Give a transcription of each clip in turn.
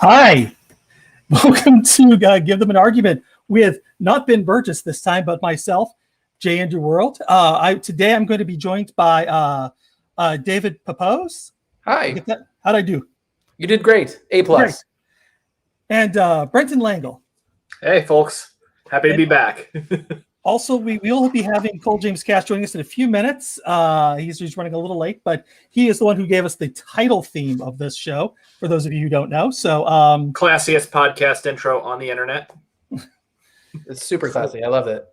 Hi, welcome to Give Them an Argument with not Ben Burgess this time, but myself, Jay Andrew World. Today I'm going to be joined by David Pepose. Hi. How'd I do? You did great. A+. Great. And Brenton Langel. Hey, folks. Happy to be back. Also, we will be having Cole James Cash joining us in a few minutes. He's running a little late, but he is the one who gave us the title theme of this show, for those of you who don't know. So, classiest podcast intro on the internet. It's super classy. I love it.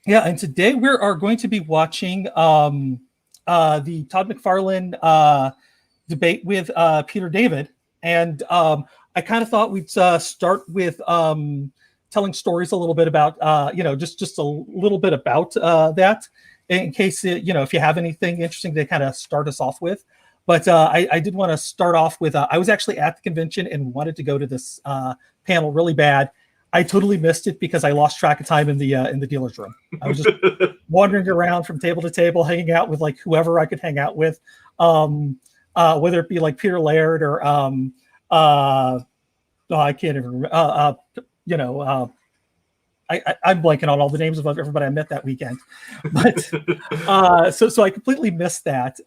Yeah, and today we are going to be watching the Todd McFarlane debate with Peter David. And I kind of thought we'd start with telling stories a little bit about, just a little bit about that, in case, if you have anything interesting to kind of start us off with. But I did want to start off with, I was actually at the convention and wanted to go to this panel really bad. I totally missed it because I lost track of time in the dealer's room. I was just wandering around from table to table, hanging out with like whoever I could hang out with, whether it be like Peter Laird or I can't even remember. I'm blanking on all the names of everybody I met that weekend, but so I completely missed that.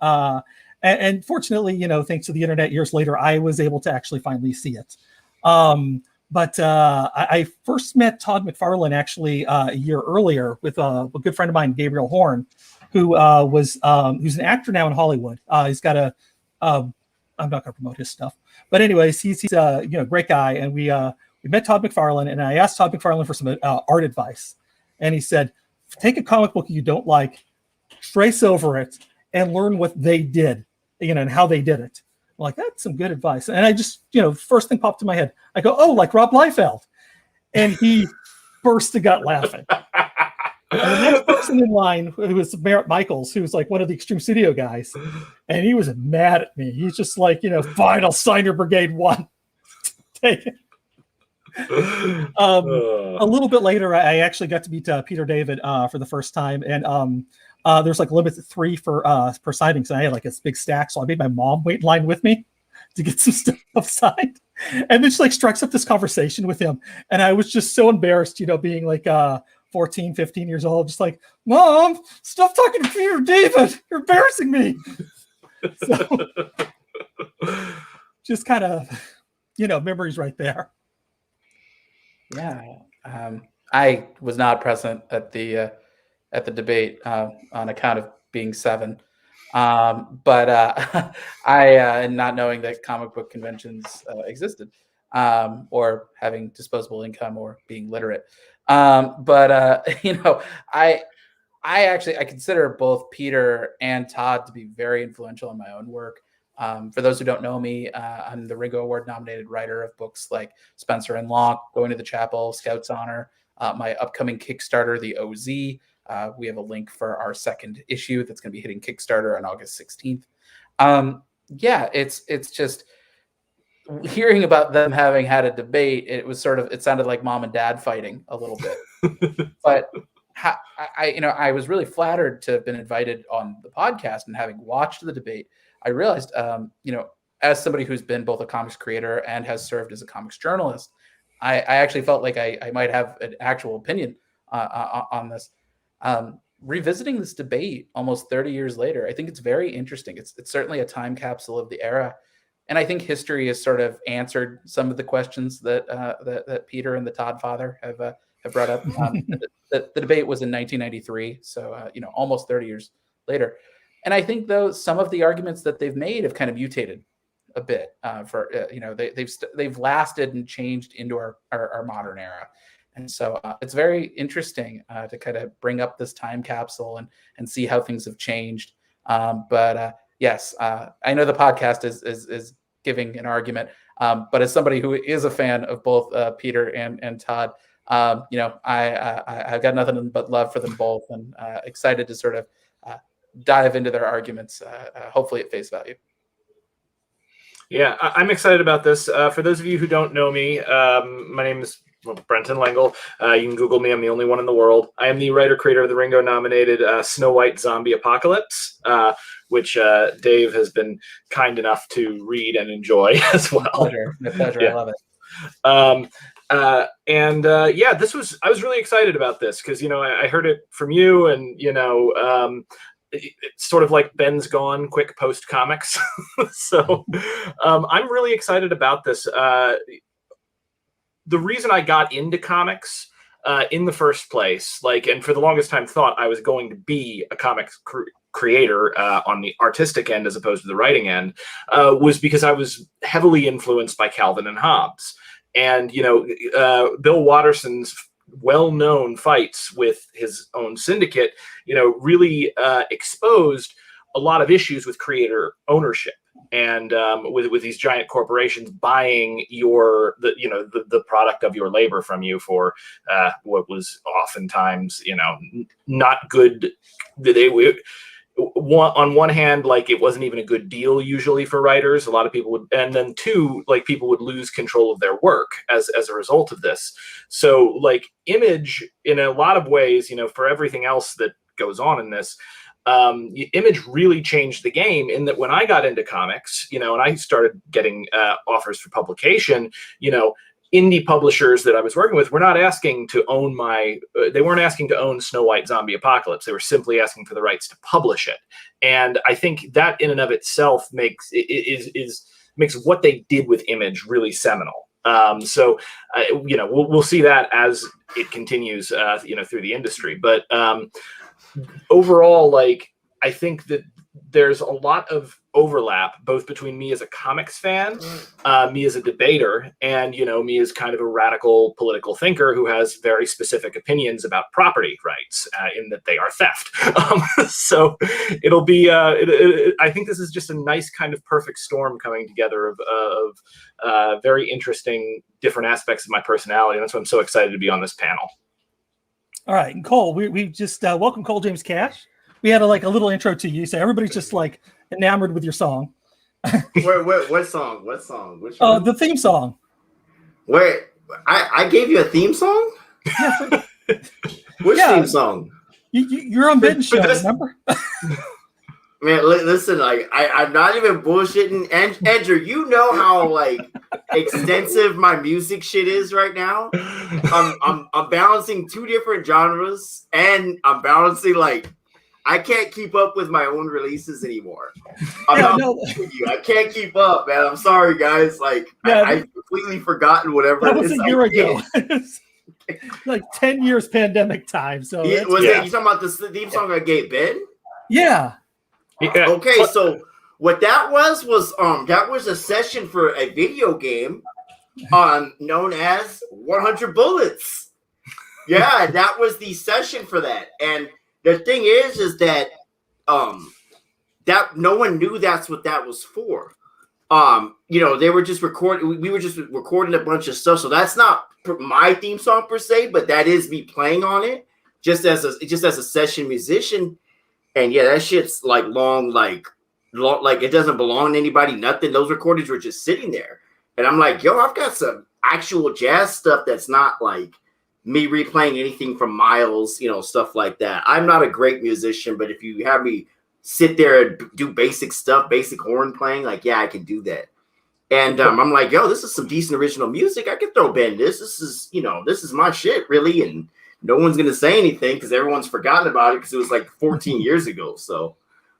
And fortunately, thanks to the internet, years later, I was able to actually finally see it. But I first met Todd McFarlane actually a year earlier with a good friend of mine, Gabriel Horn, who's an actor now in Hollywood. He's got I'm not going to promote his stuff, but anyways, he's a great guy, and we met Todd McFarlane, and I asked Todd McFarlane for some art advice, and he said, take a comic book you don't like, trace over it, and learn what they did, and how they did it. I'm like, that's some good advice. And I just, first thing popped in my head. I go, oh, like Rob Liefeld. And he burst a gut laughing. And the next person in line, who was Merritt Michaels, who was like one of the Extreme Studio guys, and he was mad at me. He's just like, fine, I'll sign your Brigade 1. Take it. A little bit later, I actually got to meet Peter David for the first time, and there's like limits at 3 per signing, so I had like a big stack. So I made my mom wait in line with me to get some stuff signed, and then she like strikes up this conversation with him, and I was just so embarrassed, being like 14, 15 years old, just like, Mom, stop talking to Peter David. You're embarrassing me. So just kind of, memories right there. Yeah, I was not present at the debate on account of being 7, but I not knowing that comic book conventions existed, or having disposable income or being literate. I consider both Peter and Todd to be very influential in my own work. For those who don't know me, I'm the Ringo Award nominated writer of books like Spencer and Locke, Going to the Chapel, Scout's Honor, my upcoming Kickstarter, the OZ. We have a link for our second issue that's going to be hitting Kickstarter on August 16th. It's just hearing about them having had a debate. It sounded like mom and dad fighting a little bit, but I was really flattered to have been invited on the podcast, and having watched the debate, I realized, as somebody who's been both a comics creator and has served as a comics journalist, I actually felt like I might have an actual opinion on this. Revisiting this debate almost 30 years later, I think it's very interesting. It's certainly a time capsule of the era. And I think history has sort of answered some of the questions that Peter and the Todd father have brought up. The debate was in 1993, so almost 30 years later. And I think, though, some of the arguments that they've made have kind of mutated a bit. They've lasted and changed into our modern era. And so it's very interesting to kind of bring up this time capsule and see how things have changed. Yes, I know the podcast is giving an argument, but as somebody who is a fan of both Peter and Todd, I've got nothing but love for them both, and excited to sort of dive into their arguments, hopefully at face value. Yeah, I'm excited about this. For those of you who don't know me, my name is Brenton Langel. You can Google me. I'm the only one in the world. I am the writer-creator of the Ringo-nominated Snow White Zombie Apocalypse, which Dave has been kind enough to read and enjoy as well. My pleasure. Yeah. I love it. I was really excited about this because, I heard it from you, and, it's sort of like Ben's Gone quick post comics. So I'm really excited about this. The reason I got into comics in the first place, and for the longest time thought I was going to be a comics creator on the artistic end as opposed to the writing end, was because I was heavily influenced by Calvin and Hobbes. And, Bill Watterson's well-known fights with his own syndicate, really exposed a lot of issues with creator ownership. And with these giant corporations buying the product of your labor from you for what was oftentimes not good. On one hand, it wasn't even a good deal usually for writers. A lot of people would, and then two, people would lose control of their work as a result of this. So Image, in a lot of ways, for everything else that goes on in this, Image really changed the game in that when I got into comics, and I started getting offers for publication, indie publishers that I was working with were not asking to own they weren't asking to own Snow White Zombie Apocalypse. They were simply asking for the rights to publish it. And I think that in and of itself makes what they did with Image really seminal. So we'll see that as it continues, through the industry. But overall, I think that there's a lot of overlap both between me as a comics fan, me as a debater, and me as kind of a radical political thinker who has very specific opinions about property rights, in that they are theft. So it'll be I think this is just a nice kind of perfect storm coming together of very interesting different aspects of my personality, and that's why I'm so excited to be on this panel. All right, and Cole, we just welcome Cole James Cash. We had a little intro to you, so everybody's just enamored with your song. What song? What song? Which one? The theme song. Wait, I gave you a theme song? Yeah. Which theme song? You're on Ben's show, remember? Man, listen, I'm not even bullshitting. Andrew, you know how extensive my music shit is right now. I'm balancing two different genres, and I'm balancing I can't keep up with my own releases anymore. I can't keep up, man. I'm sorry, guys. I've completely forgotten whatever. That was a year ago. 10 years pandemic time. So you talking about the theme song I gave Ben? Yeah. Okay, so what that was that was a session for a video game known as 100 Bullets. Yeah, that was the session for that. And the thing is that that no one knew that's what that was for. They were just recording. We were just recording a bunch of stuff. So that's not my theme song per se, but that is me playing on it just as a session musician. And yeah, that shit's long, it doesn't belong to anybody. Nothing. Those recordings were just sitting there, and I'm like, yo, I've got some actual jazz stuff that's not me replaying anything from Miles, stuff like that. I'm not a great musician, but if you have me sit there and do basic stuff, basic horn playing, I can do that. And I'm like, yo, this is some decent original music. I can throw Ben this. This is my shit, really. And no one's going to say anything because everyone's forgotten about it because it was 14 years ago. So,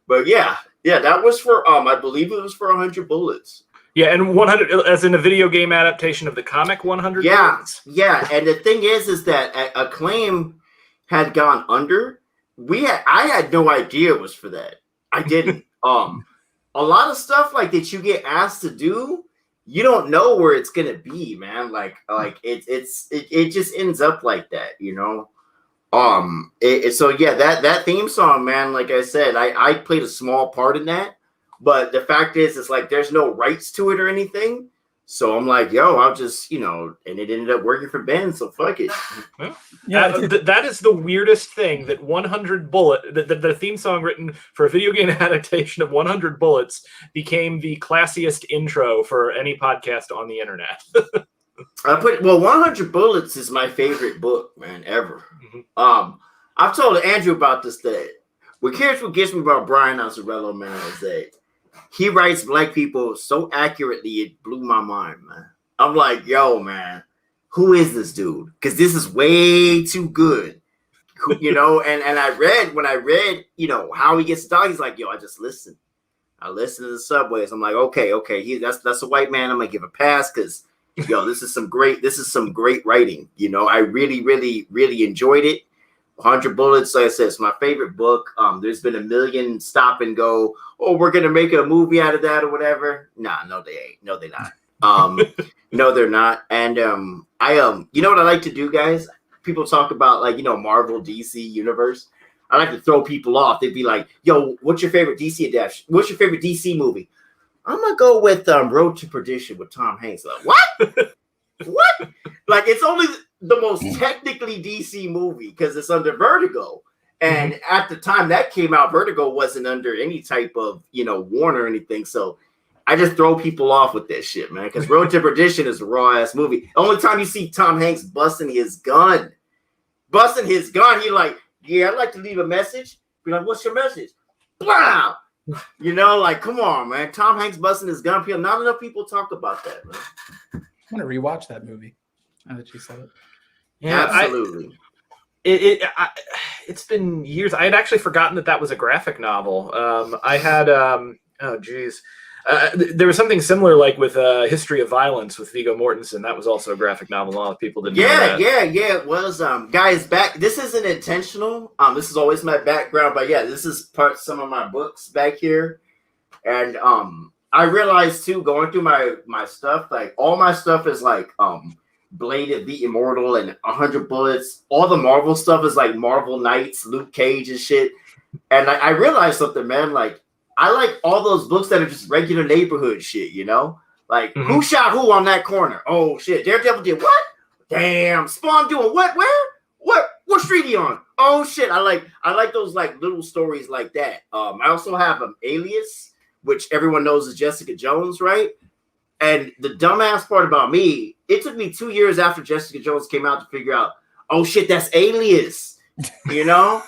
but yeah, that was for, I believe it was for 100 Bullets. Yeah, and 100 as in a video game adaptation of the comic 100 Bullets. Yeah, and the thing is that Acclaim had gone under. I had no idea it was for that. I didn't. A lot of stuff that you get asked to do, you don't know where it's gonna be, man. It just ends up like that, So yeah, that theme song, man. Like I said, I played a small part in that. But the fact is, it's there's no rights to it or anything. So I'm like, yo, I'll just, and it ended up working for Ben, so fuck it. Yeah, that is the weirdest thing, that 100 Bullet, the theme song written for a video game adaptation of 100 Bullets became the classiest intro for any podcast on the internet. I put 100 Bullets is my favorite book, man, ever. I've told Andrew about this day. What gets me about Brian Azzarello, man, is that he writes black people so accurately it blew my mind, man. I'm like, yo, man, who is this dude? Because this is way too good. You know, and when I read, you know, how he gets to talk, he's like, yo, I just listen. I listen to the subways. I'm like, okay, that's a white man. I'm gonna give a pass because yo, this is some great writing. You know, I really, really, really enjoyed it. 100 Bullets, like I said, it's my favorite book. There's been a million stop and go, oh, we're gonna make a movie out of that or whatever. Nah, no, they ain't. No, they're not. No, they're not. And you know what I like to do, guys? People talk about, like, you know, Marvel, DC universe. I like to throw people off. They'd be like, yo, what's your favorite DC adaptation? What's your favorite DC movie? I'm gonna go with Road to Perdition with Tom Hanks. Like, what? What? Like, it's only the most technically DC movie because it's under Vertigo. And at the time that came out, Vertigo wasn't under any type of, you know, Warner or anything. So I just throw people off with that shit, man. Because Road to Perdition is a raw ass movie. The only time you see Tom Hanks busting his gun, he like, yeah, I'd like to leave a message. Be like, what's your message? Blah! You know, like, come on, man. Tom Hanks busting his gun. Not enough people talk about that, man. I'm gonna rewatch that movie now that you said it. Yeah, absolutely. It's been years. I had actually forgotten that was a graphic novel. I had there was something similar, like with History of Violence with Viggo Mortensen. That was also a graphic novel. A lot of people didn't know that. Yeah. It was. Guys, back. This isn't intentional. This is always my background, but yeah, this is some of my books back here, and I realized too, going through my stuff, like all my stuff is like Blade of the Immortal and 100 Bullets. All the Marvel stuff is like Marvel Knights, Luke Cage and shit. And I realized something, man. Like, I like all those books that are just regular neighborhood shit, you know? Like, who shot who on that corner? Oh, shit. Daredevil did what? Damn. Spawn doing what? Where? What street he on? Oh, shit. I like those, like, little stories like that. I also have Alias, which everyone knows is Jessica Jones, right? And the dumbass part about me, it took me 2 years after Jessica Jones came out to figure out, oh, shit, that's Alias, you know?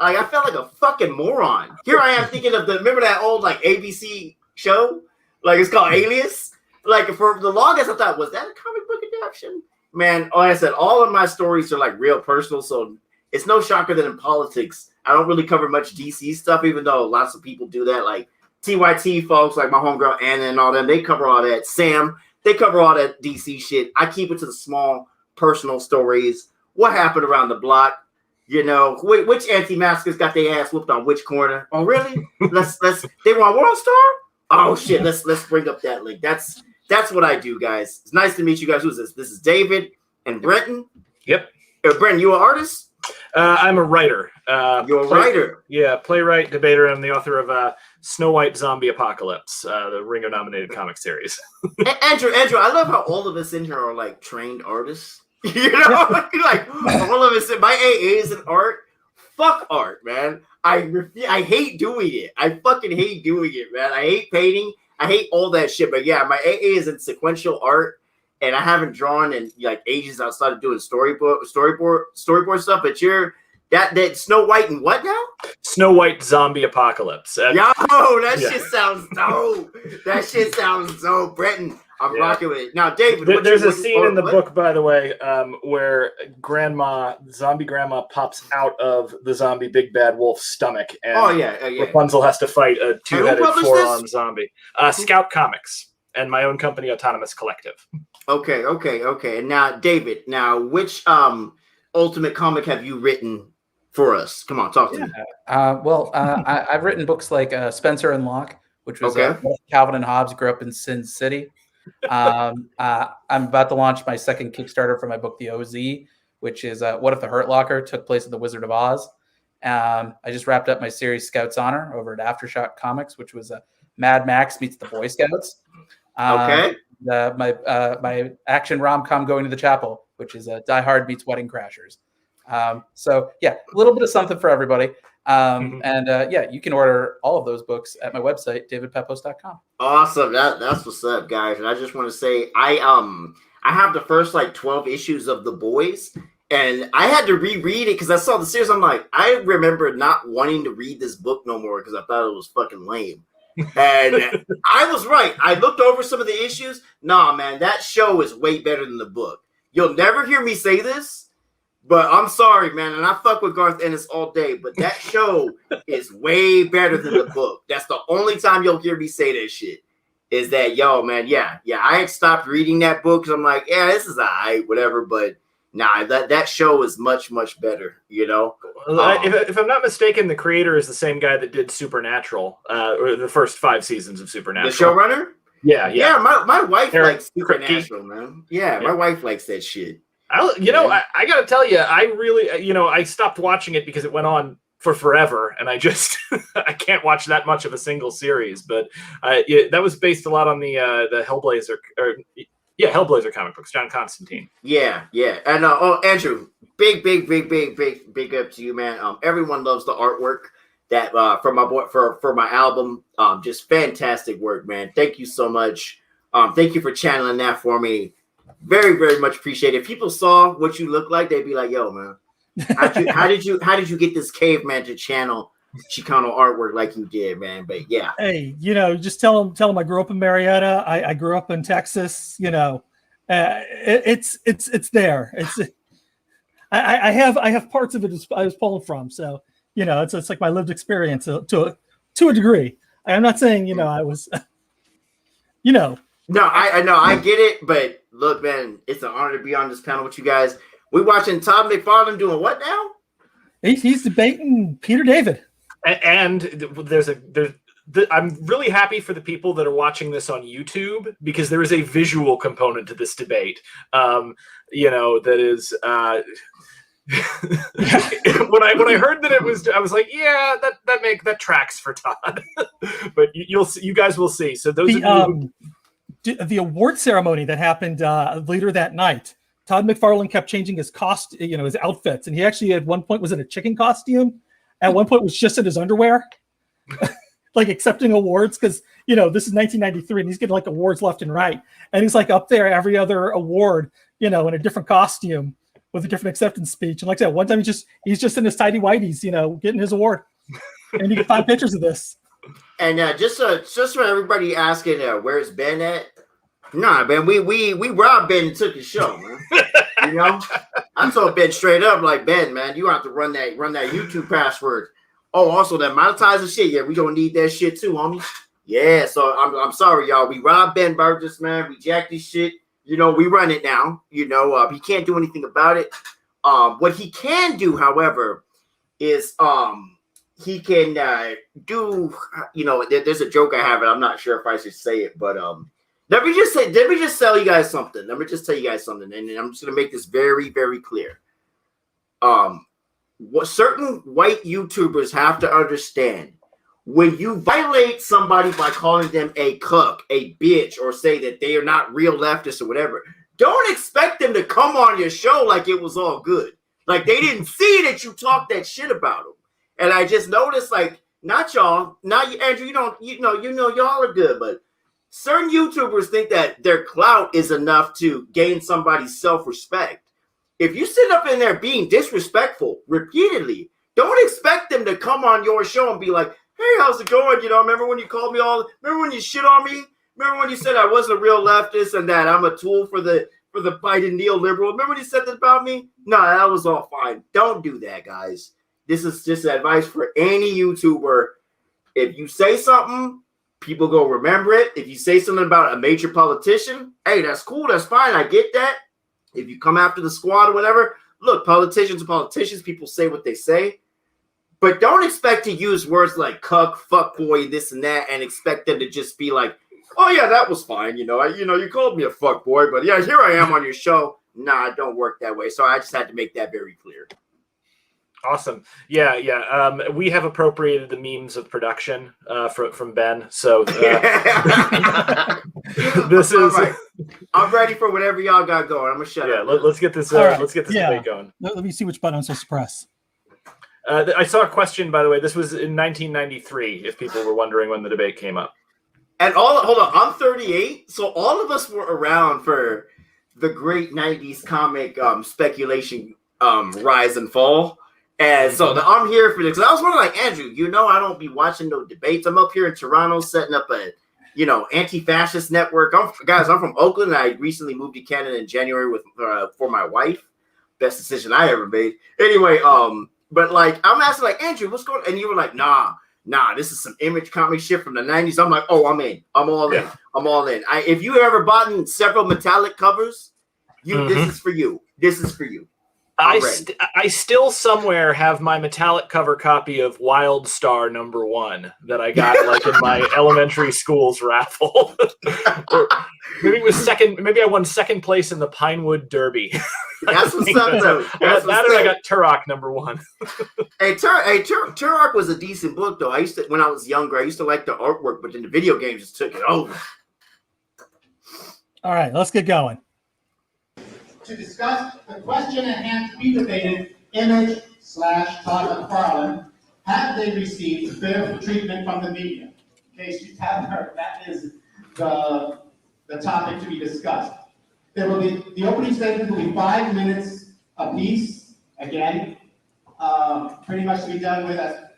Like, I felt like a fucking moron. Here I am thinking of remember that old, like, ABC show? Like, it's called Alias? Like, for the longest, I thought, was that a comic book adaptation? Man, like I said, all of my stories are, like, real personal, so it's no shocker that in politics, I don't really cover much DC stuff, even though lots of people do that. Like, TYT folks, like my homegirl Anna and all them, they cover all that. Sam, they cover all that DC shit. I keep it to the small, personal stories. What happened around the block? You know, which anti-maskers got their ass whooped on which corner? Oh, really? They were on World Star? Oh shit, let's bring up that link. That's what I do, guys. It's nice to meet you guys. Who's this? This is David and Brenton. Yep. Brenton, you an artist? I'm a writer. You're a writer? Yeah, playwright, debater. I'm the author of Snow White Zombie Apocalypse, the Ringo-nominated comic series. Andrew, I love how all of us in here are like trained artists. You know, like all of us. My AA is in art. Fuck art, man. I hate doing it. I fucking hate doing it, man. I hate painting. I hate all that shit. But yeah, my AA is in sequential art, and I haven't drawn in like ages. I started doing storyboard stuff. But you're that Snow White and what now? Snow White Zombie Apocalypse. Yo, that shit sounds dope. That shit sounds dope, Brenton. I'm rocking with it. Now, David, there's a scene in the book, by the way, where zombie grandma pops out of the zombie big bad wolf's stomach, and Rapunzel has to fight a two-headed four-armed zombie. Scout Comics and my own company, Autonomous Collective. Okay. And now, David, which Ultimate comic have you written for us? Come on, talk to me. I've written books like Spencer and Locke, which was Calvin and Hobbes grew up in Sin City. I'm about to launch my second Kickstarter for my book, The OZ, which is What If the Hurt Locker took place in the Wizard of Oz. I just wrapped up my series Scouts Honor over at Aftershock Comics, which was Mad Max meets the Boy Scouts. My action rom-com Going to the Chapel, which is Die Hard meets Wedding Crashers. So yeah, a little bit of something for everybody. You can order all of those books at my website, davidpepose.com. Awesome. That's what's up, guys. And I just want to say I I have the first like 12 issues of The Boys, and I had to reread it because I saw the series. I'm like, I remember not wanting to read this book no more because I thought it was fucking lame. And I was right. I looked over some of the issues. Nah, man, that show is way better than the book. You'll never hear me say this, but I'm sorry, man. And I fuck with Garth Ennis all day, but that show is way better than the book. That's the only time you'll hear me say that shit. Is that, yo, man, yeah. I had stopped reading that book because I'm like, yeah, this is all right, whatever. But nah, that show is much, much better, you know? If I'm not mistaken, the creator is the same guy that did Supernatural, or the first 5 seasons of Supernatural. The showrunner? Yeah. My wife Eric likes Supernatural, man. Yeah, my wife likes that shit. I got to tell you, I really, I stopped watching it because it went on for forever, and I just I can't watch that much of a single series. But that was based a lot on the Hellblazer, Hellblazer comic books, John Constantine. Yeah, and Andrew, big up to you, man. Everyone loves the artwork that for my boy for my album. Just fantastic work, man. Thank you so much. Thank you for channeling that for me. Very, very much appreciated. If people saw what you look like, they'd be like, "Yo, man, how did you get this caveman to channel Chicano artwork like you did, man?" But yeah, hey, just tell them I grew up in Marietta. I grew up in Texas. It's there. I have parts of it I was pulling from. So it's like my lived experience to a degree. I'm not saying I was No, I know, I get it, but look, man, it's an honor to be on this panel with you guys. We watching Todd McFarlane doing what now? He's debating Peter David. And I'm really happy for the people that are watching this on YouTube, because there is a visual component to this debate. That is when I heard that it was, I was like, yeah, that tracks for Todd. But you guys will see. So those the award ceremony that happened later that night, Todd McFarlane kept changing his his outfits, and he actually at one point was in a chicken costume. At one point was just in his underwear, like accepting awards, because this is 1993 and he's getting like awards left and right, and he's like up there every other award, in a different costume with a different acceptance speech. And like I said, one time he's just in his tidy whities, getting his award, and you can find pictures of this. And just for everybody asking, where's Ben at? Nah, man, we robbed Ben and took his show, man. I told Ben straight up, like, Ben, man, you have to run that YouTube password. Oh, also that monetizing shit, yeah, we gonna need that shit too, homie. Yeah, so I'm sorry, y'all. We robbed Ben Burgess, man. We jacked this shit. We run it now. He can't do anything about it. What he can do, however, is he can do. There's a joke I have, and I'm not sure if I should say it, but let me just tell you guys something. Let me just tell you guys something, and I'm just gonna make this very, very clear. What certain white YouTubers have to understand: when you violate somebody by calling them a cuck, a bitch, or say that they are not real leftists or whatever, don't expect them to come on your show like it was all good. Like they didn't see that you talked that shit about them. And I just noticed, like, not y'all, not you, Andrew. Y'all are good, but certain YouTubers think that their clout is enough to gain somebody's self-respect. If you sit up in there being disrespectful repeatedly, don't expect them to come on your show and be like, "Hey, how's it going? Remember when you called me remember when you shit on me? Remember when you said I wasn't a real leftist and that I'm a tool for the Biden neoliberal? Remember when you said that about me?" No, that was all fine. Don't do that, guys. This is just advice for any YouTuber. If you say something, people go remember it. If you say something about a major politician, hey, that's cool. That's fine. I get that. If you come after the squad or whatever, look, politicians are politicians. People say what they say. But don't expect to use words like cuck, fuckboy, this and that, and expect them to just be like, "Oh yeah, that was fine. You called me a fuckboy, but yeah, here I am on your show." Nah, it don't work that way. So I just had to make that very clear. Awesome. Yeah. We have appropriated the memes of production from Ben. So this is. Right. I'm ready for whatever y'all got going. I'm gonna shut up. Yeah, let's get this. Let's get this debate going. Let me see which button I'm supposed to press. I saw a question, by the way. This was in 1993. If people were wondering when the debate came up. And hold on, I'm 38, so all of us were around for the great 90s comic speculation rise and fall. And so I'm here for this. I was wondering, like, Andrew, I don't be watching no debates. I'm up here in Toronto setting up a, anti-fascist network. I'm from Oakland. And I recently moved to Canada in January with for my wife. Best decision I ever made. Anyway, but like, I'm asking, like, Andrew, what's going on? And you were like, nah, this is some image comic shit from the 90s. I'm like, oh, I'm in. I'm all in. I'm all in. If you have ever bought several metallic covers, this is for you. This is for you. I still somewhere have my metallic cover copy of Wild Star #1 that I got like in my elementary school's raffle. Or maybe it was second. Maybe I won second place in the Pinewood Derby. That's what's up, though. That and I got Turok #1. Hey, Turok was a decent book, though. When I was younger, I used to like the artwork, but then the video games just took it over. All right, let's get going. To discuss the question at hand to be debated, Image / Todd McFarlane, have they received fair treatment from the media? In case you haven't heard, that is the topic to be discussed. There will be, the opening statement will be 5 minutes apiece, again, pretty much to be done with as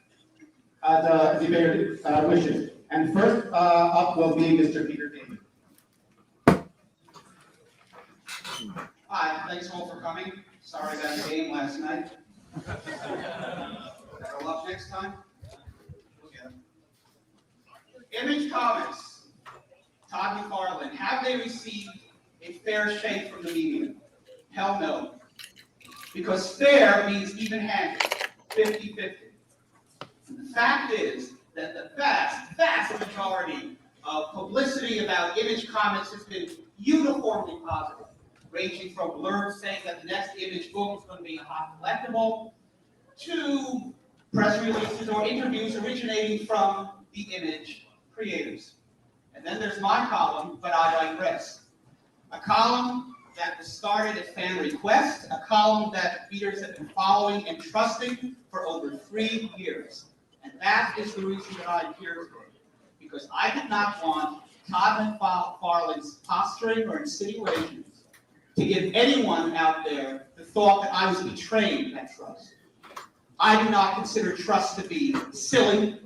the debater wishes. And first up will be Mr. Peter David. Hi, thanks all for coming. Sorry about the game last night. Better luck next time. Okay. Image Comics, Todd McFarlane, have they received a fair shake from the media? Hell no. Because fair means even-handed, 50-50. The fact is that the vast majority of publicity about Image Comics has been uniformly positive, ranging from blurbs saying that the next Image book is going to be a hot collectible, to press releases or interviews originating from the Image creators. And then there's my column, But I Digress. A column that was started at fan request, a column that readers have been following and trusting for over 3 years. And that is the reason that I'm here today. Because I did not want Todd McFarlane's posturing or insinuations to give anyone out there the thought that I was betraying that trust. I do not consider trust to be silly.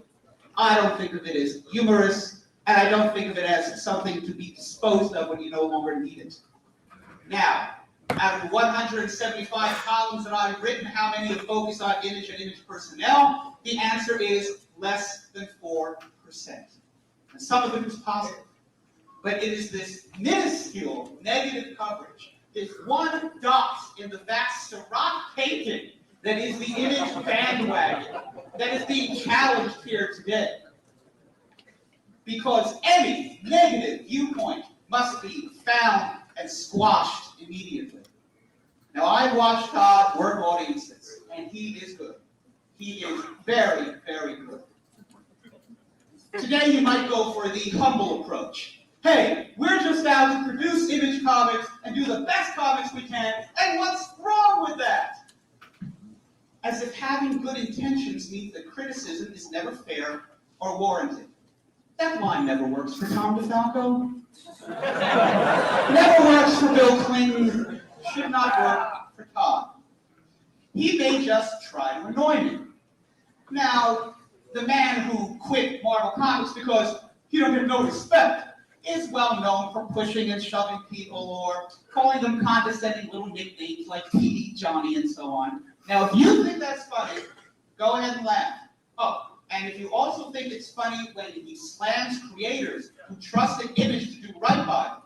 I don't think of it as humorous, and I don't think of it as something to be disposed of when you no longer need it. Now, out of the 175 columns that I've written, how many have focused on Image and Image personnel? The answer is less than 4%. And some of it is positive. But it is this minuscule negative coverage, this one dot in the vast Seurat painting that is the Image bandwagon, that is being challenged here today. Because any negative viewpoint must be found and squashed immediately. Now, I watched Todd work audiences, and he is good. He is very, very good. Today, you might go for the humble approach. Hey, we're just out to produce Image comics and do the best comics we can, and what's wrong with that? As if having good intentions means that criticism is never fair or warranted. That line never works for Tom DeFalco. Never works for Bill Clinton. Should not work for Todd. He may just try to annoy me. Now, the man who quit Marvel Comics because he don't get no respect is well known for pushing and shoving people or calling them condescending little nicknames like TD Johnny and so on. Now, if you think that's funny, go ahead and laugh. Oh, and if you also think it's funny when he slams creators who trust an Image to do right by them,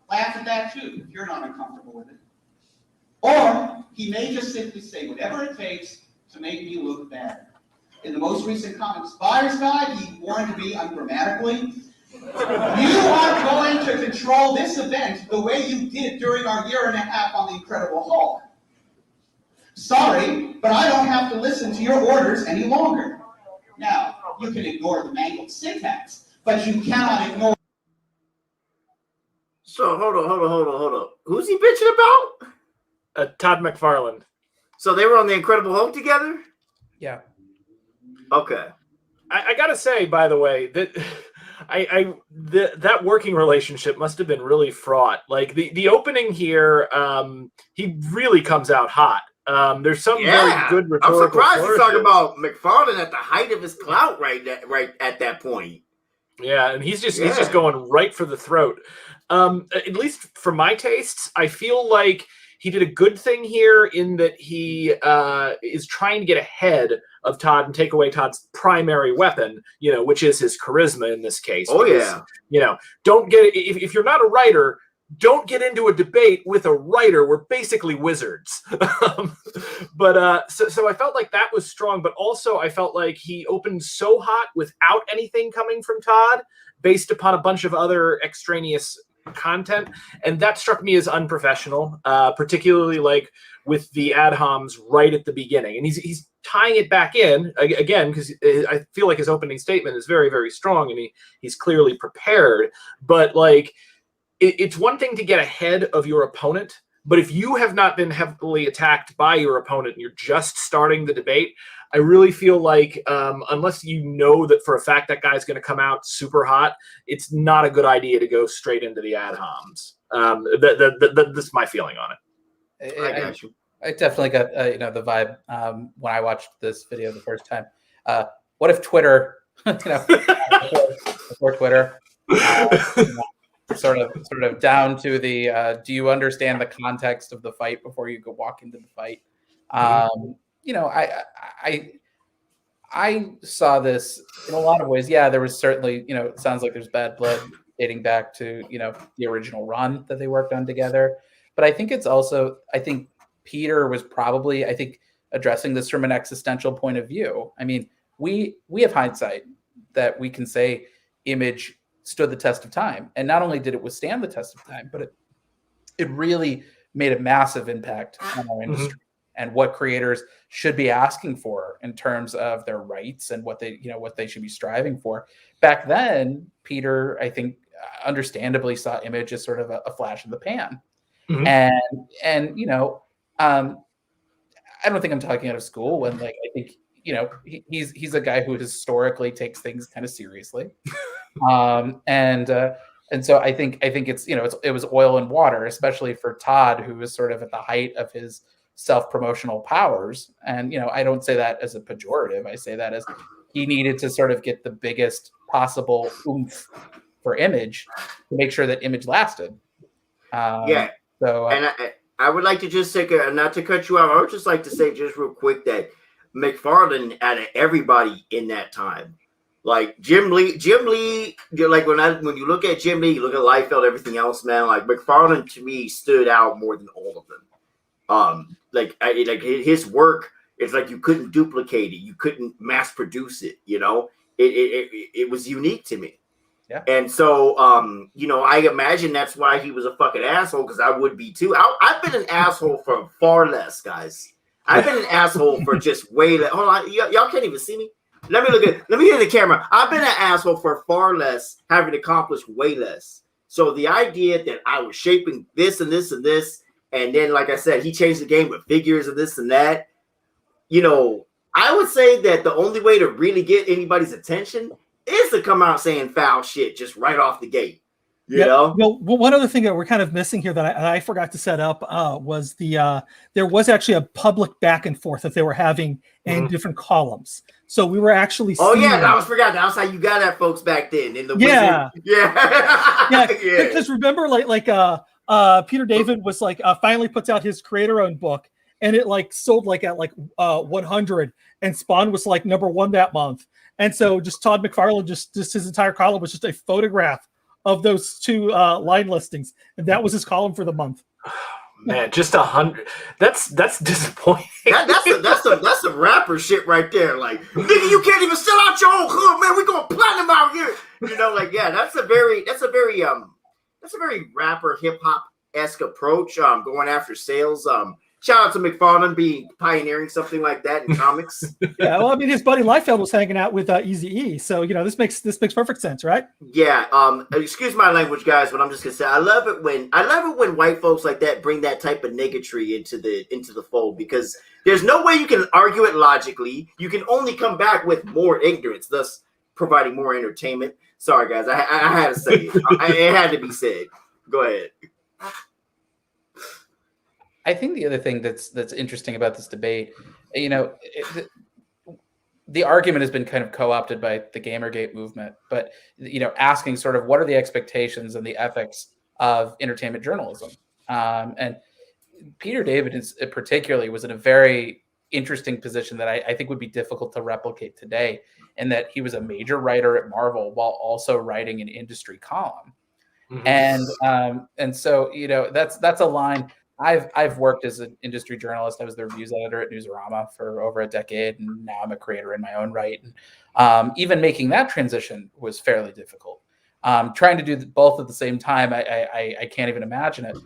laugh at that too, if you're not uncomfortable with it. Or he may just simply say whatever it takes to make me look bad. In the most recent Comics Buyer's Guide, he warned me ungrammatically, you are going to control this event the way you did during our 1.5 years on The Incredible Hulk. Sorry, but I don't have to listen to your orders any longer. Now, you can ignore the mangled syntax, but you cannot ignore... So, hold on. Who's he bitching about? Todd McFarlane. So they were on The Incredible Hulk together? Yeah. Okay. I gotta say, by the way, that that working relationship must have been really fraught. Like the opening here, he really comes out hot. There's some very good rhetorical. I'm surprised flourishes. you talking about McFarlane at the height of his clout right at that point. Yeah, and he's just going right for the throat. At least for my tastes, I feel like he did a good thing here in that he is trying to get ahead of Todd and take away Todd's primary weapon, which is his charisma in this case. Oh, because, don't get if you're not a writer, don't get into a debate with a writer. We're basically wizards. But so I felt like that was strong, but also I felt like he opened so hot without anything coming from Todd based upon a bunch of other extraneous content. And that struck me as unprofessional, particularly like with the ad homs right at the beginning. And he's tying it back in again, because I feel like his opening statement is very, very strong and he's clearly prepared. But like, it's one thing to get ahead of your opponent, but if you have not been heavily attacked by your opponent and you're just starting the debate, I really feel like unless you know that for a fact that guy's going to come out super hot, it's not a good idea to go straight into the ad homs. That's my feeling on it. I got you. I definitely got the vibe when I watched this video the first time. What if Twitter, before Twitter, sort of down to the do you understand the context of the fight before you go walk into the fight? I saw this in a lot of ways. Yeah, there was certainly, it sounds like there's bad blood dating back to, the original run that they worked on together. But I think it's also, Peter was probably, addressing this from an existential point of view. I mean, we have hindsight that we can say Image stood the test of time. And not only did it withstand the test of time, but it really made a massive impact on our industry and what creators should be asking for in terms of their rights and what they should be striving for. Back then, Peter, I think, understandably saw Image as sort of a flash in the pan. And I don't think I'm talking out of school when he's a guy who historically takes things kind of seriously. And so I think it's, it was oil and water, especially for Todd, who was sort of at the height of his self-promotional powers. And, I don't say that as a pejorative. I say that as he needed to sort of get the biggest possible oomph for Image to make sure that Image lasted. So, and I would like to just take not to cut you off. I would just like to say just real quick that McFarlane out of everybody in that time, like Jim Lee, like when you look at Jim Lee, you look at Liefeld, everything else, man. Like McFarlane to me stood out more than all of them. Like his work, it's like you couldn't duplicate it, you couldn't mass produce it. It was unique to me. Yeah. And so, I imagine that's why he was a fucking asshole, because I would be too. I've been an asshole for far less, guys. I've been an asshole for just way less. Hold on, y'all can't even see me. Let me get in the camera. I've been an asshole for far less, having accomplished way less. So the idea that I was shaping this and this and this, and then, like I said, he changed the game with figures and this and that. I would say that the only way to really get anybody's attention is to come out saying foul shit just right off the gate. You know? Well, one other thing that we're kind of missing here that I forgot to set up was there was actually a public back and forth that they were having in different columns. So we were actually seeing I forgot. That was how you got at folks back then in the yeah. Wizard. Yeah. Because remember, Peter David was finally puts out his creator-owned book, and it sold at 100, and Spawn was number 1 that month. And so just Todd McFarlane, just his entire column was just a photograph of those 2 line listings, and that was his column for the month. Man, just 100. That's disappointing. That's some rapper shit right there. Like, nigga, you can't even sell out your own hood, man. We going platinum out here. That's a very rapper hip hop esque approach. Going after sales. Shout out to McFarlane being pioneering something like that in comics. Yeah, well, I mean, his buddy Liefeld was hanging out with Eazy-E, so this makes perfect sense, right? Yeah. Excuse my language, guys, but I'm just gonna say I love it when white folks like that bring that type of negatory into the fold, because there's no way you can argue it logically. You can only come back with more ignorance, thus providing more entertainment. Sorry, guys. I had to say it. It had to be said. Go ahead. I think the other thing that's interesting about this debate, the argument has been kind of co-opted by the Gamergate movement, but asking sort of what are the expectations and the ethics of entertainment journalism, and Peter David particularly was in a very interesting position that I think would be difficult to replicate today, in that he was a major writer at Marvel while also writing an industry column. And so that's a line. I've worked as an industry journalist. I was the reviews editor at Newsarama for over a decade, and now I'm a creator in my own right. And even making that transition was fairly difficult. Trying to do both at the same time, I can't even imagine it.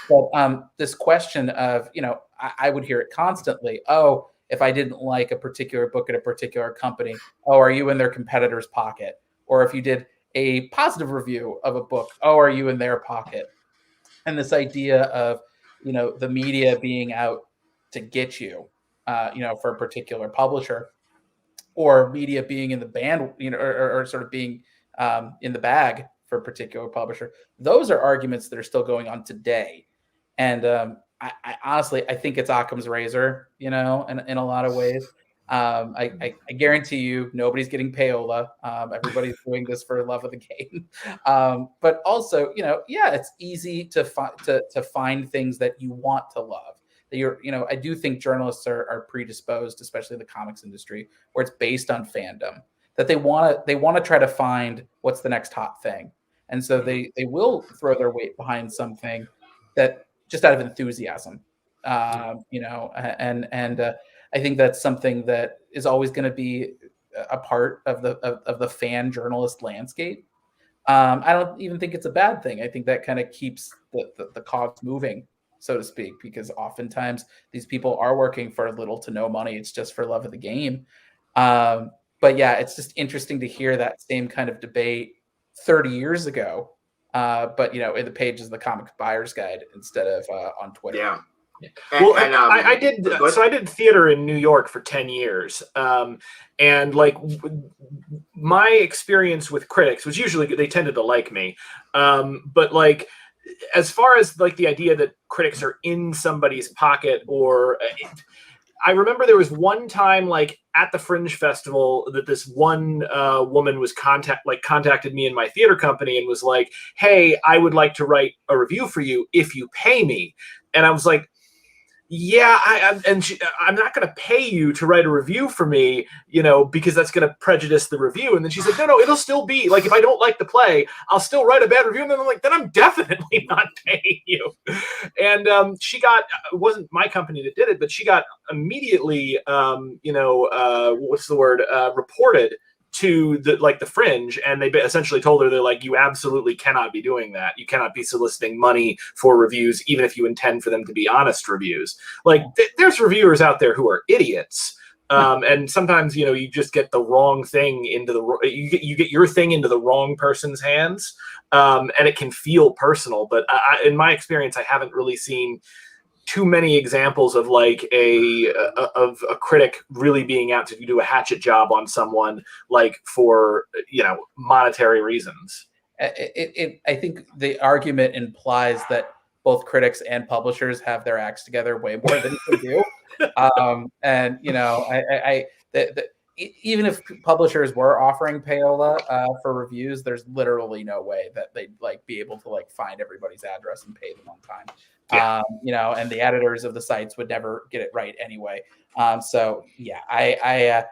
But this question of, I would hear it constantly. Oh, if I didn't like a particular book at a particular company, oh, are you in their competitor's pocket? Or if you did a positive review of a book, oh, are you in their pocket? And this idea of, the media being out to get you, for a particular publisher, or media being in the band, or sort of being in the bag for a particular publisher. Those are arguments that are still going on today. And I honestly, I think it's Occam's razor, in a lot of ways. I guarantee you nobody's getting payola. Everybody's doing this for love of the game. But also, it's easy to find things that you want to love. That I do think journalists are predisposed, especially in the comics industry, where it's based on fandom, that they want to try to find what's the next hot thing. And so they will throw their weight behind something that just out of enthusiasm, and I think that's something that is always going to be a part of the fan journalist landscape. I don't even think it's a bad thing. I think that kind of keeps the cogs moving, so to speak, because oftentimes these people are working for little to no money. It's just for love of the game. But yeah, it's just interesting to hear that same kind of debate 30 years ago, but in the pages of the Comic Buyer's Guide instead of on Twitter. Yeah. Well, I did theater in New York for 10 years. And like my experience with critics was usually they tended to like me. But like, as far as like the idea that critics are in somebody's pocket, or I remember there was one time like at the Fringe Festival that this one woman was contacted me in my theater company and was like, hey, I would like to write a review for you if you pay me. And I was like, yeah, I'm not going to pay you to write a review for me, because that's going to prejudice the review. And then she said, no, it'll still be like, if I don't like the play, I'll still write a bad review. And then I'm like, then I'm definitely not paying you. And she got, it wasn't my company that did it, but she got immediately, reported to the Fringe, and they essentially told her, they're like, you absolutely cannot be doing that. You cannot be soliciting money for reviews, even if you intend for them to be honest reviews. Like there's reviewers out there who are idiots. And sometimes, you just get the wrong thing you get your thing into the wrong person's hands. And it can feel personal, but in my experience, I haven't really seen too many examples of like a critic really being out to do a hatchet job on someone, like for monetary reasons. I think the argument implies that both critics and publishers have their acts together way more than they do. And even if publishers were offering payola for reviews, there's literally no way that they'd like be able to like find everybody's address and pay them on time. Yeah. And the editors of the sites would never get it right anyway. So yeah, I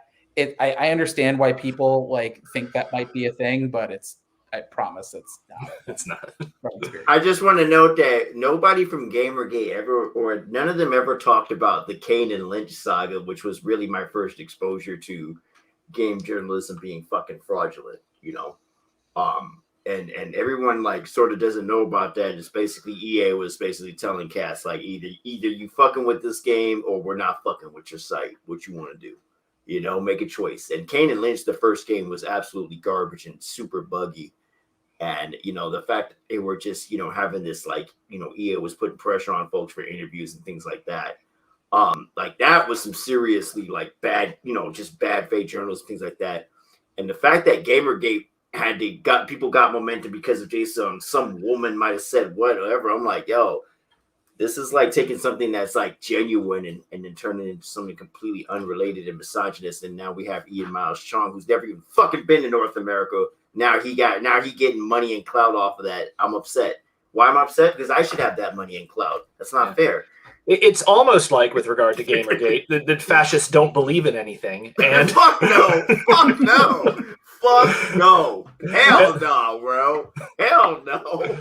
understand why people like think that might be a thing, but I promise it's not. It's not. I just want to note that nobody from Gamergate ever, or none of them ever talked about the Kane and Lynch saga, which was really my first exposure to game journalism being fucking fraudulent, And everyone like sort of doesn't know about that. It's basically EA was basically telling cats like either you fucking with this game or we're not fucking with your site. What you want to do, make a choice. And Kane and Lynch, the first game, was absolutely garbage and super buggy. And the fact that they were just having this like EA was putting pressure on folks for interviews and things like that. Like that was some seriously like bad, just bad faith journalism, things like that. And the fact that Gamergate people got momentum because of Jason. Some woman might have said whatever. I'm like, yo, this is like taking something that's like genuine and then turning it into something completely unrelated and misogynist. And now we have Ian Miles Chong, who's never even fucking been to North America. Now he getting money and clout off of that. I'm upset. Why am I upset? Because I should have that money and clout. That's not fair. It's almost like, with regard to Gamergate, that fascists don't believe in anything. And fuck no, fuck no, fuck no, hell no, bro, hell no.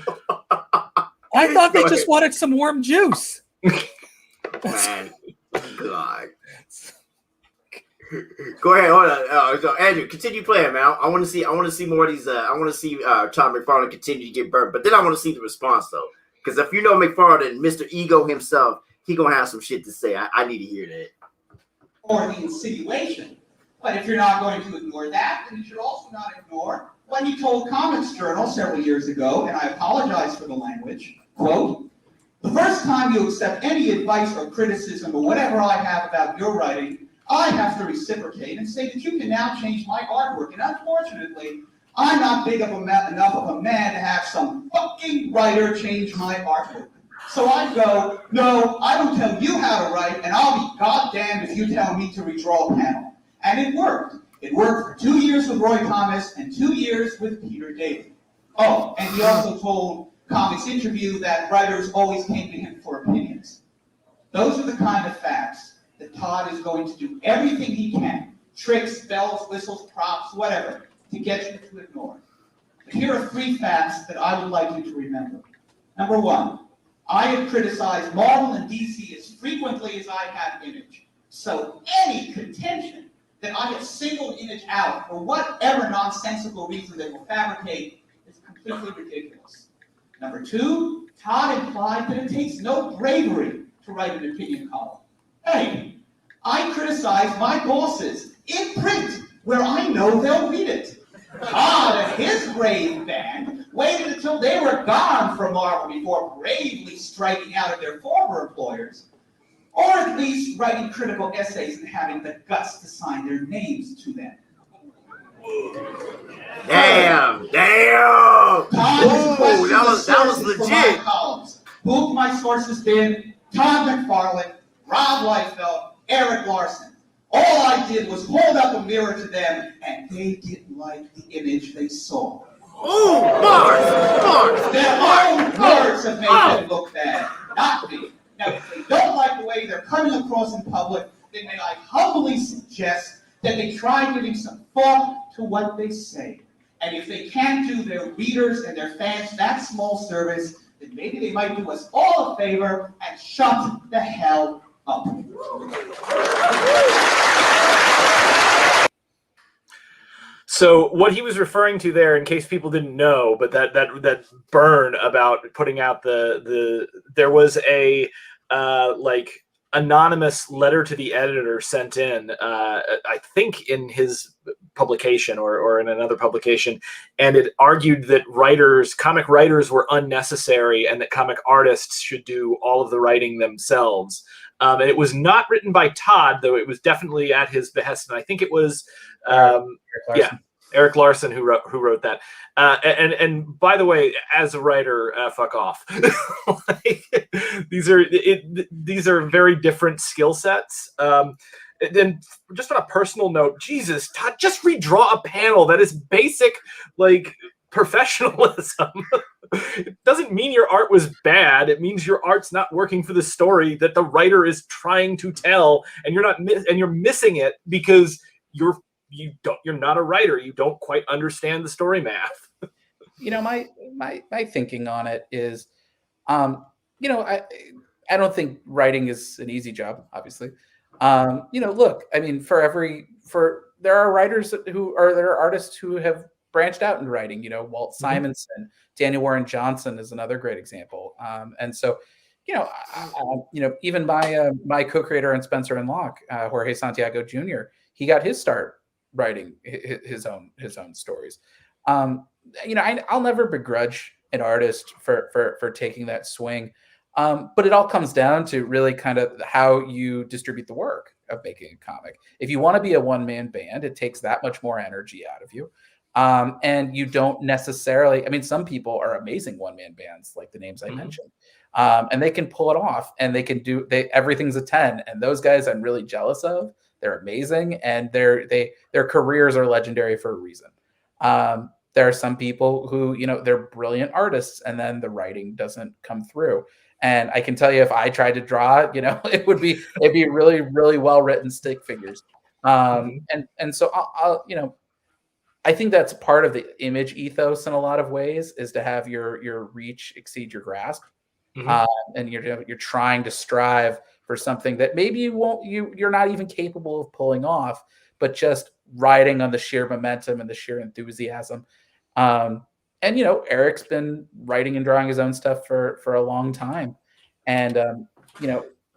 I thought they just wanted some warm juice. Man, God. Go ahead, hold on. So Andrew, continue playing, man. I want to see more of these. I want to see Todd McFarlane continue to get burnt, but then I want to see the response though, because if you know McFarlane, Mr. Ego himself, he gonna have some shit to say. I need to hear that. Or the insinuation. But if you're not going to ignore that, then you should also not ignore what he told Comics Journal several years ago, and I apologize for the language, quote, "The first time you accept any advice or criticism or whatever I have about your writing, I have to reciprocate and say that you can now change my artwork. And unfortunately, I'm not big enough of a man to have some fucking writer change my artwork. So I go, no, I don't tell you how to write, and I'll be goddamned if you tell me to redraw a panel." And it worked. It worked for 2 years with Roy Thomas and 2 years with Peter David. Oh, and he also told Comics Interview that writers always came to him for opinions. Those are the kind of facts that Todd is going to do everything he can, tricks, bells, whistles, props, whatever, to get you to ignore. But here are 3 facts that I would like you to remember. Number 1, I have criticized Marvel and DC as frequently as I have Image. So any contention that I have singled Image out for whatever nonsensical reason they will fabricate is completely ridiculous. Number 2, Todd implied that it takes no bravery to write an opinion column. Hey, I criticize my bosses in print where I know they'll read it. Todd and his brave band waited until they were gone from Marvel before bravely striking out at their former employers, or at least writing critical essays and having the guts to sign their names to them. Damn! Todd has questioned that the was sources for my legit. columns. Who have my sources been? Todd McFarlane, Rob Liefeld, Eric Larson. All I did was hold up a mirror to them, and they didn't like the image they saw. Oh, Mark! Their own words have made them look bad, not me. Now, if they don't like the way they're coming across in public, then may I humbly suggest that they try giving some thought to what they say. And if they can't do their readers and their fans that small service, then maybe they might do us all a favor and shut the hell up. So what he was referring to there, in case people didn't know, but that burn about putting out there was a like anonymous letter to the editor sent in, I think in his publication or in another publication, and it argued that comic writers were unnecessary and that comic artists should do all of the writing themselves. And it was not written by Todd, though it was definitely at his behest, and I think it was Eric Larson who wrote that. And by the way, as a writer, fuck off. Like, these are very different skill sets. Then, just on a personal note, Jesus, Todd, just redraw a panel. That is basic, like, professionalism. It doesn't mean your art was bad. It means your art's not working for the story that the writer is trying to tell, and you're missing it because you're not a writer. You don't quite understand the story math. You know, my thinking on it is, you know, I don't think writing is an easy job, obviously. You know, look, I mean, there are artists who have branched out in writing. You know, Walt Simonson, Daniel Warren Johnson is another great example. And so, you know, even my co-creator and Spencer and Locke, Jorge Santiago Jr., he got his start writing his own stories. You know, I'll never begrudge an artist for taking that swing. But it all comes down to really kind of how you distribute the work of making a comic. If you want to be a one-man band, it takes that much more energy out of you. And you don't necessarily, I mean, some people are amazing one-man bands, like the names I mentioned. And they can pull it off, and everything's a 10. And those guys I'm really jealous of. They're amazing, and their careers are legendary for a reason. There are some people who, they're brilliant artists, and then the writing doesn't come through. And I can tell you, if I tried to draw, it'd be really, really well written stick figures. And so I'll I think that's part of the image ethos in a lot of ways, is to have your reach exceed your grasp. And you're trying to strive for something that maybe you're not even capable of pulling off, but just riding on the sheer momentum and the sheer enthusiasm. And Eric's been writing and drawing his own stuff for a long time. And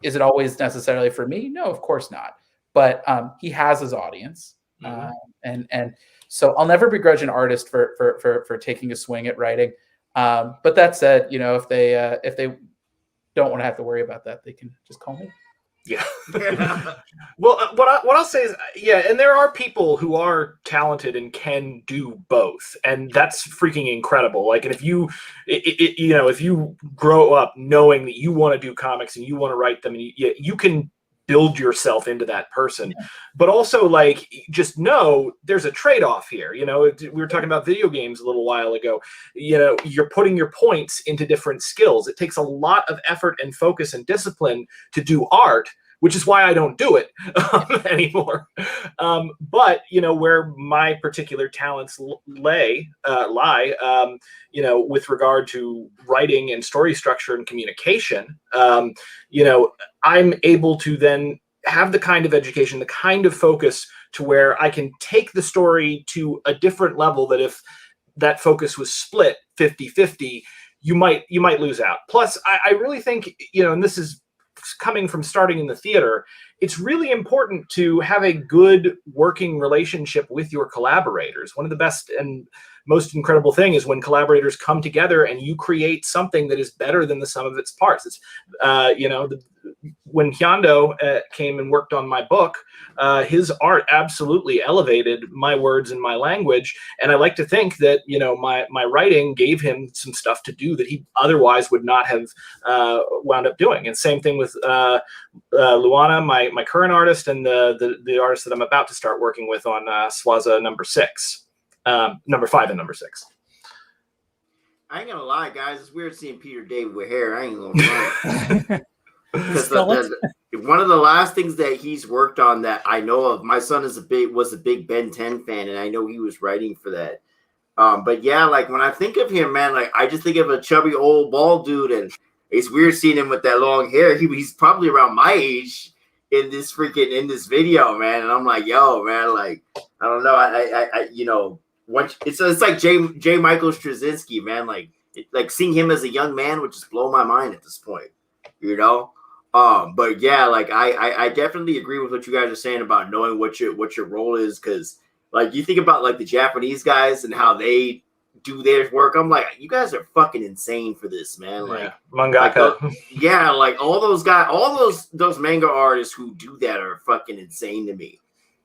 is it always necessarily for me? No, of course not. But he has his audience. And so I'll never begrudge an artist for taking a swing at writing. But that said, if they don't want to have to worry about that, they can just call me. Yeah. Well, what I'll say is, and there are people who are talented and can do both, and that's freaking incredible. Like, and if you grow up knowing that you want to do comics and you want to write them, and you can build yourself into that person. But also, like, just know there's a trade-off here. We were talking about video games a little while ago. You're putting your points into different skills. It takes a lot of effort and focus and discipline to do art, which is why I don't do it anymore. But where my particular talents lie, with regard to writing and story structure and communication, I'm able to then have the kind of education, the kind of focus to where I can take the story to a different level, that if that focus was split 50-50, you might lose out. Plus, I really think, and this is coming from starting in the theater, it's really important to have a good working relationship with your collaborators. One of the best and most incredible thing is when collaborators come together and you create something that is better than the sum of its parts. It's, when Hyondo came and worked on my book, his art absolutely elevated my words and my language. And I like to think that, my writing gave him some stuff to do that he otherwise would not have wound up doing. And same thing with Luana, my current artist, and the artist that I'm about to start working with on Swaza number 5 and number 6. I ain't gonna lie, guys. It's weird seeing Peter David with hair. I ain't gonna lie. Because one of the last things that he's worked on that I know of, my son was a big Ben 10 fan, and I know he was writing for that. But yeah, like when I think of him, man, like I just think of a chubby old bald dude, and it's weird seeing him with that long hair. He's probably around my age in this video, man. And I'm like, yo, man, like I don't know, it's like J. Michael Straczynski, man. Like seeing him as a young man would just blow my mind at this point, But yeah, like I definitely agree with what you guys are saying about knowing what your role is, because like you think about like the Japanese guys and how they do their work. I'm like, you guys are fucking insane for this, man. Like mangaka. Like all those guys, all those manga artists who do that are fucking insane to me.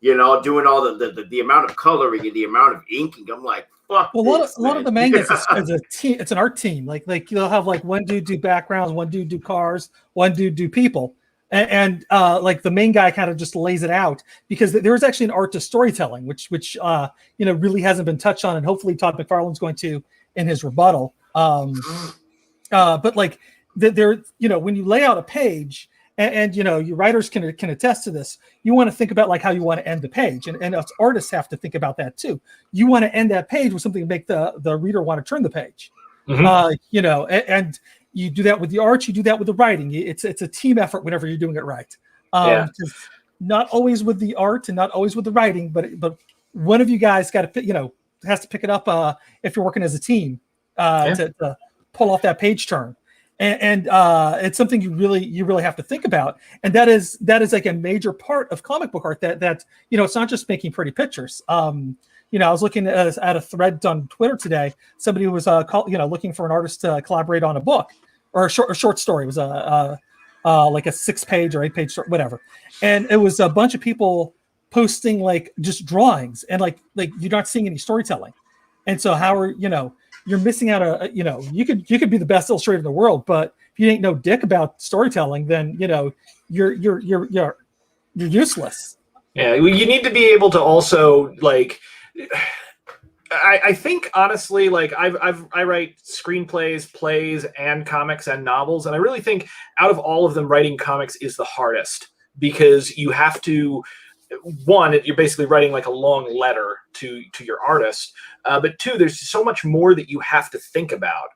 Doing all the amount of coloring and the amount of inking. I'm like, fuck. Well, a lot of the mangas is a team. It's an art team. Like they'll have like one dude do backgrounds, one dude do cars, one dude do people, and like the main guy kind of just lays it out, because there is actually an art to storytelling, which really hasn't been touched on, and hopefully Todd McFarlane's going to in his rebuttal. But like there, when you lay out a page. And your writers can attest to this. You want to think about like how you want to end the page, and us artists have to think about that too. You want to end that page with something to make the reader want to turn the page. And you do that with the art. You do that with the writing. It's a team effort whenever you're doing it right. Not always with the art and not always with the writing, but one of you guys got to has to pick it up if you're working as a team to pull off that page turn. And it's something you really have to think about, and that is like a major part of comic book art. That it's not just making pretty pictures. I was looking at a thread on Twitter today. Somebody was looking for an artist to collaborate on a book or a short story. It was like a 6-page or 8-page story, whatever, and it was a bunch of people posting like just drawings, and like you're not seeing any storytelling. And so how are, you're missing out you could be the best illustrator in the world, but if you ain't no dick about storytelling, then you're useless. Yeah, you need to be able to also like. I think honestly, like I write screenplays, plays, and comics and novels, and I really think out of all of them, writing comics is the hardest because you have to. One, you're basically writing like a long letter to your artist, but two, there's so much more that you have to think about.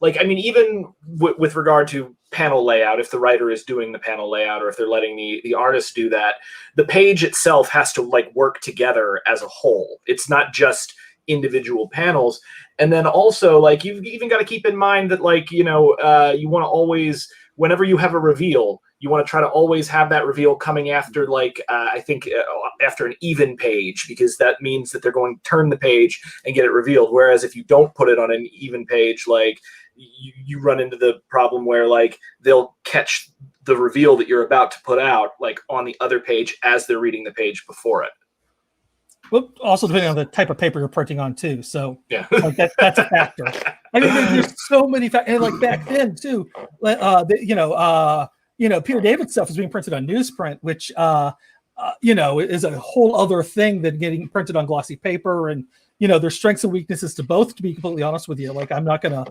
Even with regard to panel layout, if the writer is doing the panel layout or if they're letting the artist do that, the page itself has to like work together as a whole. It's not just individual panels. And then also like you've even got to keep in mind that like you want to always, whenever you have a reveal, you want to try to always have that reveal coming after after an even page, because that means that they're going to turn the page and get it revealed. Whereas if you don't put it on an even page, like you run into the problem where like they'll catch the reveal that you're about to put out like on the other page as they're reading the page before it. Well, also depending on the type of paper you're printing on too. So yeah, like that's a factor. I mean, there's so many factors. And like back then too, Peter David stuff was being printed on newsprint, which is a whole other thing than getting printed on glossy paper. And there's strengths and weaknesses to both. To be completely honest with you, like I'm not gonna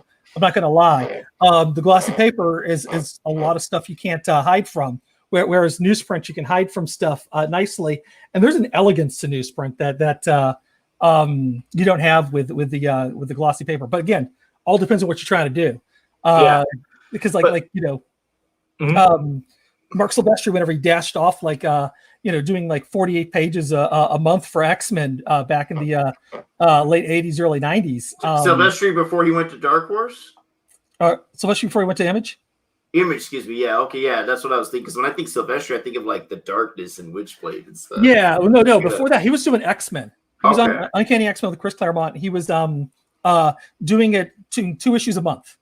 lie. The glossy paper is a lot of stuff you can't hide from. Whereas newsprint, you can hide from stuff nicely, and there's an elegance to newsprint that you don't have with the glossy paper. But again, all depends on what you're trying to do. Because Mark Silvestri, whenever he dashed off doing like 48 pages a month for X-Men back in the late 80s, early 90s. Silvestri before he went to Dark Horse. Silvestri before he went to Image. Image, excuse me. Yeah, okay, yeah, that's what I was thinking. Because when I think Silvestri, I think of like the darkness and Witchblade and stuff. Yeah, well, no. Before that, he was doing X-Men. He was on Uncanny X-Men with Chris Claremont. He was doing it two issues a month.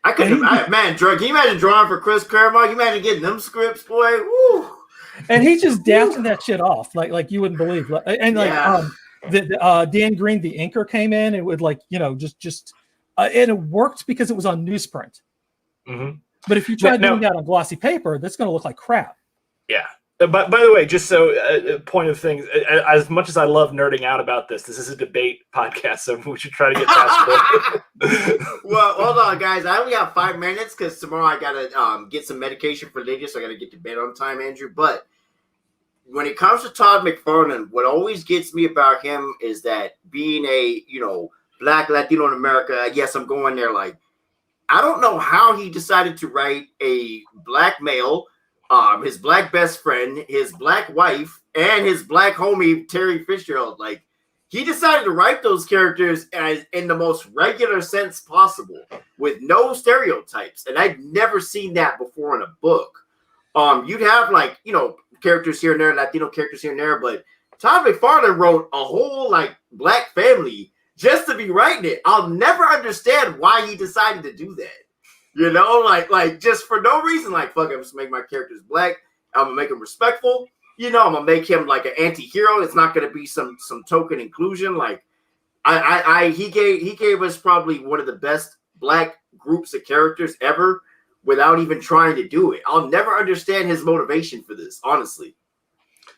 I couldn't, man. Can you imagine drawing for Chris Claremont? Can you imagine getting them scripts, boy? Woo! And he's just dashing that shit off like you wouldn't believe. And Dan Green, the inker, came in and would and it worked because it was on newsprint. Mm-hmm. But if you try doing that on glossy paper, that's going to look like crap. Yeah. But by the way, just so point of things, as much as I love nerding out about this is a debate podcast, so we should try to get past it. Well, hold on, guys. I only got 5 minutes because tomorrow I got to get some medication for Lydia, so I got to get to bed on time, Andrew. But when it comes to Todd McFarlane, what always gets me about him is that being a, Black Latino in America, yes, I'm going there like, I don't know how he decided to write a black male, his black best friend, his black wife, and his black homie, Terry Fitzgerald. Like, he decided to write those characters as in the most regular sense possible with no stereotypes. And I'd never seen that before in a book. You'd have characters here and there, Latino characters here and there, but Todd McFarlane wrote a whole black family just to be writing it. I'll never understand why he decided to do that. Just for no reason. Fuck, I'm just make my characters black. I'm gonna make him respectful. I'm gonna make him like an anti-hero. It's not gonna be some token inclusion. He gave us probably one of the best black groups of characters ever without even trying to do it. I'll never understand his motivation for this, honestly.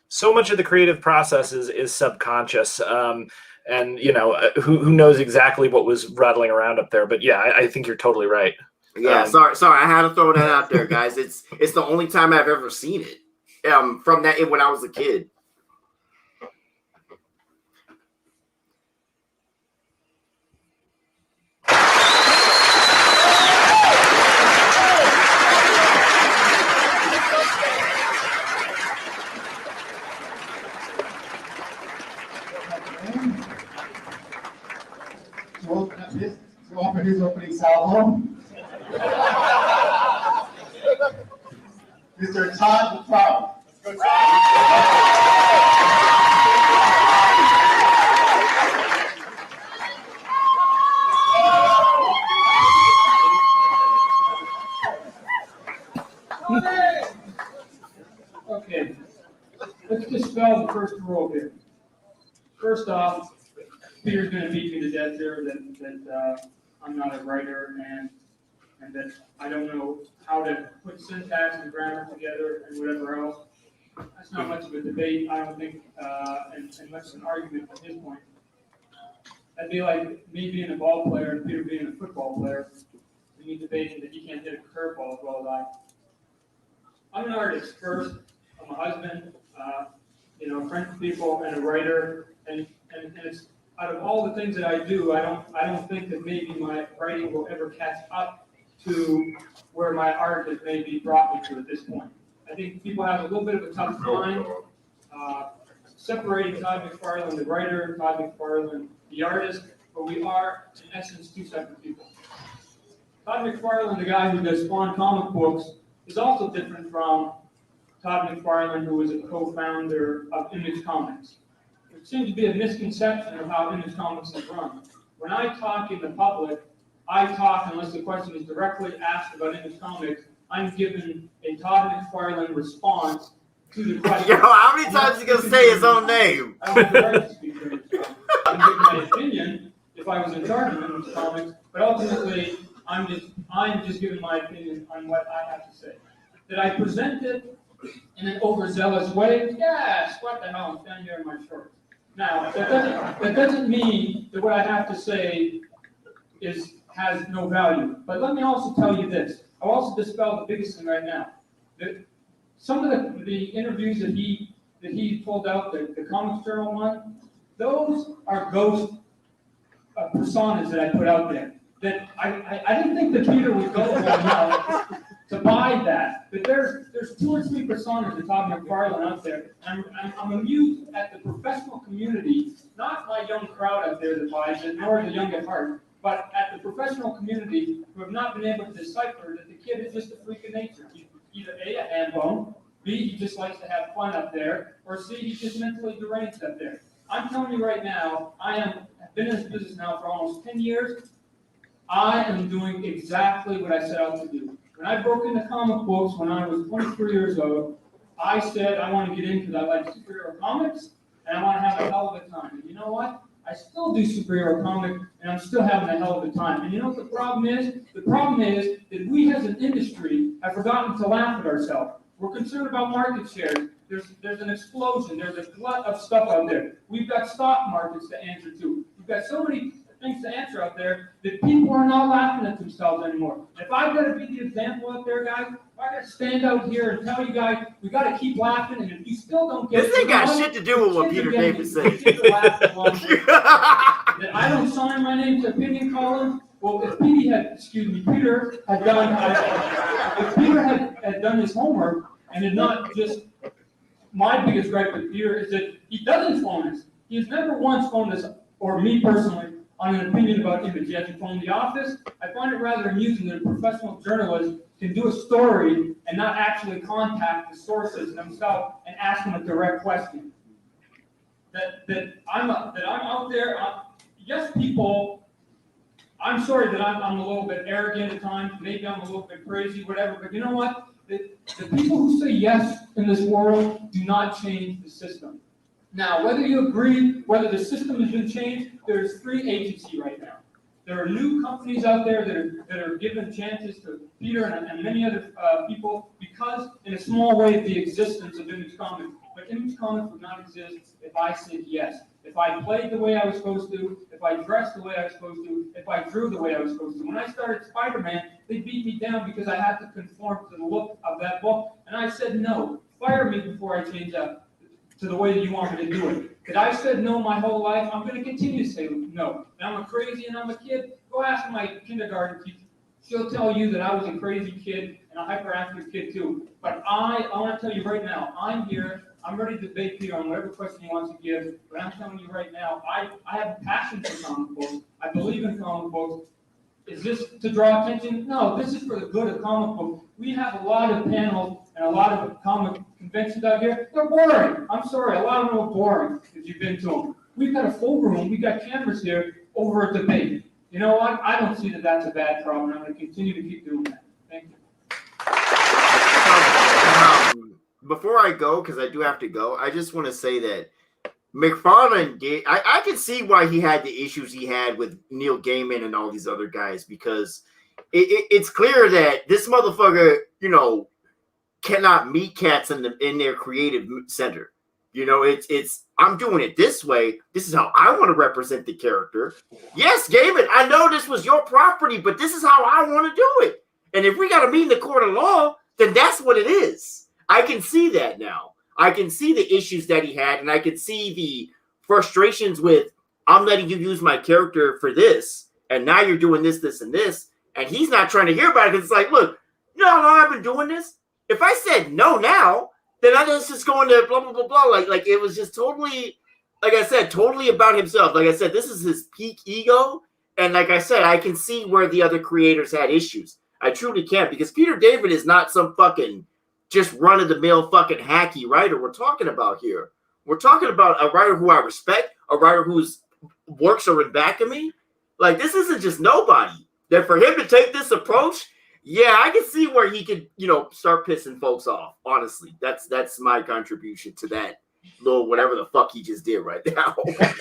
So much of the creative process is subconscious. And who knows exactly what was rattling around up there, but yeah, I think you're totally right. Yeah, sorry, I had to throw that out there, guys. It's the only time I've ever seen it. From that when I was a kid. To open his opening salvo, Mr. Todd McFarlane. Okay, let's dispel the first rule here. First off, Peter's going to beat me to death here that I'm not a writer and that I don't know how to put syntax and grammar together and whatever else. That's not much of a debate, I don't think, and much of an argument at this point. That'd be like me being a ball player and Peter being a football player. And me debating that he can't hit a curveball as well as I. I'm an artist first. I'm a husband, a friend to people, and a writer. And it's out of all the things that I do, I don't think that maybe my writing will ever catch up to where my art has maybe brought me to at this point. I think people have a little bit of a tough time separating Todd McFarlane, the writer, Todd McFarlane, the artist, but we are, in essence, two separate people. Todd McFarlane, the guy who does Spawn comic books, is also different from Todd McFarlane, who is a co-founder of Image Comics. There seems to be a misconception of how Image Comics is run. When I talk in the public, I talk unless the question is directly asked about Image Comics. I'm given a Todd McFarlane response to the question. Yo, how many times is he gonna say his own name? I don't have the right to speak for Image Comics. I can give my opinion if I was in charge of Image Comics, but ultimately, I'm just giving my opinion on what I have to say. Did I present it in an overzealous way? Yes. What the hell? I'm standing here in my shorts. Now, that doesn't mean that what I have to say has no value. But let me also tell you this. I'll also dispel the biggest thing right now. That some of the interviews that he pulled out, the Comics Journal one, those are ghost personas that I put out there. That I didn't think that Peter would go enough to buy that. But there's 2 or 3 personas of Todd McFarlane out there. I'm amused at the professional community, not my young crowd out there that buys it, nor the young at heart, but at the professional community who have not been able to decipher that the kid is just a freak of nature. He's either A, a hand bone, B, he just likes to have fun up there, or C, he's just mentally deranged up there. I'm telling you right now, I've been in this business now for almost 10 years. I am doing exactly what I set out to do. When I broke into comic books when I was 23 years old, I said I want to get into that, like superhero comics, and I want to have a hell of a time. And you know what? I still do superhero comic, and I'm still having a hell of a time. And you know what the problem is? The problem is that we as an industry have forgotten to laugh at ourselves. We're concerned about market shares. There's an explosion. There's a glut of stuff out there. We've got stock markets to answer to. We've got so many things to answer out there that people are not laughing at themselves anymore. If I've got to be the example out there, guys, if I got to stand out here and tell you guys, we got to keep laughing, and if you still don't get This ain't got shit to do with what Peter Davis said. That I don't sign my name to opinion column. Well, if Peter had done his homework and had not just, my biggest gripe with Peter is that he doesn't phone us. He has never once phoned us, or me personally, on an opinion about Image. He hasn't phoned the office. I find it rather amusing that a professional journalist can do a story and not actually contact the sources themselves and ask them a direct question. That I'm out there. Yes, people. I'm sorry that I'm a little bit arrogant at times. Maybe I'm a little bit crazy, whatever. But you know what? The people who say yes in this world do not change the system. Now, whether you agree, whether the system has been changed, there's free agency right now. There are new companies out there that are given chances to Peter and many other people because, in a small way, of the existence of Image Comics. But Image Comics would not exist if I said yes. If I played the way I was supposed to, if I dressed the way I was supposed to, if I drew the way I was supposed to. When I started Spider-Man, they beat me down because I had to conform to the look of that book. And I said, no, fire me before I change up to the way that you want me to do it. Because I said no my whole life, I'm going to continue to say no. And I'm a crazy and I'm a kid. Go ask my kindergarten teacher. She'll tell you that I was a crazy kid and a hyperactive kid too. But I want to tell you right now, I'm here. I'm ready to debate Peter on whatever question he wants to give. But I'm telling you right now, I have a passion for comic books. I believe in comic books. Is this to draw attention? No, this is for the good of comic books. We have a lot of panels and a lot of comic conventions out here. They're boring. I'm sorry, a lot of them are boring if you've been to them. We've got a full room. We've got cameras here over a debate. You know what? I don't see that that's a bad problem. I'm going to continue to keep doing that. Thank you. Before I go, because I do have to go, I just want to say that McFarlane did. I can see why he had the issues he had with Neil Gaiman and all these other guys, because it's clear that this motherfucker, cannot meet cats in their creative center. It's I'm doing it this way. This is how I want to represent the character. Yes, Gaiman, I know this was your property, but this is how I want to do it. And if we got to meet in the court of law, then that's what it is. I can see that now. I can see the issues that he had, and I can see the frustrations with, I'm letting you use my character for this, and now you're doing this, this, and this, and he's not trying to hear about it because it's like, look, you know how long I've been doing this? If I said no now, then I was just going to blah, blah, blah, blah. Like it was just totally, like I said, totally about himself. Like I said, this is his peak ego, and like I said, I can see where the other creators had issues. I truly can, because Peter David is not some fucking just run-of-the-mill fucking hacky writer we're talking about here. We're talking about a writer who I respect, a writer whose works are in back of me. Like, this isn't just nobody. That for him to take this approach, yeah, I can see where he could, start pissing folks off. Honestly, that's my contribution to that little whatever the fuck he just did right now.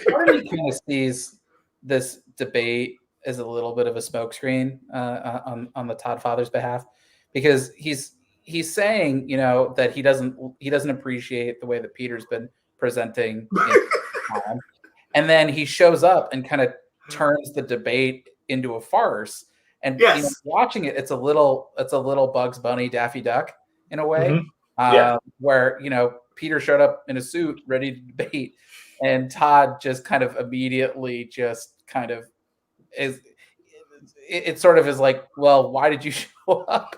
Part of me kind of sees this debate as a little bit of a smokescreen on the Todd father's behalf, because he's saying, that he doesn't appreciate the way that Peter's been presenting time. And then he shows up and kind of turns the debate into a farce. And yes. Watching it, it's a little Bugs Bunny, Daffy Duck in a way, where Peter showed up in a suit ready to debate, and Todd just kind of immediately just kind of is. It sort of is like, well, why did you show up?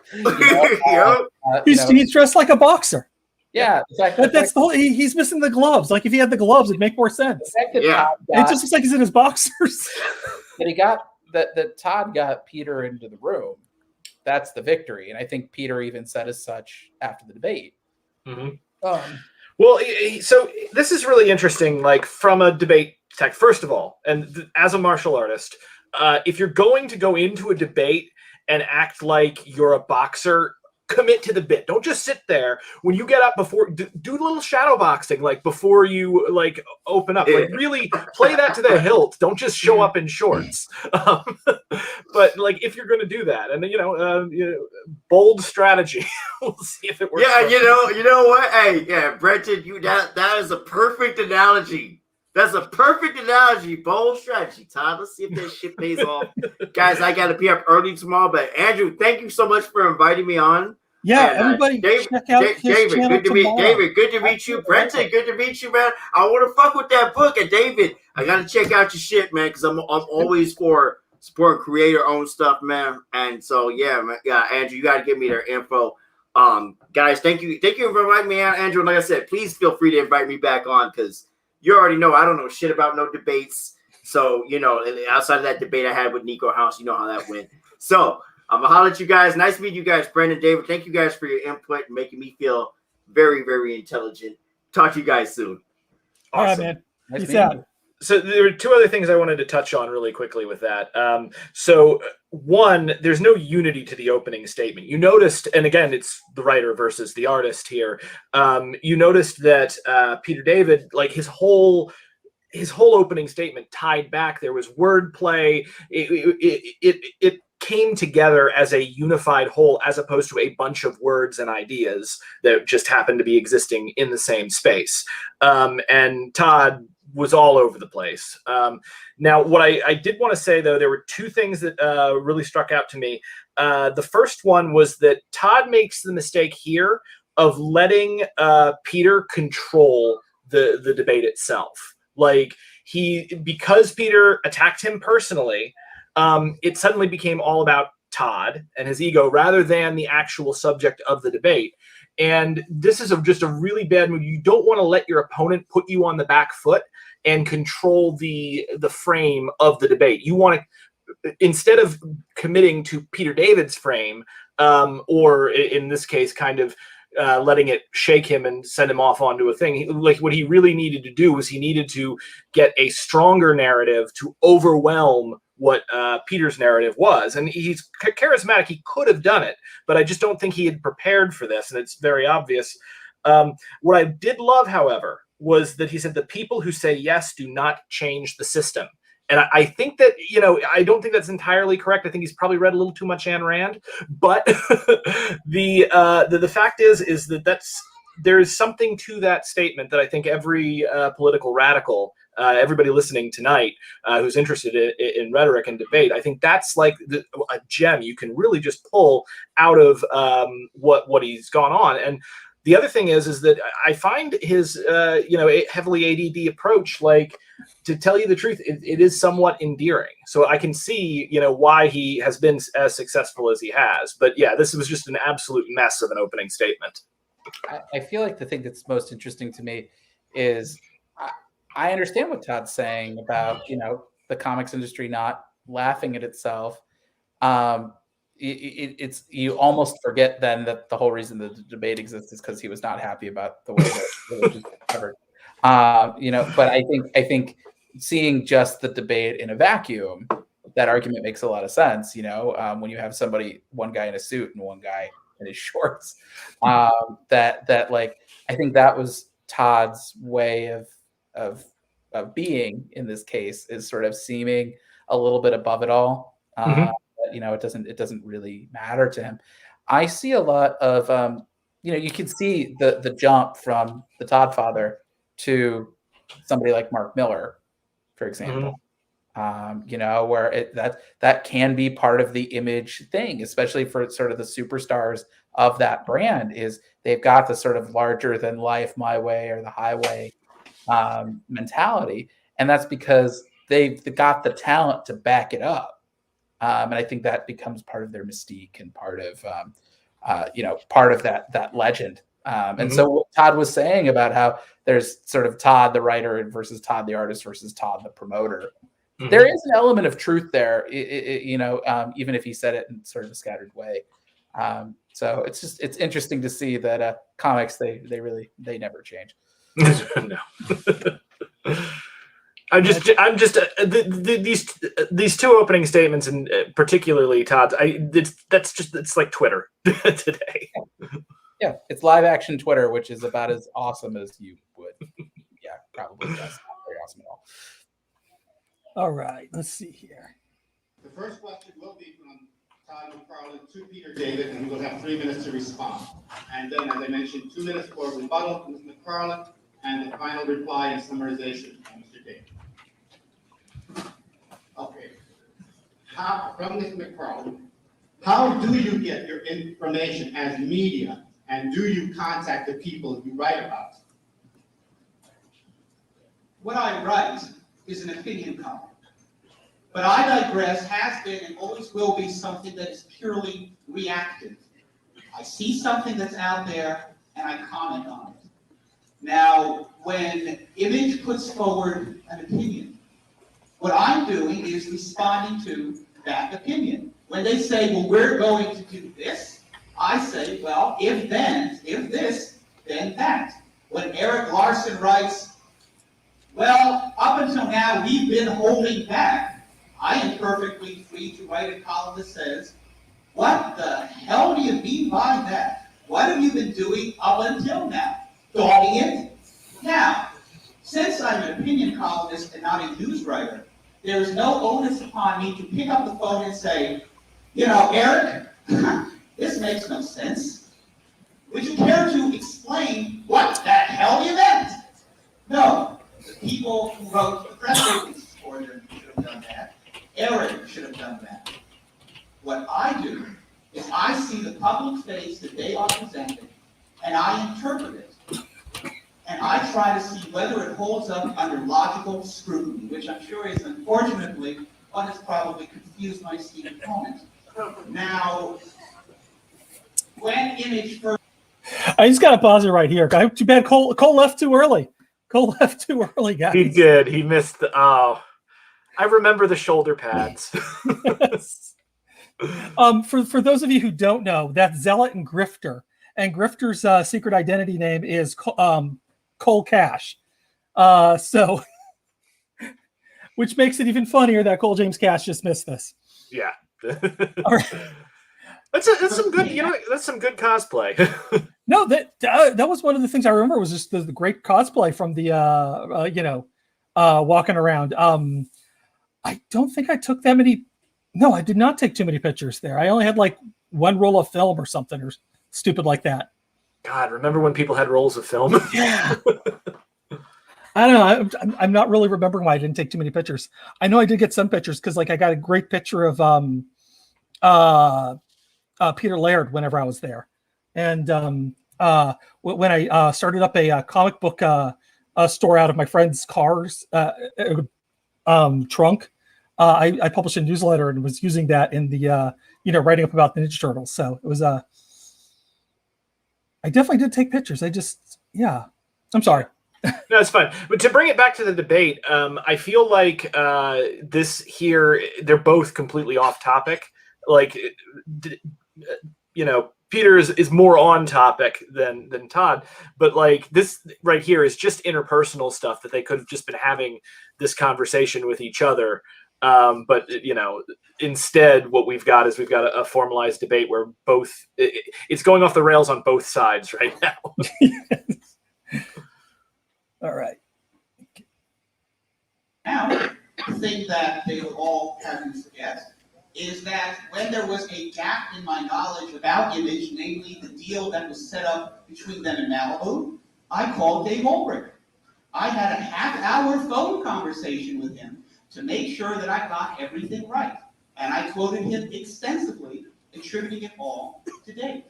He's dressed like a boxer. Yeah, that's the whole. He's missing the gloves. Like, if he had the gloves, it'd make more sense. It just looks like he's in his boxers. But he got that Todd got Peter into the room. That's the victory, and I think Peter even said as such after the debate. Mm-hmm. Well, so this is really interesting. Like, from a debate tech, first of all, and as a martial artist. If you're going to go into a debate and act like you're a boxer, commit to the bit. Don't just sit there. When you get up before, do a little shadow boxing, like before you open up. Like, really play that to the hilt. Don't just show up in shorts. But if you're going to do that, and bold strategy, we'll see if it works. Yeah, you know what? Hey, yeah, Brenton, that is a perfect analogy. That's a perfect analogy. Bold strategy, Todd. Let's see if that shit pays off. Guys, I got to be up early tomorrow. But Andrew, thank you so much for inviting me on. Yeah, and, everybody check out his channel good to meet tomorrow. David, good to meet you. Brenton, good to meet you, man. I want to fuck with that book. And David, I got to check out your shit, man, because I'm always for supporting creator-owned stuff, man. And so, yeah, Andrew, you got to give me their info. Guys, thank you for inviting me on, Andrew. And like I said, please feel free to invite me back on, because you already know I don't know shit about no debates. So, outside of that debate I had with Nico House, you know how that went. So, I'm going to holler at you guys. Nice meeting you guys, Brendan, David. Thank you guys for your input and making me feel very, very intelligent. Talk to you guys soon. Awesome. All right, man. Peace out. So there were two other things I wanted to touch on really quickly with that. So one, there's no unity to the opening statement. You noticed, and again, it's the writer versus the artist here. You noticed that Peter David, his whole opening statement tied back. There was wordplay. It came together as a unified whole, as opposed to a bunch of words and ideas that just happened to be existing in the same space. And Todd was all over the place. Now, what I did want to say, though, there were two things that really struck out to me. The first one was that Todd makes the mistake here of letting Peter control the debate itself. Because Peter attacked him personally, it suddenly became all about Todd and his ego rather than the actual subject of the debate. And this is just a really bad move. You don't want to let your opponent put you on the back foot and control the frame of the debate. You want to, instead of committing to Peter David's frame, or in this case, kind of letting it shake him and send him off onto a thing. What he really needed to do was he needed to get a stronger narrative to overwhelm what Peter's narrative was. And he's charismatic. He could have done it, but I just don't think he had prepared for this. And it's very obvious. What I did love, however, was that he said the people who say yes do not change the system. And I think that, I don't think that's entirely correct. I think he's probably read a little too much Ayn Rand. But the fact is that there is something to that statement that I think every political radical, everybody listening tonight who's interested in rhetoric and debate, I think that's like a gem you can really just pull out of what he's gone on. And the other thing is that I find his heavily ADD approach, like, to tell you the truth, it is somewhat endearing. So I can see, why he has been as successful as he has. But yeah, this was just an absolute mess of an opening statement. I feel like the thing that's most interesting to me is I understand what Todd's saying about, the comics industry not laughing at itself. It's you almost forget then that the whole reason the debate exists is because he was not happy about the way that religion was covered. But I think seeing just the debate in a vacuum, that argument makes a lot of sense. When you have one guy in a suit and one guy in his shorts, that like, I think that was Todd's way of being in this case, is sort of seeming a little bit above it all. It doesn't really matter to him. I see a lot of you can see the jump from the Todd father to somebody like Mark Miller, for example. Where that can be part of the image thing, especially for sort of the superstars of that brand, is they've got the sort of larger than life, my way or the highway mentality. And that's because they've got the talent to back it up. And I think that becomes part of their mystique and part of that legend. And so what Todd was saying about how there's sort of Todd the writer versus Todd the artist versus Todd the promoter. There is an element of truth there, even if he said it in sort of a scattered way. So it's interesting to see that comics, they never change. No. These two opening statements, and particularly Todd's, it's like Twitter today. Yeah, it's live action Twitter, which is about as awesome as you would. Yeah, probably that's not very awesome at all. All right, let's see here. The first question will be from Todd McFarlane to Peter David, and we'll have 3 minutes to respond. And then, as I mentioned, 2 minutes for rebuttal from Mr. McFarlane, and the final reply and summarization from Mr. David. Okay. From Mr. McFarlane, how do you get your information as media, and do you contact the people you write about? What I write is an opinion column. But I digress has been and always will be something that is purely reactive. I see something that's out there and I comment on it. Now, when Image puts forward an opinion, what I'm doing is responding to that opinion. When they say, well, we're going to do this, I say, well, if this, then that. When Eric Larson writes, well, up until now, we've been holding back, I am perfectly free to write a column that says, what the hell do you mean by that? What have you been doing up until now? Dogging it? Now, since I'm an opinion columnist and not a news writer, there is no onus upon me to pick up the phone and say, Eric, this makes no sense. Would you care to explain what the hell you meant? No. The people who wrote the press release for them should have done that. Eric should have done that. What I do is I see the public face that they are presenting, and I interpret it. And I try to see whether it holds up under logical scrutiny, which I'm sure is, unfortunately, what has probably confused my esteemed opponent. Now, when Image first... I just got to pause it right here. Too bad Cole left too early. Cole left too early, guys. He did. He missed the... Oh, I remember the shoulder pads. Yes. For those of you who don't know, that's Zealot and Grifter. And Grifter's secret identity name is Cole Cash. Which makes it even funnier that Cole James Cash just missed this. Yeah. All right. That's some good, that's some good cosplay. No, that was one of the things I remember was just the great cosplay from the walking around. I don't think I took that many. No, I did not take too many pictures there. I only had like one roll of film or something or stupid like that. God, remember when people had rolls of film? Yeah. I don't know. I'm not really remembering why I didn't take too many pictures. I know I did get some pictures because like I got a great picture of Peter Laird whenever I was there. And when I started up a comic book store out of my friend's car's trunk, I published a newsletter and was using that in the writing up about the Ninja Turtles. So it was I definitely did take pictures. I'm sorry. No, it's fine. But to bring it back to the debate, I feel like this here, they're both completely off topic. Like, Peter is more on topic than Todd, but like this right here is just interpersonal stuff that they could have just been having this conversation with each other. But instead what we've got a formalized debate where it's going off the rails on both sides right now. All right. Now, the thing that they would all have you forget is that when there was a gap in my knowledge about Image, namely the deal that was set up between them and Malibu, I called Dave Ulbrich. I had a half-hour phone conversation with him to make sure that I got everything right. And I quoted him extensively, attributing it all to Dave.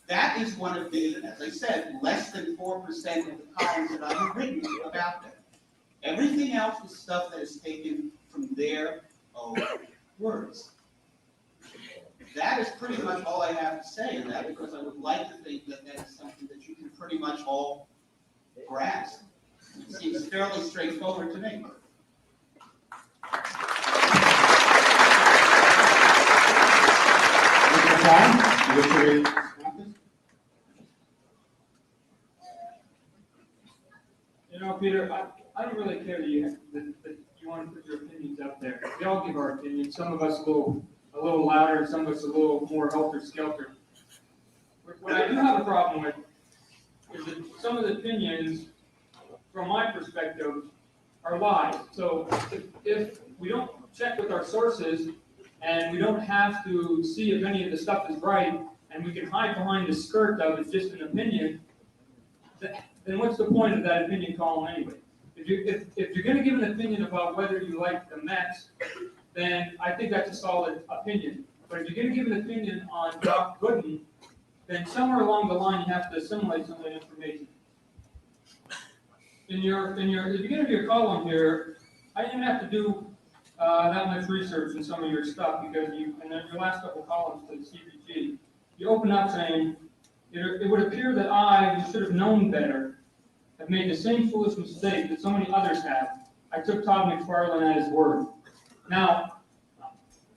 That is one of the, as I said, less than 4% of the columns that I've written about them. Everything else is stuff that is taken from their own words. That is pretty much all I have to say in that, because I would like to think that that is something that you can pretty much all grasp. It seems fairly straightforward to me. Mr. Khan, you wish to read? Peter, I don't really care that you want to put your opinions out there. We all give our opinions. Some of us a little louder, and some of us a little more helter-skelter. What I do have a problem with is that some of the opinions, from my perspective, are lies. So if we don't check with our sources, and we don't have to see if any of the stuff is right, and we can hide behind the skirt of it's just an opinion, then what's the point of that opinion column anyway? If you're going to give an opinion about whether you like the Mets, then I think that's a solid opinion. But if you're going to give an opinion on Doc Gooden, then somewhere along the line you have to assimilate some of that information. If you're going to do your column here, I didn't have to do that much research in some of your stuff, because in your last couple columns to the CPG, you open up saying, it would appear that who should have known better, have made the same foolish mistake that so many others have. I took Todd McFarlane at his word. Now,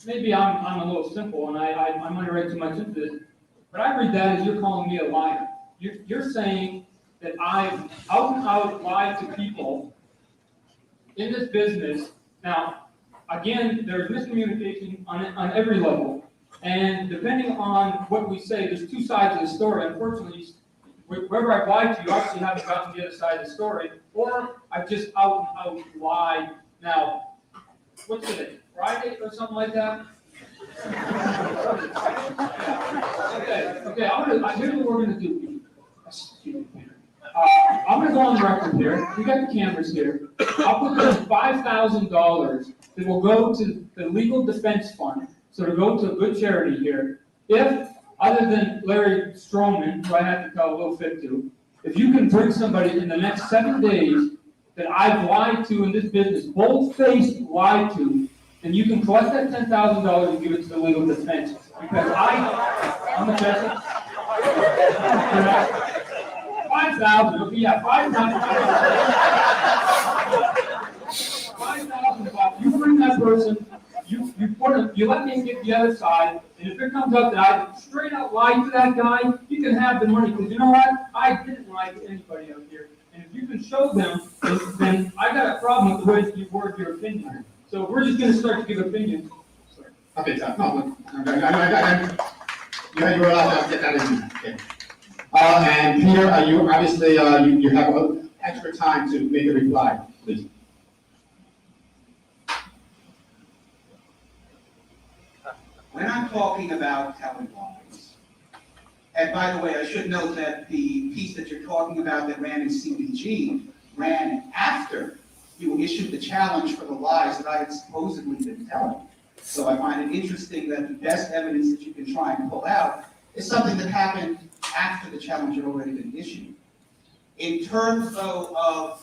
maybe I'm a little simple and I might write too much into this, but I read that as you're calling me a liar. You're saying that I've out and out lied to people in this business. Now, again, there's miscommunication on every level. And depending on what we say, there's two sides of the story. Unfortunately, wherever I've lied to you, obviously haven't gotten the other side of the story, or I've just out and out lied. Now, what's today? Friday or something like that? Okay. Here's what we're gonna do. I'm gonna go on the record here. We got the cameras here. I'll put down $5,000 that will go to the legal defense fund. So to go to a good charity here, if, other than Larry Stroman, who I have to tell a little fit to, if you can bring somebody in the next 7 days that I've lied to in this business, bold-faced lied to, then you can collect that $10,000 and give it to the legal defense. Because I'm a Jessica. 5,000, okay, yeah, 5,000. 5,000 bucks. You bring that person. You let me get the other side, and if it comes up that I straight out lied to that guy, you can have the money, because you know what? I didn't lie to anybody out here. And if you can show them, then I got a problem with the way you word your opinion. So we're just going to start to give opinions. Sorry. Okay, so, no, you were allowed to get that in. Okay. And Peter, you obviously you have extra time to make a reply, please. When I'm talking about telling lies, and by the way, I should note that the piece that you're talking about that ran in CBG ran after you issued the challenge for the lies that I had supposedly been telling. So I find it interesting that the best evidence that you can try and pull out is something that happened after the challenge had already been issued. In terms, though, of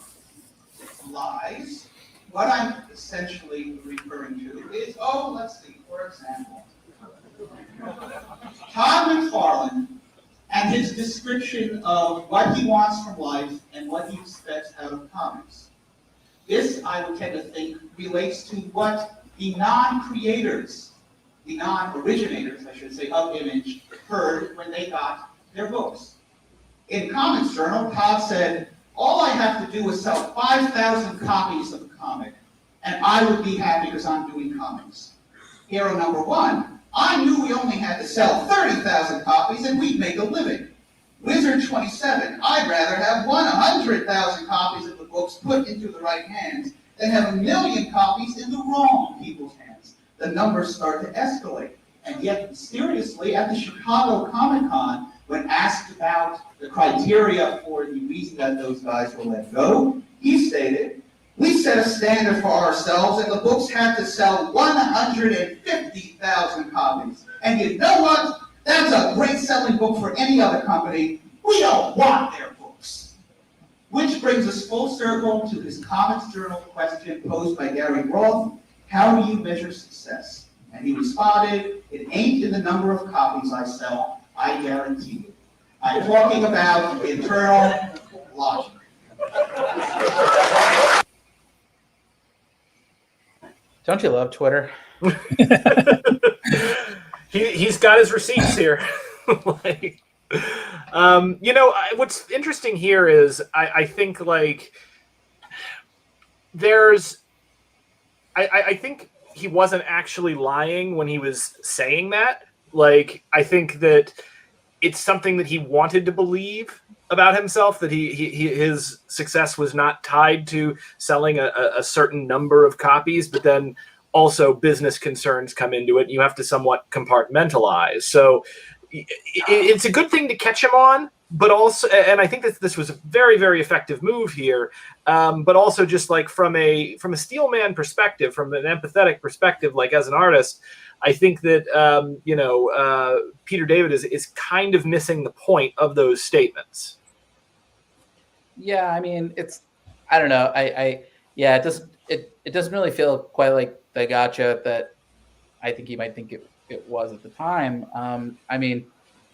lies, what I'm essentially referring to is, let's see, for example, Todd McFarlane and his description of what he wants from life and what he expects out of comics. This, I would tend to think, relates to what the non-creators, the non-originators, I should say, of Image heard when they got their books. In Comics Journal, Todd said, all I have to do is sell 5,000 copies of a comic, and I would be happy because I'm doing comics. Hero number one, I knew we only had to sell 30,000 copies and we'd make a living. Wizard 27, I'd rather have 100,000 copies of the books put into the right hands than have 1 million copies in the wrong people's hands. The numbers start to escalate. And yet, mysteriously, at the Chicago Comic-Con, when asked about the criteria for the reason that those guys were let go, he stated, we set a standard for ourselves and the books had to sell 150,000 copies. And you know what? That's a great selling book for any other company. We don't want their books. Which brings us full circle to this Comics Journal question posed by Gary Roth. How do you measure success? And he responded, it ain't in the number of copies I sell, I guarantee you. I'm talking about internal logic. Don't you love Twitter? He's got his receipts here. What's interesting here is I think like I think he wasn't actually lying when he was saying that. Like, I think that it's something that he wanted to believe about himself, that his success was not tied to selling a certain number of copies, but then also business concerns come into it. And you have to somewhat compartmentalize. So it's a good thing to catch him on, but also, and I think that this was a very, very effective move here. But also just like from a Steelman perspective, from an empathetic perspective, like as an artist, I think that, Peter David is kind of missing the point of those statements. Yeah, I mean, I don't know. It doesn't really feel quite like the gotcha that I think he might think it was at the time. I mean,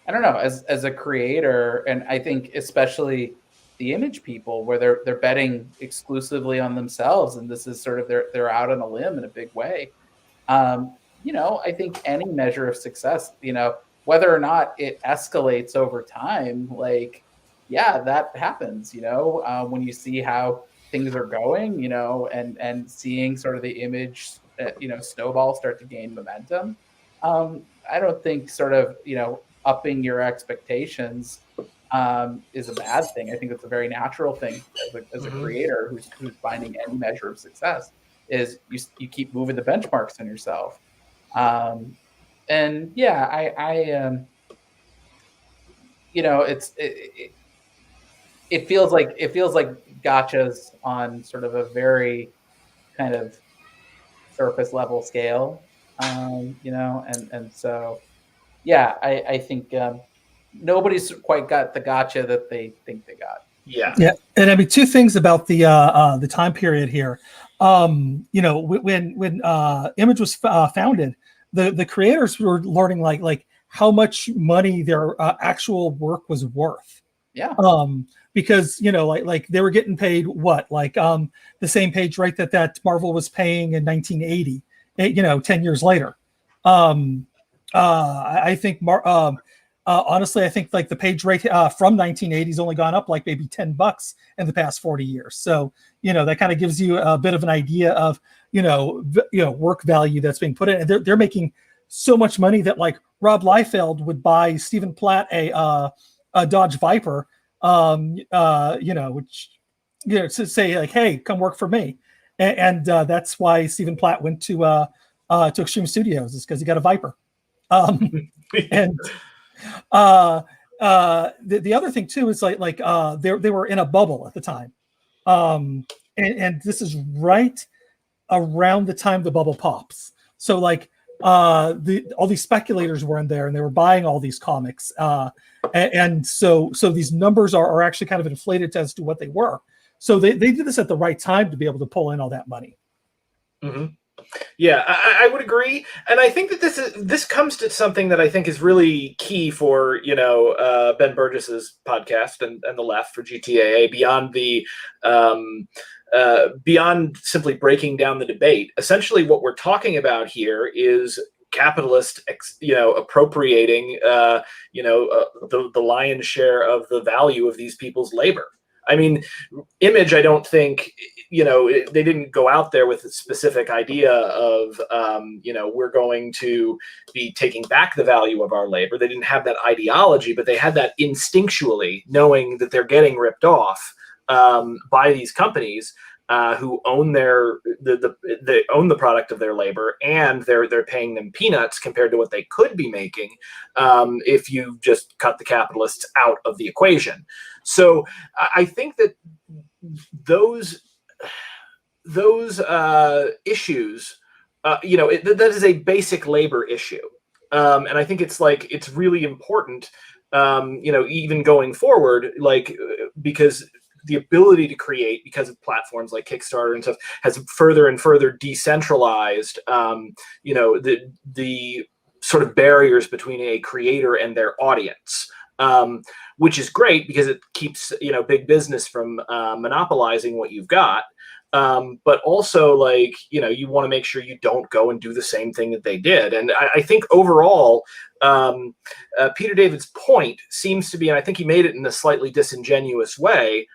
I don't know, as a creator, and I think especially the Image people, where they're betting exclusively on themselves, and this is sort of they're out on a limb in a big way. I think any measure of success, whether or not it escalates over time, like, yeah, that happens, when you see how things are going, and seeing sort of the Image, snowball start to gain momentum. I don't think sort of, upping your expectations is a bad thing. I think it's a very natural thing as a creator who's finding any measure of success is you keep moving the benchmarks on yourself. And yeah, it feels like gotchas on sort of a very kind of surface level scale, and so yeah, I think nobody's quite got the gotcha that they think they got. Yeah. And I mean, two things about the time period here. When Image was founded, the creators were learning like how much money their actual work was worth. Yeah. Because like they were getting paid the same page rate that Marvel was paying in 1980. 10 years later. I think honestly, I think like the page rate from 1980 has only gone up like maybe $10 in the past 40 years. So, that kind of gives you a bit of an idea of, work value that's being put in. And they're making so much money that like Rob Liefeld would buy Stephen Platt a Dodge Viper, which to say like, hey, come work for me, and that's why Stephen Platt went to Extreme Studios, is because he got a Viper. And the other thing too is like they were in a bubble at the time, and this is right around the time the bubble pops. So like all these speculators were in there and they were buying all these comics, and so these numbers are actually kind of inflated as to what they were. So they did this at the right time to be able to pull in all that money. Mm-hmm. Yeah, I would agree, and I think that this comes to something that I think is really key for Ben Burgess's podcast and the left for GTAA, beyond simply breaking down the debate. Essentially, what we're talking about here is capitalist, appropriating, the lion's share of the value of these people's labor. I mean, Image, I don't think, they didn't go out there with a specific idea of, we're going to be taking back the value of our labor. They didn't have that ideology, but they had that instinctually, knowing that they're getting ripped off by these companies who own they own the product of their labor, and they're paying them peanuts compared to what they could be making if you just cut the capitalists out of the equation. So I think that those issues, that is a basic labor issue, and I think it's really important, even going forward, because the ability to create, because of platforms like Kickstarter and stuff, has further and further decentralized, the sort of barriers between a creator and their audience, which is great because it keeps, big business from monopolizing what you've got. But also, you want to make sure you don't go and do the same thing that they did. And I think overall, Peter David's point seems to be, and I think he made it in a slightly disingenuous way,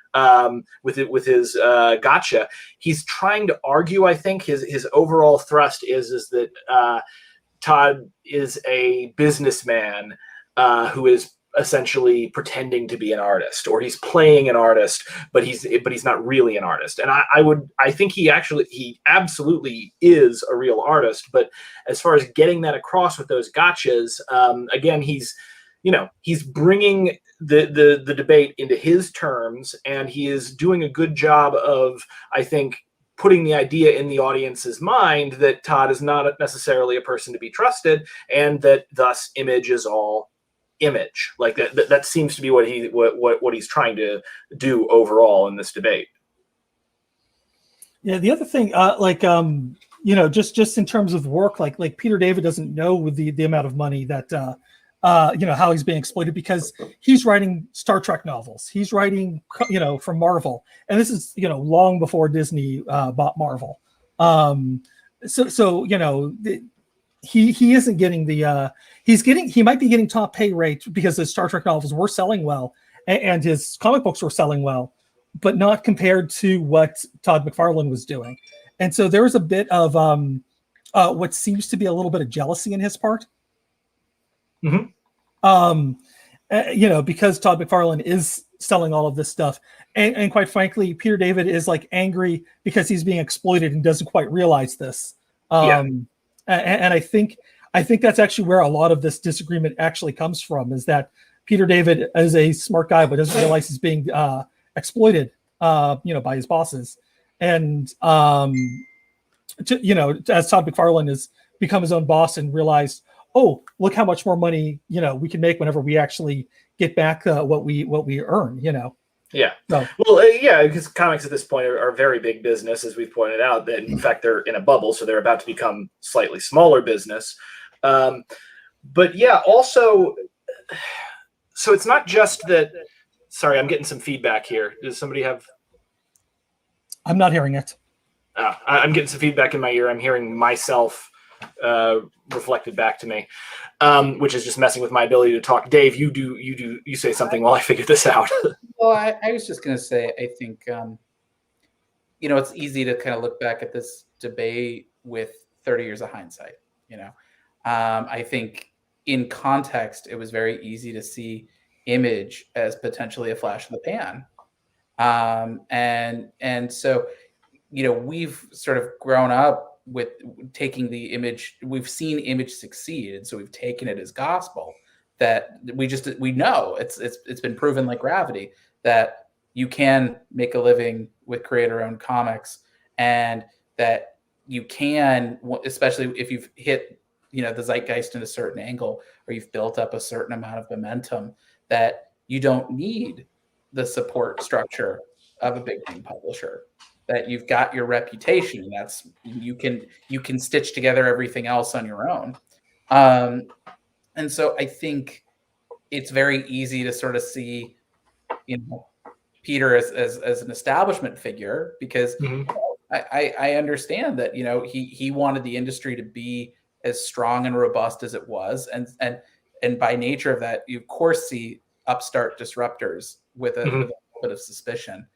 with his gotcha. He's trying to argue, I think his overall thrust is that Todd is a businessman who is essentially pretending to be an artist, or he's playing an artist, but he's not really an artist. And I think he absolutely is a real artist. But as far as getting that across with those gotchas, again, he's bringing the debate into his terms, and he is doing a good job of, I think, putting the idea in the audience's mind that Todd is not necessarily a person to be trusted, and that thus Image is all image. Like that seems to be what he's trying to do overall in this debate. Yeah, the other thing, just in terms of work, like Peter David doesn't know with the amount of money that how he's being exploited, because he's writing Star Trek novels. He's writing, for Marvel, and this is long before Disney bought Marvel. He isn't getting the he might be getting top pay rate because his Star Trek novels were selling well and his comic books were selling well, but not compared to what Todd McFarlane was doing. And so there was a bit of what seems to be a little bit of jealousy in his part. Mm-hmm. Because Todd McFarlane is selling all of this stuff, and quite frankly, Peter David is angry because he's being exploited and doesn't quite realize this. And I think that's actually where a lot of this disagreement actually comes from, is that Peter David is a smart guy, but doesn't realize he's being exploited, by his bosses. And, as Todd McFarlane has become his own boss and realized, oh, look how much more money, we can make whenever we actually get back what we earn, Yeah. So. Well, because comics at this point are very big business, as we've pointed out. That in fact they're in a bubble, so they're about to become slightly smaller business. But yeah, also, so it's not just that. Sorry, I'm getting some feedback here. Does somebody have? I'm not hearing it. I'm getting some feedback in my ear. I'm hearing myself reflected back to me, which is just messing with my ability to talk. Dave, you say something while I figure this out. Well, I was just going to say, I think, it's easy to kind of look back at this debate with 30 years of hindsight. I think in context, it was very easy to see Image as potentially a flash in the pan. And so, we've sort of grown up with taking the Image. We've seen Image succeed, and so we've taken it as gospel that we know it's been proven like gravity that you can make a living with creator-owned comics, and that you can, especially if you've hit the zeitgeist in a certain angle, or you've built up a certain amount of momentum, that you don't need the support structure of a big name publisher, that you've got your reputation, and that's you can stitch together everything else on your own. And so I think it's very easy to sort of see, Peter as an establishment figure, because I understand that he wanted the industry to be as strong and robust as it was, and by nature of that, you of course see upstart disruptors with a little bit of suspicion.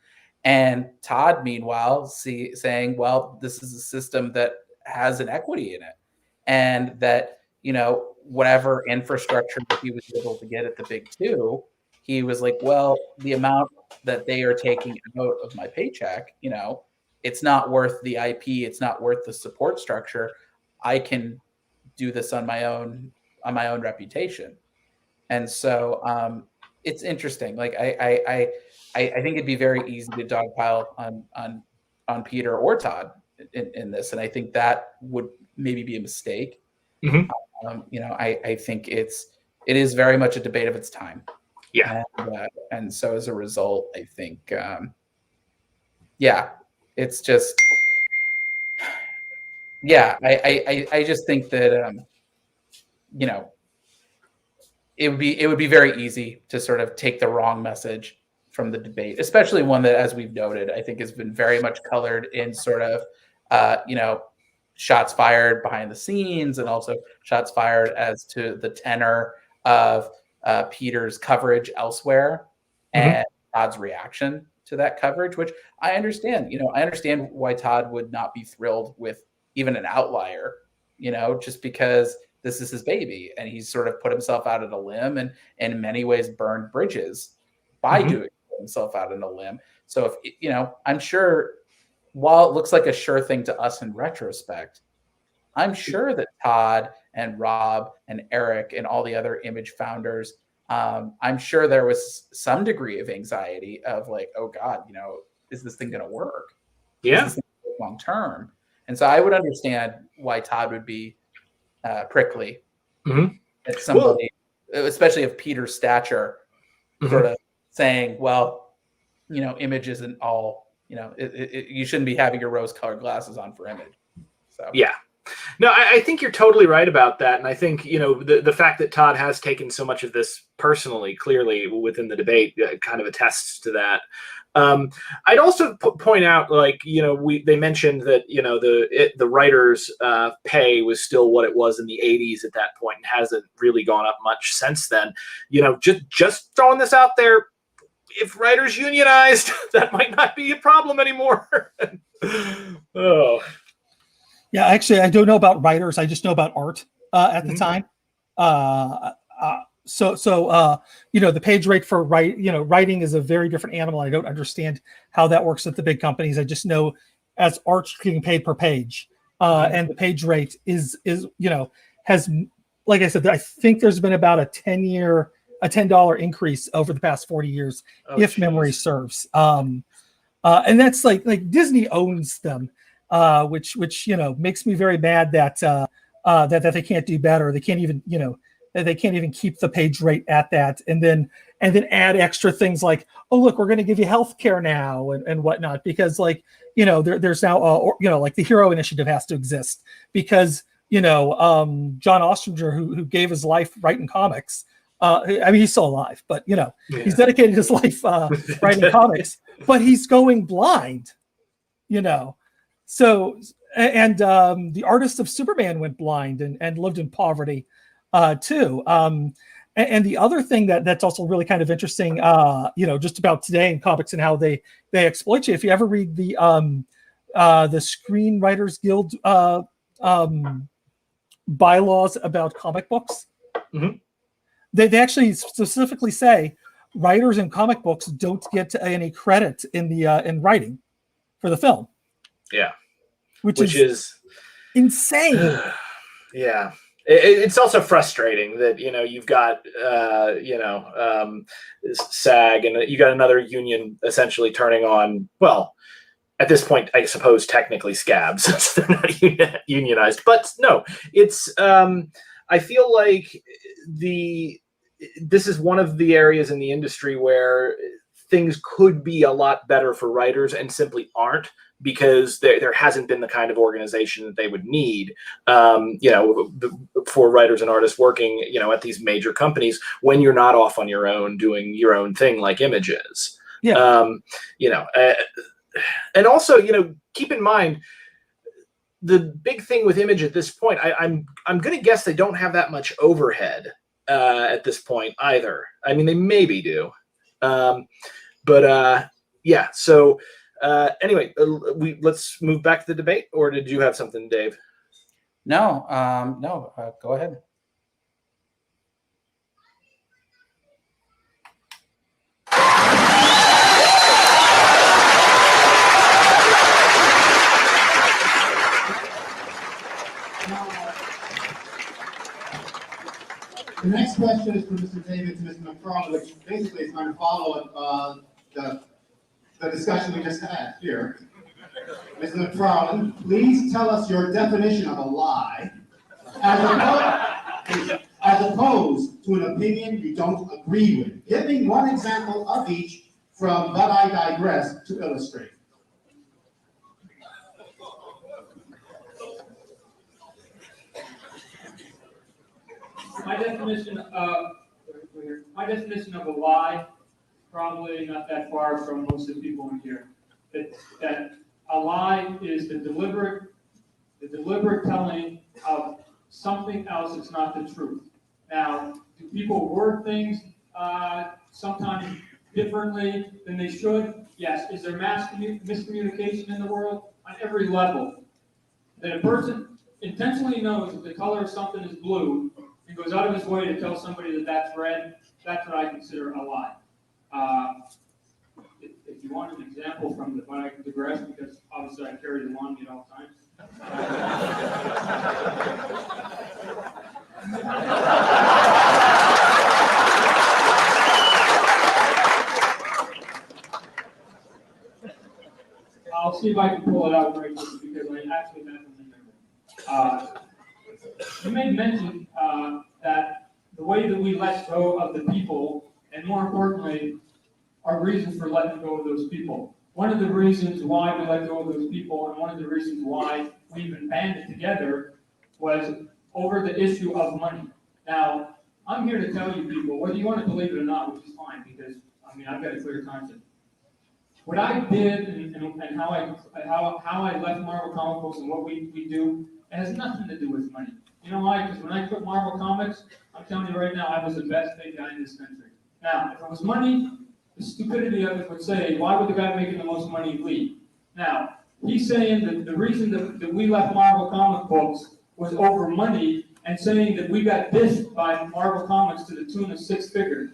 And Todd, meanwhile, saying, well, this is a system that has an equity in it, and that whatever infrastructure he was able to get at the big two, he was like, well, the amount that they are taking out of my paycheck, it's not worth the IP, it's not worth the support structure. I can do this on my own reputation. And so it's interesting. Like I think it'd be very easy to dogpile on Peter or Todd in this, and I think that would maybe be a mistake. I think it is very much a debate of its time. Yeah. And so as a result, I think, it's just, I just think that, it would be very easy to sort of take the wrong message from the debate, especially one that, as we've noted, I think has been very much colored in sort of, shots fired behind the scenes, and also shots fired as to the tenor of Peter's coverage elsewhere and Todd's reaction to that coverage, which I understand. I understand why Todd would not be thrilled with even an outlier, just because this is his baby, and he's sort of put himself out on a limb, and in many ways burned bridges by doing himself out on a limb. So if I'm sure, while it looks like a sure thing to us in retrospect, I'm sure that Todd and Rob and Eric and all the other Image founders, I'm sure there was some degree of anxiety of like, oh God, is this thing going to work? Yeah. Is this thing gonna work long term? And so I would understand why Todd would be prickly at somebody, especially of Peter's stature, sort of saying, well, Image isn't all, you shouldn't be having your rose-colored glasses on for Image. So yeah. No, I think you're totally right about that. And I think, the fact that Todd has taken so much of this personally, clearly within the debate, kind of attests to that. I'd also point out, like, they mentioned that, the writers' pay was still what it was in the 80s at that point and hasn't really gone up much since then. Just throwing this out there, if writers unionized, that might not be a problem anymore. Oh. Yeah, actually, I don't know about writers. I just know about art at the time. So the page rate for writing is a very different animal. I don't understand how that works at the big companies. I just know as art's getting paid per page, and the page rate is has, like I said, I think there's been about a $10 increase over the past 40 years, if memory serves. And that's like Disney owns them. Which makes me very mad that that they can't do better. They can't even they can't even keep the page rate at that, and then add extra things like, oh look, we're going to give you healthcare now and whatnot, because there's now like the Hero Initiative has to exist because John Ostringer, who gave his life writing comics. I mean, he's still alive, but he's dedicated his life writing comics, but he's going blind. So, and the artist of Superman went blind and lived in poverty too. And the other thing that's also really kind of interesting, just about today in comics and how they exploit you. If you ever read the Screenwriters Guild bylaws about comic books, They actually specifically say writers in comic books don't get any credit in the in writing for the film. Yeah, which is insane. Yeah. It's also frustrating that, you've got, SAG, and you got another union essentially turning on, well, at this point, I suppose technically scabs, since they're not unionized. But no, it's, I feel like this is one of the areas in the industry where things could be a lot better for writers and simply aren't, because there hasn't been the kind of organization that they would need, for writers and artists working, at these major companies when you're not off on your own doing your own thing like Image is. Yeah. And also, keep in mind the big thing with Image at this point. I'm going to guess they don't have that much overhead at this point either. I mean, they maybe do, but yeah. So. Anyway, let's move back to the debate, or did you have something, Dave? No, go ahead. The next question is from Mr. David to Mr. McFarlane, which basically is going to follow the discussion we just had here. Mr. McFarlane, please tell us your definition of a lie, as opposed to an opinion you don't agree with. Give me one example of each from But I Digress to illustrate. My definition of a lie, probably not that far from most of the people in here. That a lie is the deliberate telling of something else that's not the truth. Now, do people word things sometimes differently than they should? Yes. Is there miscommunication in the world? On every level. That a person intentionally knows that the color of something is blue and goes out of his way to tell somebody that that's red, that's what I consider a lie. If you want an example from the But I Digress, because obviously I carry them on me at all times. I'll see if I can pull it out very quickly because I actually have them in there. You made mention that the way that we let go of the people, and more importantly, our reasons for letting go of those people. One of the reasons why we let go of those people, and one of the reasons why we even banded together, was over the issue of money. Now, I'm here to tell you people, whether you want to believe it or not, which is fine, because I've got a clear conscience. What I did and how I left Marvel comic books and what we do, it has nothing to do with money. You know why? Because when I quit Marvel Comics, I'm telling you right now, I was the best paid guy in this country. Now, if it was money, the stupidity of it would say, why would the guy making the most money leave? Now, he's saying that the reason that we left Marvel comic books was over money, and saying that we got dissed by Marvel Comics to the tune of 6 figures.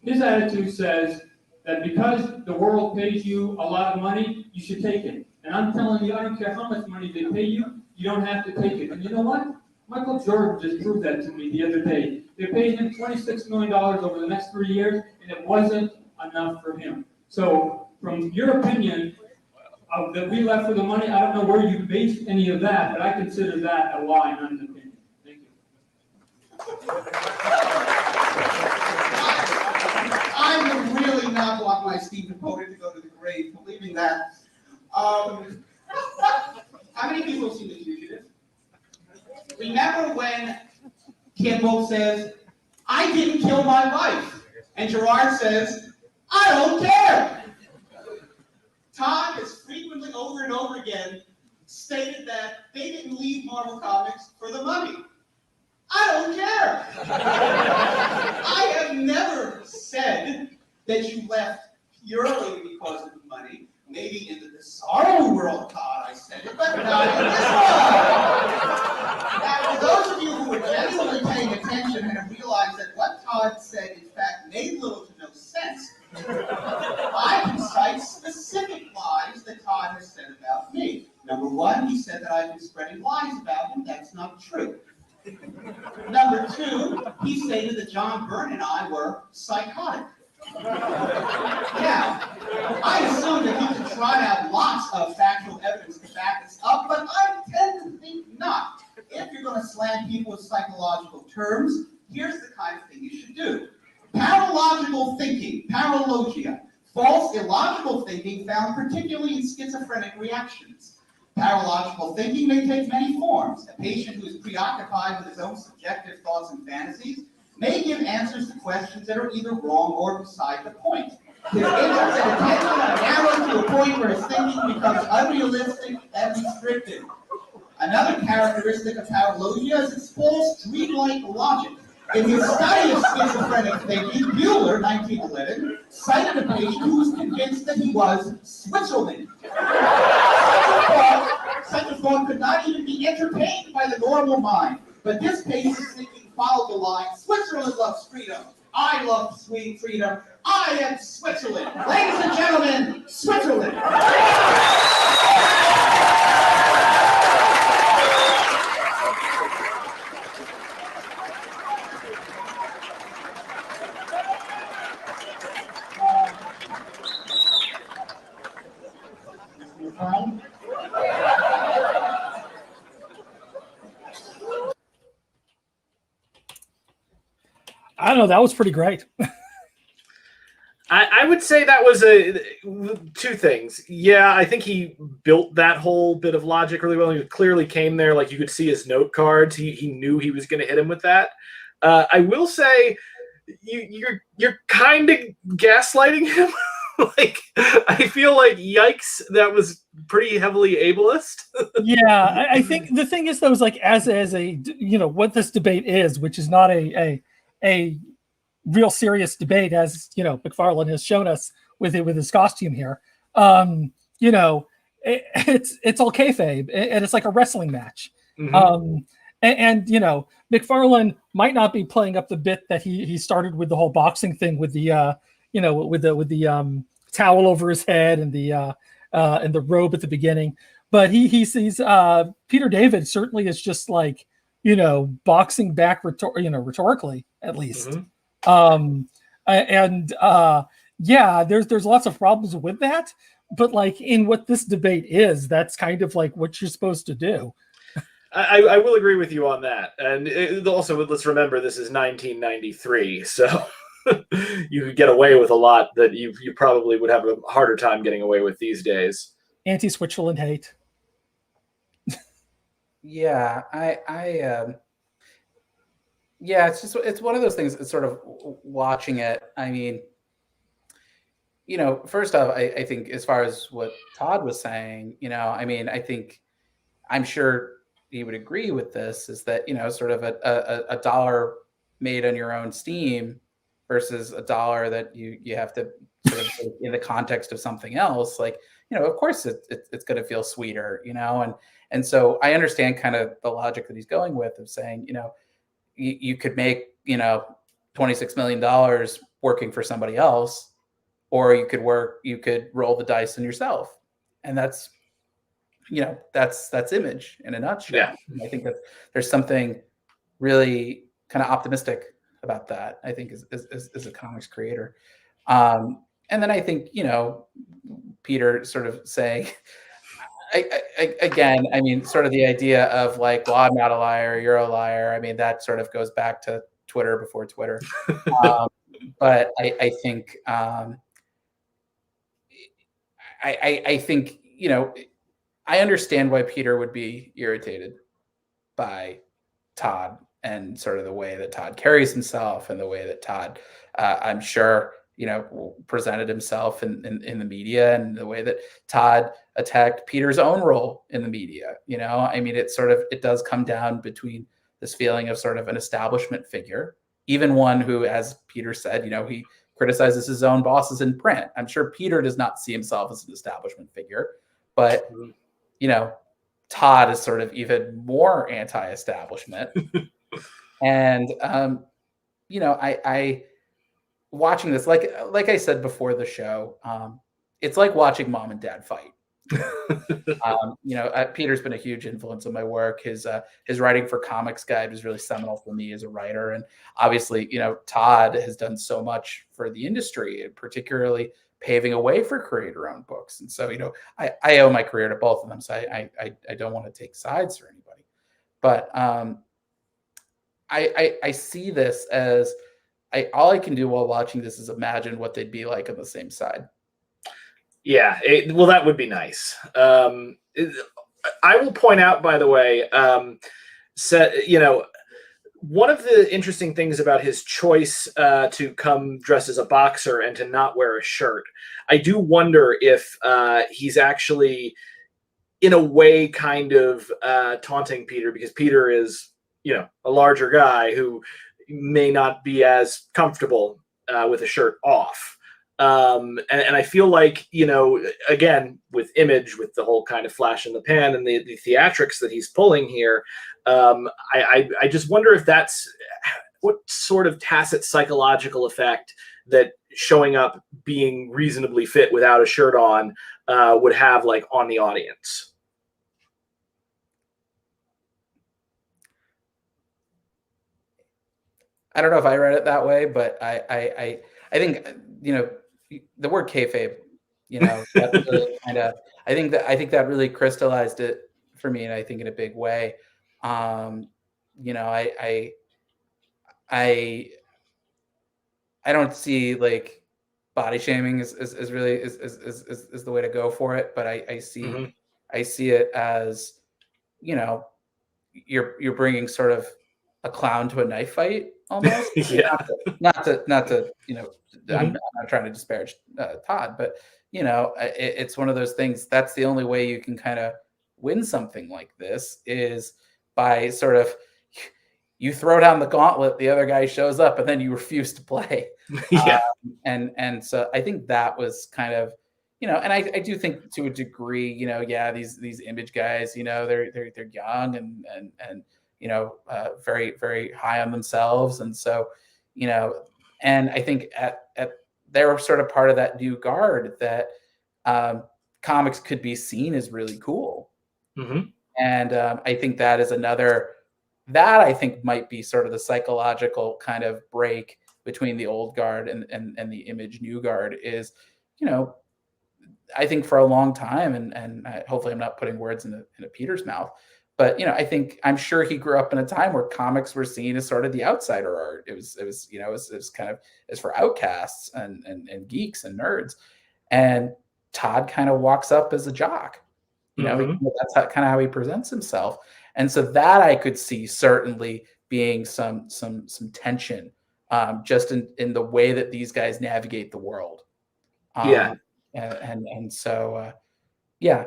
His attitude says that because the world pays you a lot of money, you should take it. And I'm telling you, I don't care how much money they pay you, you don't have to take it. And you know what? Michael Jordan just proved that to me the other day. They paid him $26 million over the next 3 years, and it wasn't enough for him. So, from your opinion that we left for the money, I don't know where you based any of that, but I consider that a lie, not an opinion. Thank you. I would really not want my Stephen Potter to go to the grave believing that. How many people have seen The Fugitive? Remember when Kimball says, I didn't kill my wife, and Gerard says, I don't care. Todd has frequently, over and over again, stated that they didn't leave Marvel Comics for the money. I don't care. I have never said that you left purely because of the money. Maybe in the bizarro world, Todd, I said it, but not in this one. Now, for those of you who are genuinely paying attention and have realized realize that what Todd said, in fact, made little to no sense, I can cite specific lies that Todd has said about me. Number one, he said that I've been spreading lies about him. That's not true. Number two, he stated that John Byrne and I were psychotic. Now, I assume that you can trot out lots of factual evidence to back this up, but I tend to think not. If you're going to slam people with psychological terms, here's the kind of thing you should do. Paralogical thinking, paralogia, false illogical thinking found particularly in schizophrenic reactions. Paralogical thinking may take many forms. A patient who is preoccupied with his own subjective thoughts and fantasies may give answers to questions that are either wrong or beside the point. His interest and attention are narrowed to a point where his thinking becomes unrealistic and restricted. Another characteristic of paralogia is its false dreamlike logic. In his study of schizophrenic thinking, Bueller, 1911, cited a patient who was convinced that he was Switzerland. Such a thought could not even be entertained by the normal mind. But this patient's thinking followed the line, Switzerland loves freedom. I love sweet freedom. I am Switzerland. Ladies and gentlemen, Switzerland. I don't know. That was pretty great. I would say that was two things. Yeah, I think he built that whole bit of logic really well. He clearly came there, like you could see his note cards. He knew he was going to hit him with that. I will say you're kind of gaslighting him. Like, I feel like, yikes, that was pretty heavily ableist. Yeah, I think the thing is, though, is like as a what this debate is, which is not a real serious debate, as McFarlane has shown us with his costume here. It's all kayfabe, and it's like a wrestling match. Mm-hmm. And McFarlane might not be playing up the bit that he started with the whole boxing thing with the with the towel over his head and the robe at the beginning, but he sees Peter David certainly is just like boxing back rhetorically at least. Mm-hmm. There's lots of problems with that, but like in what this debate is, that's kind of like what you're supposed to do. I will agree with you on that, and also let's remember this is 1993, so. You could get away with a lot that you probably would have a harder time getting away with these days. Anti-Switzerland hate. Yeah, it's one of those things. It's sort of watching it. I mean, first off, I think as far as what Todd was saying, I think I'm sure he would agree with this, is that sort of a dollar made on your own steam versus a dollar that you have to sort of in the context of something else, like, of course it's going to feel sweeter, and so I understand kind of the logic that he's going with of saying, you could make, $26 million working for somebody else, or you could roll the dice on yourself. And that's, that's image in a nutshell. Yeah. I think that there's something really kind of optimistic about that, I think, as a comics creator. And then I think, Peter sort of saying, again, I mean, sort of the idea of like, well, I'm not a liar, you're a liar. I mean, that sort of goes back to Twitter before Twitter. But I think, I think, I understand why Peter would be irritated by Todd and sort of the way that Todd carries himself and the way that Todd, I'm sure, presented himself in the media, and the way that Todd attacked Peter's own role in the media. I mean, it does come down between this feeling of sort of an establishment figure, even one who, as Peter said, he criticizes his own bosses in print. I'm sure Peter does not see himself as an establishment figure, but, Todd is sort of even more anti-establishment. And, I watching this, like I said before the show, it's like watching mom and dad fight. Peter's been a huge influence on my work. His writing for Comics Guide was really seminal for me as a writer, and obviously, Todd has done so much for the industry, and particularly paving a way for creator-owned books. And so, I owe my career to both of them. So I don't want to take sides for anybody, but I see this as all I can do while watching this is imagine what they'd be like on the same side. Yeah, well, that would be nice. I will point out, by the way, one of the interesting things about his choice to come dressed as a boxer and to not wear a shirt, I do wonder if he's actually, in a way, kind of taunting Peter, because Peter is, a larger guy who may not be as comfortable with a shirt off. And I feel like, again, with Image, with the whole kind of flash in the pan and the theatrics that he's pulling here, I just wonder if that's what sort of tacit psychological effect that showing up being reasonably fit without a shirt on would have, like, on the audience. I don't know if I read it that way, but I think, the word kayfabe, that really I think that really crystallized it for me, and I think in a big way. I don't see, like, body shaming is really is the way to go for it, but I see Mm-hmm. I see it as, you're bringing sort of a clown to a knife fight almost. Yeah. Not to Mm-hmm. I'm not trying to disparage Todd, but it's one of those things. That's the only way you can kind of win something like this, is by sort of, you throw down the gauntlet, the other guy shows up, and then you refuse to play. Yeah. And so I think that was kind of, and I do think to a degree, these Image guys, they're young and very, very high on themselves. And so, and I think they were sort of part of that new guard that comics could be seen as really cool. Mm-hmm. And I think that is that I think might be sort of the psychological kind of break between the old guard and the Image new guard is, I think for a long time, and hopefully I'm not putting words in a Peter's mouth, but I'm sure he grew up in a time where comics were seen as sort of the outsider art. It was kind of, it's for outcasts and geeks and nerds. And Todd kind of walks up as a jock. Mm-hmm. That's kind of how he presents himself. And so that I could see certainly being some tension, just in the way that these guys navigate the world. Yeah. And so, yeah.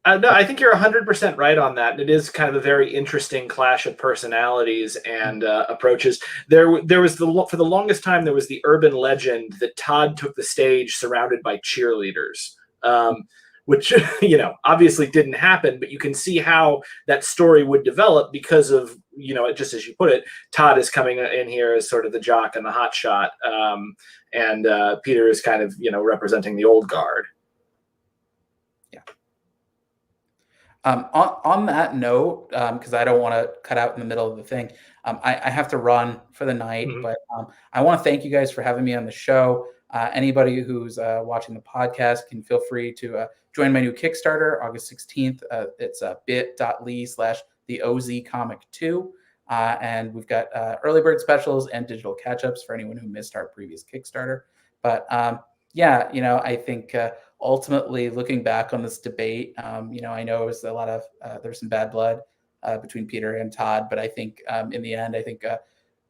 No, I think you're 100% right on that. It is kind of a very interesting clash of personalities and approaches. There was for the longest time, there was the urban legend that Todd took the stage surrounded by cheerleaders, which, obviously didn't happen, but you can see how that story would develop because of, just as you put it, Todd is coming in here as sort of the jock and the hot shot. And Peter is kind of, representing the old guard. Yeah. On that note, because I don't want to cut out in the middle of the thing, I have to run for the night, Mm-hmm. but I want to thank you guys for having me on the show. Anybody who's watching the podcast can feel free to join my new Kickstarter, August 16th. It's bit.ly/theozcomic2. And we've got early bird specials and digital catch-ups for anyone who missed our previous Kickstarter. But I think ultimately looking back on this debate, I know it was a lot of, there's some bad blood between Peter and Todd, but I think in the end, I think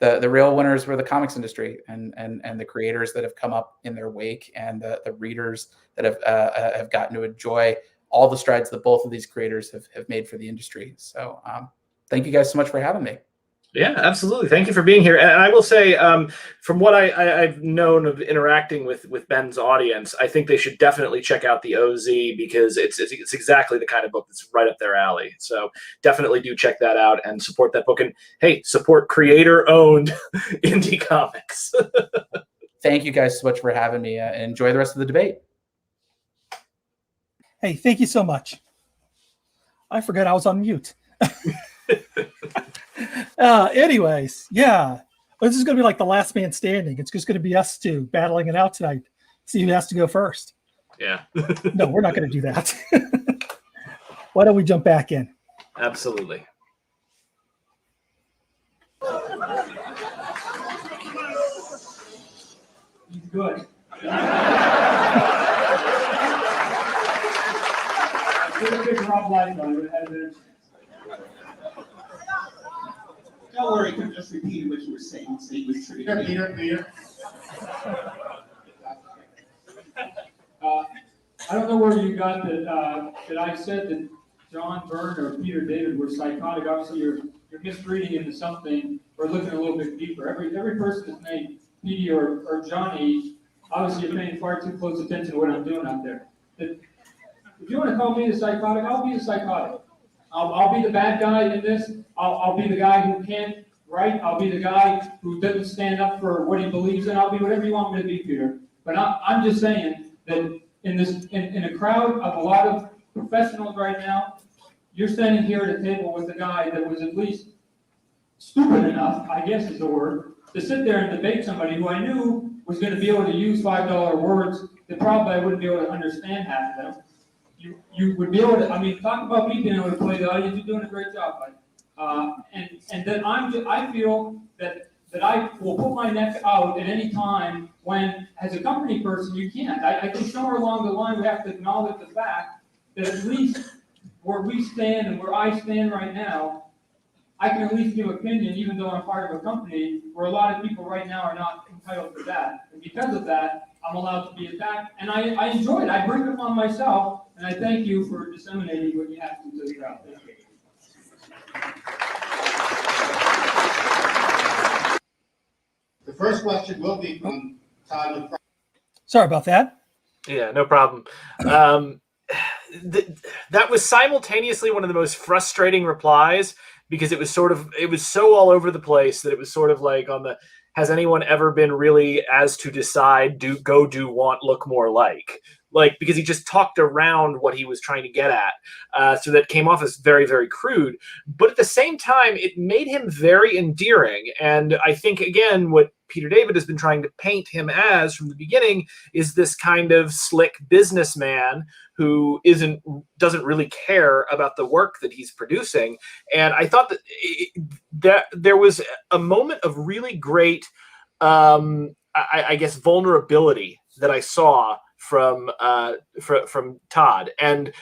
the real winners were the comics industry and the creators that have come up in their wake, and the readers that have gotten to enjoy all the strides that both of these creators have made for the industry. So thank you guys so much for having me. Yeah, absolutely. Thank you for being here. And I will say, from what I've known of interacting with Ben's audience, I think they should definitely check out the OZ, because it's exactly the kind of book that's right up their alley. So definitely do check that out and support that book. And hey, support creator-owned indie comics. Thank you guys so much for having me, and enjoy the rest of the debate. Hey, thank you so much. I forgot I was on mute. Anyways, yeah, this is going to be like the last man standing. It's just going to be us two battling it out tonight. See who has to go first. Yeah. No, we're not going to do that. Why don't we jump back in? Absolutely. He's good. Don't worry, you can just repeat what you were saying. So he was true. Peter. I don't know where you got that I said that John Byrne or Peter David were psychotic. Obviously, you're misreading into something or looking a little bit deeper. Every person is named Petey or Johnny. Obviously, you're paying far too close attention to what I'm doing out there. If you want to call me the psychotic, I'll be the psychotic. I'll be the bad guy in this. I'll be the guy who can't write. I'll be the guy who doesn't stand up for what he believes in. I'll be whatever you want me to be, Peter. But I'm just saying that in a crowd of a lot of professionals right now, you're standing here at a table with a guy that was at least stupid enough, I guess is the word, to sit there and debate somebody who I knew was going to be able to use $5 words that probably I wouldn't be able to understand half of them. You would be able to, I mean, talk about me being able to play the audience. You're doing a great job, buddy. And then I feel that I will put my neck out at any time when, as a company person, you can't. I think somewhere along the line we have to acknowledge the fact that at least where we stand and where I stand right now, I can at least give opinion, even though I'm part of a company where a lot of people right now are not entitled to that. And because of that, I'm allowed to be attacked, and I enjoy it. I bring it upon myself, and I thank you for disseminating what you have to the crowd. Thank you. The first question will be from Todd McFarlane. Sorry about that. Yeah, no problem. That was simultaneously one of the most frustrating replies, because it was so all over the place that it was sort of like on the, has anyone ever been really as to decide, do, want, look more like, because he just talked around what he was trying to get at. So that came off as very, very crude, but at the same time, it made him very endearing. And I think, again, what Peter David has been trying to paint him as from the beginning is this kind of slick businessman who doesn't really care about the work that he's producing. And I thought that there was a moment of really great, I guess, vulnerability that I saw from Todd. And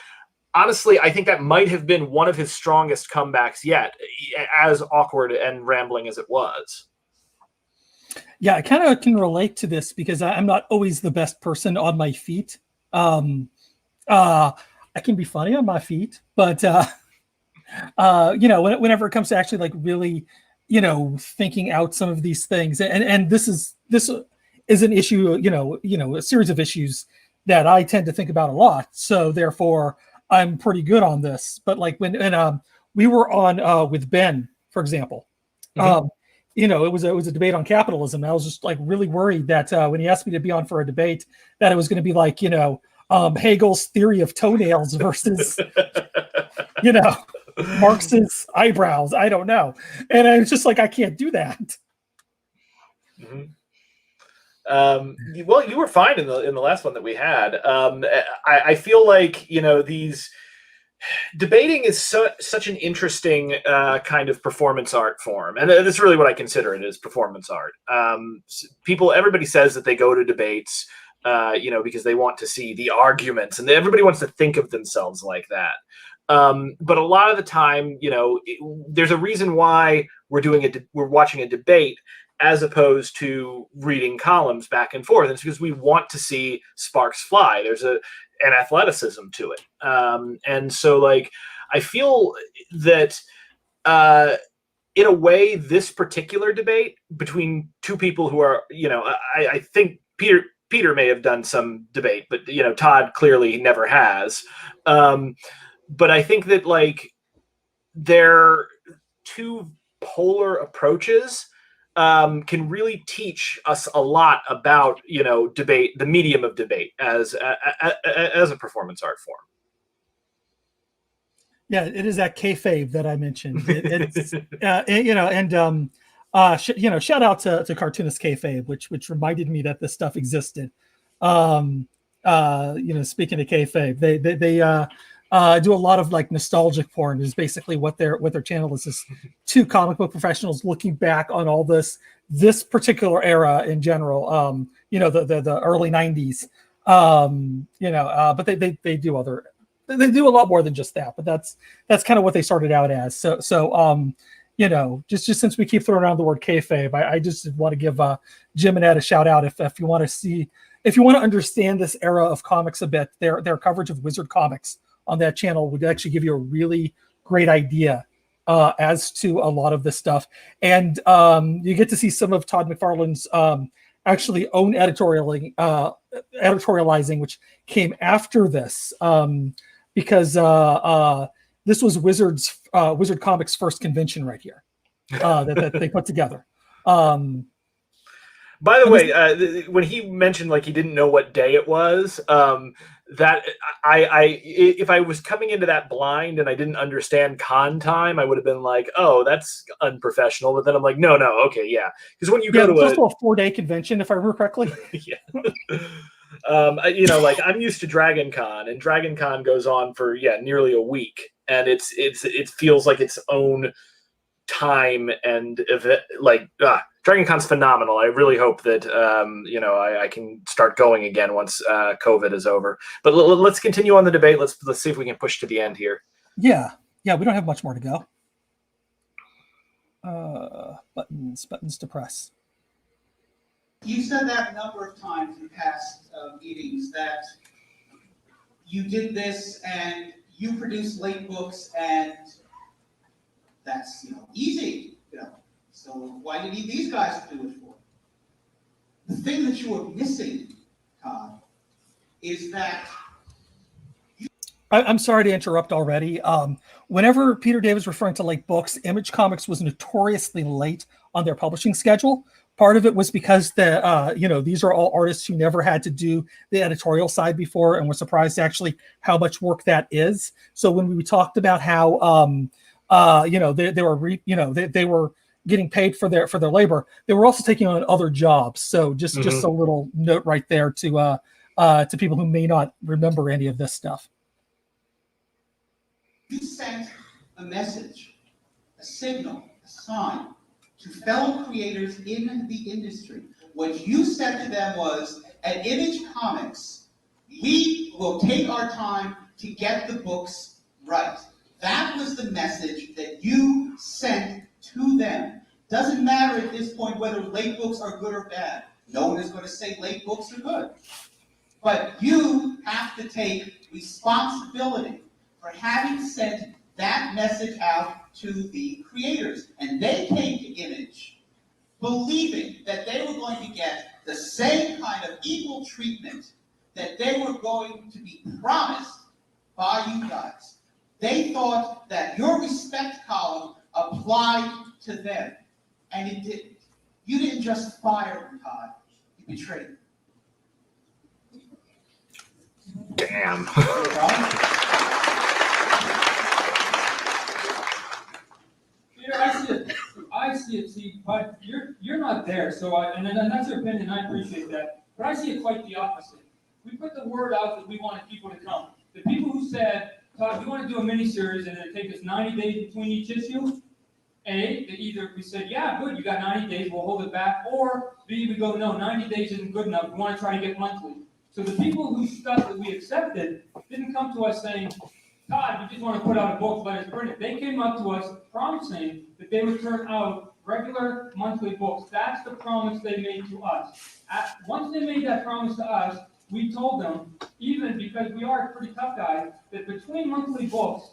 honestly, I think that might have been one of his strongest comebacks yet, as awkward and rambling as it was. Yeah, I kind of can relate to this because I'm not always the best person on my feet. I can be funny on my feet, but whenever it comes to actually like really, thinking out some of these things, and this is an issue, a series of issues that I tend to think about a lot. So therefore, I'm pretty good on this. But like when we were on with Ben, for example, Mm-hmm. It was a debate on capitalism. I was just like really worried that when he asked me to be on for a debate, that it was going to be like, Hegel's theory of toenails versus, Marx's eyebrows. I don't know. And I was just like, I can't do that. Mm-hmm. Well, you were fine in the last one that we had. I feel like, these debating is such an interesting kind of performance art form, and that's really what I consider it, is performance art. Everybody says that they go to debates, because they want to see the arguments, and everybody wants to think of themselves like that. But a lot of the time, there's a reason why we're watching a debate as opposed to reading columns back and forth. And it's because we want to see sparks fly. There's an athleticism to it. And so, like, I feel that in a way, this particular debate between two people who are, I think Peter may have done some debate, but Todd clearly never has. But I think that like they're two polar approaches can really teach us a lot about debate, the medium of debate as a performance art form. Yeah, it is that kayfabe that I mentioned. It's shout out to cartoonist kayfabe, which reminded me that this stuff existed. Speaking of kayfabe, they do a lot of like nostalgic porn. Is basically what their channel is two comic book professionals looking back on all this particular era in general. The early &90s. But they do other. They do a lot more than just that, but that's kind of what they started out as. So just since we keep throwing around the word kayfabe, I just want to give Jim and Ed a shout out if you want to understand this era of comics a bit. Their coverage of Wizard comics on that channel would actually give you a really great idea as to a lot of this stuff, and you get to see some of Todd McFarlane's actually own editorializing, which came after this. Because this was Wizard Comics' first convention right here that they put together. By the way, when he mentioned like he didn't know what day it was, that if I was coming into that blind and I didn't understand con time, I would have been like, oh, that's unprofessional. But then I'm like, no, okay, yeah, because when you go to it's also a 4-day convention, if I remember correctly. Yeah. Like I'm used to Dragon Con, and Dragon Con goes on for nearly a week, and it feels like its own time and event. Like Dragon Con's phenomenal. I really hope that I can start going again once COVID is over. But let's continue on the debate. Let's see if we can push to the end here. Yeah, we don't have much more to go. Buttons to press. You said that a number of times in past meetings that you did this and you produced late books and that's easy. So why do you need these guys to do it for? The thing that you are missing, Todd, is that I'm sorry to interrupt already. Whenever Peter David's referring to late books, Image Comics was notoriously late on their publishing schedule. Part of it was because these are all artists who never had to do the editorial side before, and were surprised actually how much work that is. So when we talked about how they were getting paid for their labor, they were also taking on other jobs. So just a little note right there to people who may not remember any of this stuff. You sent a message, a signal, a sign to fellow creators in the industry. What you said to them was, at Image Comics, we will take our time to get the books right. That was the message that you sent to them. Doesn't matter at this point whether late books are good or bad. No one is going to say late books are good. But you have to take responsibility for having sent that message out to the creators. And they came to Image believing that they were going to get the same kind of equal treatment that they were going to be promised by you guys. They thought that your respect column applied to them, and it didn't. You didn't just fire them, Todd. You betrayed them. Damn. Peter, I see it, but you're not there, and that's your opinion, I appreciate that. But I see it quite the opposite. We put the word out that we wanted people to come. The people who said, Todd, we want to do a mini-series and it'll take us 90 days between each issue, we said, yeah, good, you got 90 days, we'll hold it back, or B, we go, no, 90 days isn't good enough, we want to try to get monthly. So the people whose stuff that we accepted didn't come to us saying, Todd, we just want to put out a book, let us print it. They came up to us promising that they would turn out regular monthly books. That's the promise they made to us. Once they made that promise to us, we told them, even because we are pretty tough guys, that between monthly books,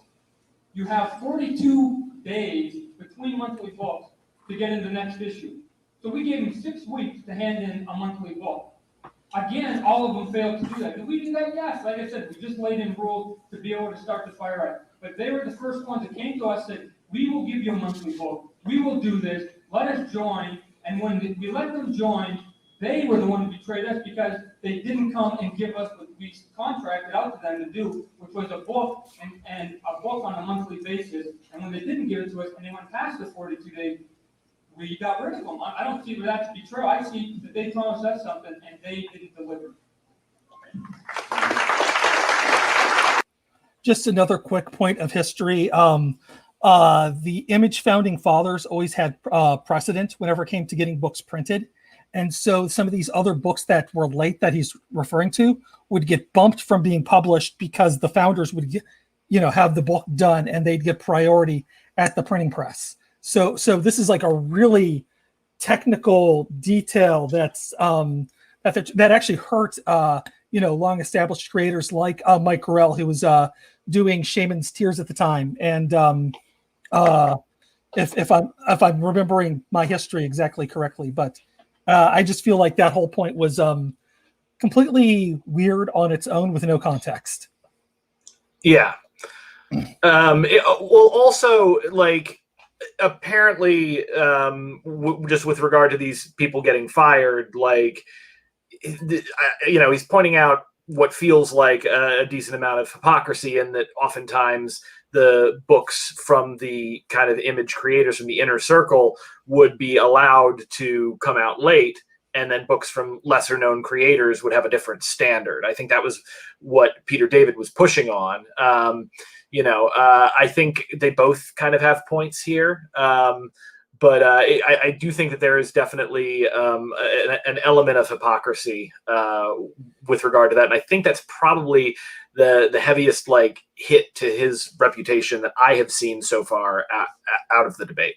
you have 42 days between monthly books to get in the next issue. So we gave him 6 weeks to hand in a monthly book. Again, all of them failed to do that. Did we do that? Yes. Like I said, we just laid in rules to be able to start the fire act. But they were the first ones that came to us and said, we will give you a monthly book. We will do this. Let us join. And when we let them join, they were the one who betrayed us because they didn't come and give us what we contracted out to them to do, which was a book and a book on a monthly basis. And when they didn't give it to us and they went past the 42 days, we got rid of them. I don't see that as betrayal. I see that they promised us something and they didn't deliver. Just another quick point of history. The Image founding fathers always had precedent whenever it came to getting books printed. And so some of these other books that were late that he's referring to would get bumped from being published because the founders would get, have the book done and they'd get priority at the printing press. So this is like a really technical detail that actually hurt long established creators like Mike Corell, who was doing Shaman's Tears at the time. And if I'm remembering my history exactly correctly, but I just feel like that whole point was completely weird on its own with no context. Yeah. Also, like, apparently, just with regard to these people getting fired, like, he's pointing out what feels like a decent amount of hypocrisy, and that oftentimes the books from the kind of Image creators from the inner circle would be allowed to come out late, and then books from lesser known creators would have a different standard. I think that was what Peter David was pushing on. I think they both kind of have points here. But I do think that there is definitely an element of hypocrisy with regard to that. And I think that's probably the heaviest hit to his reputation that I have seen so far out of the debate.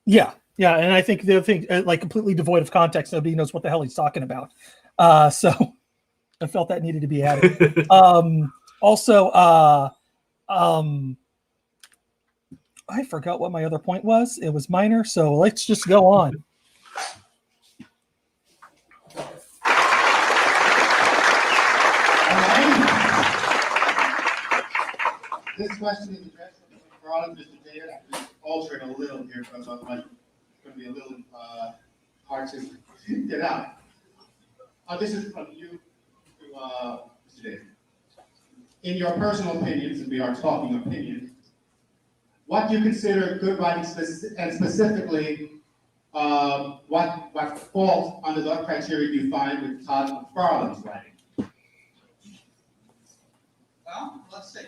Yeah. Yeah. And I think the thing, completely devoid of context, nobody knows what the hell he's talking about. So I felt that needed to be added. I forgot what my other point was. It was minor, so let's just go on. This question is addressed for all of Mr. David. I'm just altering a little here because it's going to be a little hard to get out. This is from you to Mr. David. In your personal opinions, and we are talking opinions, what do you consider good writing, and specifically, what fault under the criteria do you find with Todd McFarlane's writing? Well, let's see.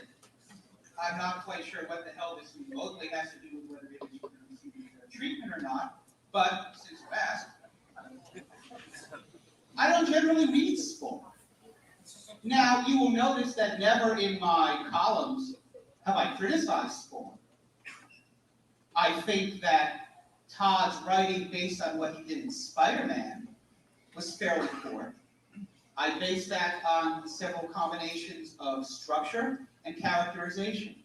I'm not quite sure what the hell this remotely has to do with whether it is receiving treatment or not, but since you asked, I don't generally read Spawn. Now, you will notice that never in my columns have I criticized Spawn. I think that Todd's writing, based on what he did in Spider-Man, was fairly poor. I base that on several combinations of structure and characterization.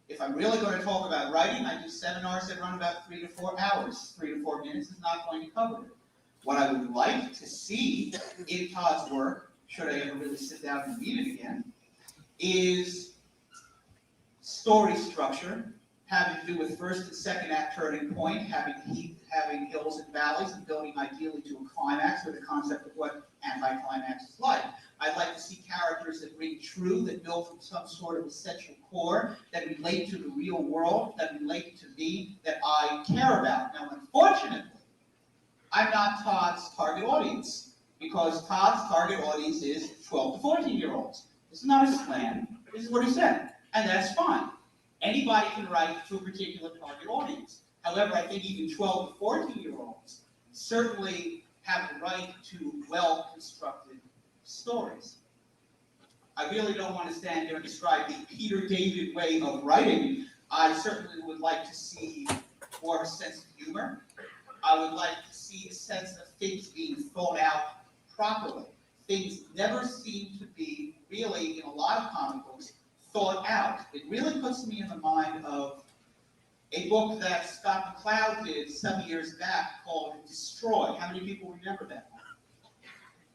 If I'm really going to talk about writing, I do seminars that run about 3 to 4 hours. 3 to 4 minutes is not going to cover it. What I would like to see in Todd's work, should I ever really sit down and read it again, is story structure, having to do with first and second act turning point, having hills and valleys, and building ideally to a climax with a concept of what anticlimax is like. I'd like to see characters that ring true, that build from some sort of essential core, that relate to the real world, that relate to me, that I care about. Now, unfortunately, I'm not Todd's target audience, because Todd's target audience is 12 to 14-year-olds. This is not a slam. This is what he said, and that's fine. Anybody can write to a particular target audience. However, I think even 12 to 14-year-olds certainly have the right to well-constructed stories. I really don't want to stand here and describe the Peter David way of writing. I certainly would like to see more of a sense of humor. I would like to see a sense of things being thought out properly. Things never seem to be really, in a lot of comic books, thought out. It really puts me in the mind of a book that Scott McCloud did some years back called Destroy. How many people remember that one?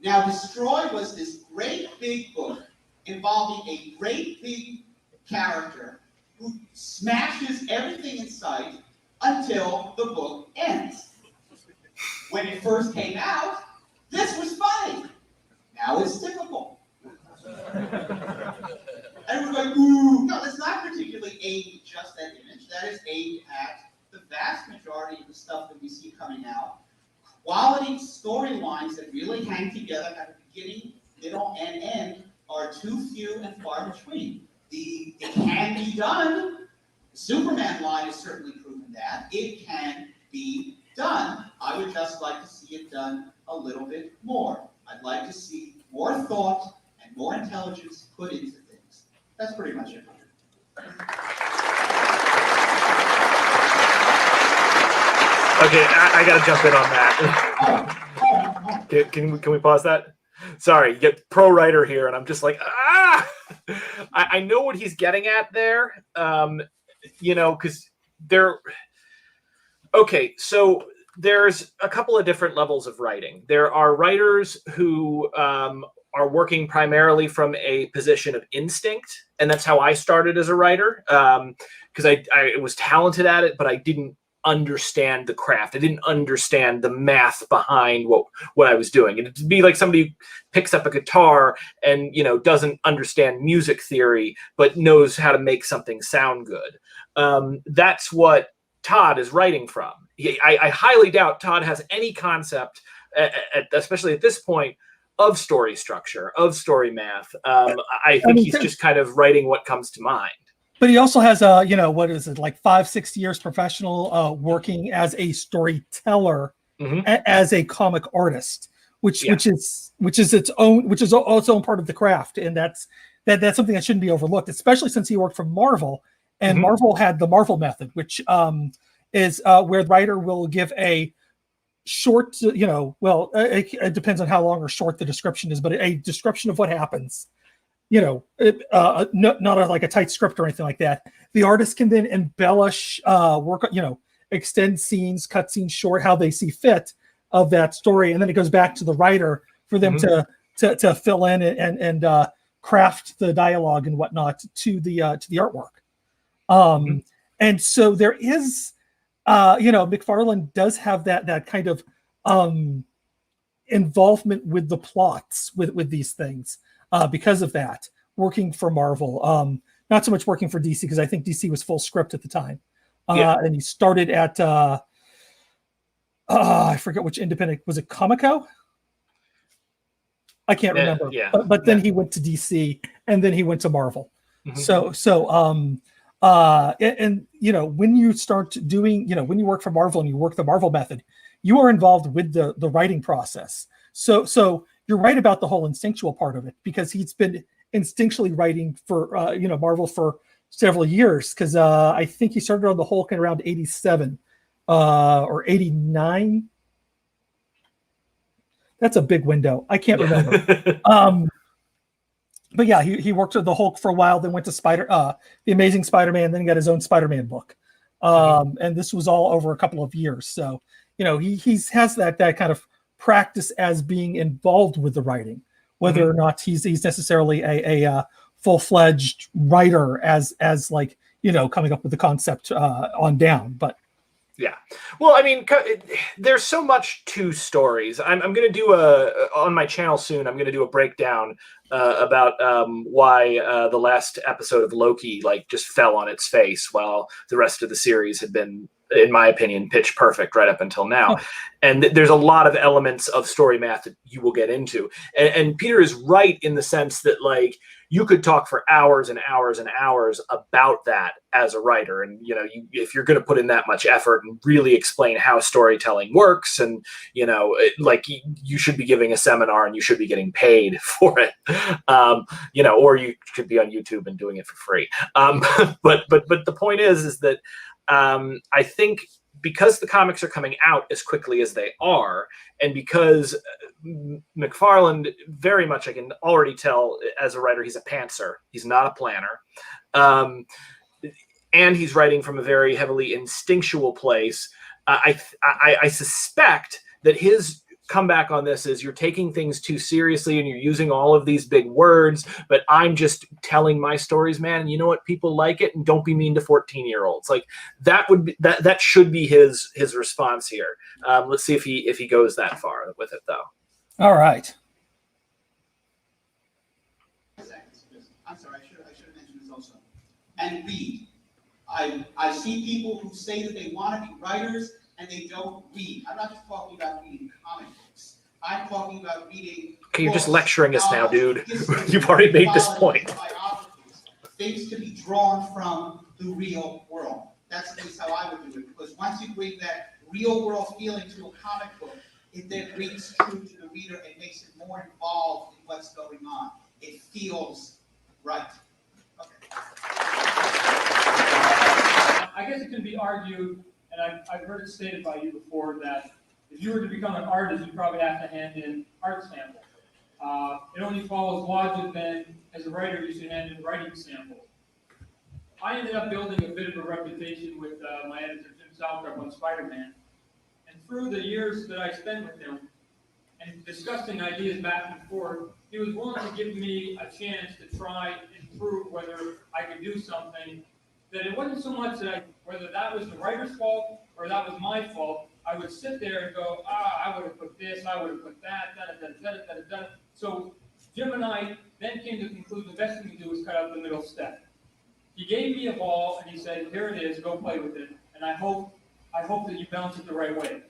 Now, Destroy was this great big book involving a great big character who smashes everything in sight until the book ends. When it first came out, this was funny. Now it's typical. And we're going, ooh, no, that's not particularly aimed at just that image. That is aimed at the vast majority of the stuff that we see coming out. Quality storylines that really hang together at the beginning, middle, and end are too few and far between. It can be done. The Superman line has certainly proven that. It can be done. I would just like to see it done a little bit more. I'd like to see more thought and more intelligence put into things. That's pretty much it. Okay, I got to jump in on that. Can we pause that? Sorry, you get pro writer here, and I'm just like, I know what he's getting at there, because okay, so there's a couple of different levels of writing. There are writers who are working primarily from a position of instinct, and that's how I started as a writer, because I was talented at it, but I didn't understand the craft. I didn't understand the math behind what I was doing. And it'd be like somebody who picks up a guitar and doesn't understand music theory, but knows how to make something sound good. That's what Todd is writing from. I highly doubt Todd has any concept, especially at this point, of story structure, of story math. I think he's just kind of writing what comes to mind. But he also has what is it, like 5-6 years professional working as a storyteller, as a comic artist, which is its own part of the craft, and that's something that shouldn't be overlooked, especially since he worked for Marvel, and Marvel had the Marvel method, which is where the writer will give a short, it depends on how long or short the description is, but a description of what happens. Not like a tight script or anything like that. The artist can then embellish, extend scenes, cut scenes short, how they see fit of that story, and then it goes back to the writer for them to fill in and craft the dialogue and whatnot to the artwork. And so there is, McFarlane does have that kind of involvement with the plots with these things. Because of that, working for Marvel, not so much working for DC, because I think DC was full script at the time. And he started at, I forget which independent, was it Comico? I can't remember. But then he went to DC, and then he went to Marvel. When you start doing, when you work for Marvel and you work the Marvel method, you are involved with the writing process. So you're right about the whole instinctual part of it, because he's been instinctually writing for Marvel for several years, because I think he started on the Hulk in around 87 or 89. That's a big window. I can't remember. But yeah, he worked with the Hulk for a while, then went to the Amazing Spider-Man, then he got his own Spider-Man book. And this was all over a couple of years. So, he has that kind of practice as being involved with the writing, whether or not he's necessarily a full-fledged writer as like coming up with the concept on down. But well, I mean, there's so much to stories. I'm going to do on my channel soon, I'm going to do a breakdown about why the last episode of Loki just fell on its face, while the rest of the series had been, in my opinion, pitch perfect right up until now. And there's a lot of elements of story math that you will get into. And Peter is right in the sense that you could talk for hours and hours and hours about that as a writer. And, if you're going to put in that much effort and really explain how storytelling works, and, you should be giving a seminar and you should be getting paid for it. Or you could be on YouTube and doing it for free. But the point is that I think because the comics are coming out as quickly as they are, and because McFarlane very much, I can already tell as a writer, he's a pantser. He's not a planner. and he's writing from a very heavily instinctual place. I suspect that his comeback on this is, you're taking things too seriously and you're using all of these big words, but I'm just telling my stories, man. And you know what? People like it, and don't be mean to 14-year-olds. Like, that would be, that should be his response here. Let's see if he goes that far with it, though. All right. I'm sorry, I should have mentioned this also. And read. I see people who say that they want to be writers and they don't read. I'm not just talking about reading comic books. I'm talking about reading. Okay, you're just lecturing us now, dude. You've already made this point. Things to be drawn from the real world. That's at least how I would do it. Because once you bring that real world feeling to a comic book, it then rings true to the reader and makes it more involved in what's going on. It feels right. Okay. I guess it can be argued, and I've heard it stated by you before, that if you were to become an artist, you probably have to hand in art samples. It only follows logic then, as a writer, you should hand in writing samples. I ended up building a bit of a reputation with my editor, Jim Southrup, on Spider-Man. And through the years that I spent with him, and discussing ideas back and forth, he was willing to give me a chance to try and prove whether I could do something. That it wasn't so much that whether that was the writer's fault or that was my fault. I would sit there and go, I would have put this, I would have put that, So Jim and I then came to the conclusion the best thing to do was cut out the middle step. He gave me a ball and he said, here it is, go play with it. And I hope that you bounce it the right way.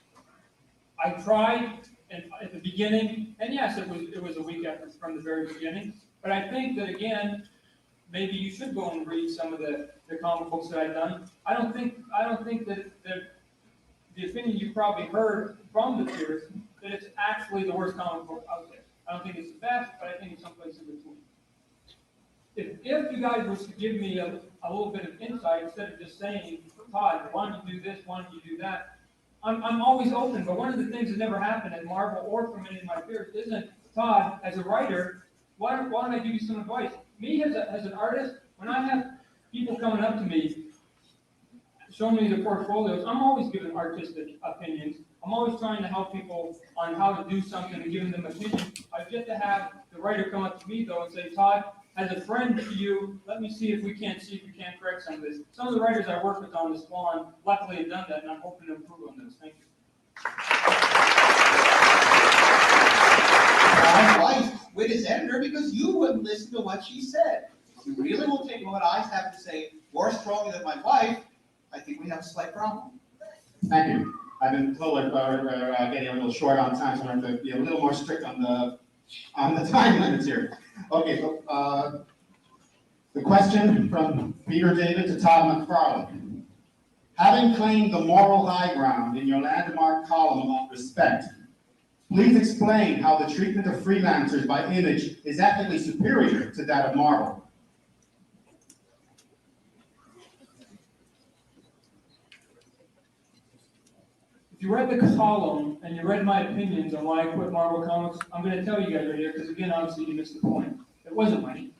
I tried at the beginning, and yes, it was a weak effort from the very beginning. But I think that, again, maybe you should go and read some of the comic books that I've done. I don't think that the opinion you probably heard from the peers, that it's actually the worst comic book out there. I don't think it's the best, but I think it's someplace in between. If you guys were to give me a little bit of insight, instead of just saying, Todd, why don't you do this, why don't you do that, I'm always open. But one of the things that never happened at Marvel or from any of my peers isn't, Todd, as a writer, why don't I give you some advice? Me as an artist, when I have people coming up to me, showing me the portfolios, I'm always giving artistic opinions. I'm always trying to help people on how to do something and giving them opinions. I've yet to have the writer come up to me, though, and say, Todd, as a friend to you, let me see if we can't correct some of this. Some of the writers I work with on this Swan luckily have done that, and I'm hoping to improve on this. Thank you. My wife quit as editor because you wouldn't listen to what she said. If you really will take what I have to say more strongly than my wife, I think we have a slight problem. Thank you. I've been told we're getting a little short on time, so I'm going to be a little more strict on the time limits here. Okay, so the question from Peter David to Todd McFarlane. Having claimed the moral high ground in your landmark column about respect, please explain how the treatment of freelancers by Image is ethically superior to that of Marvel. If you read the column and you read my opinions on why I quit Marvel Comics, I'm going to tell you guys right here, because again, obviously you missed the point. It wasn't money.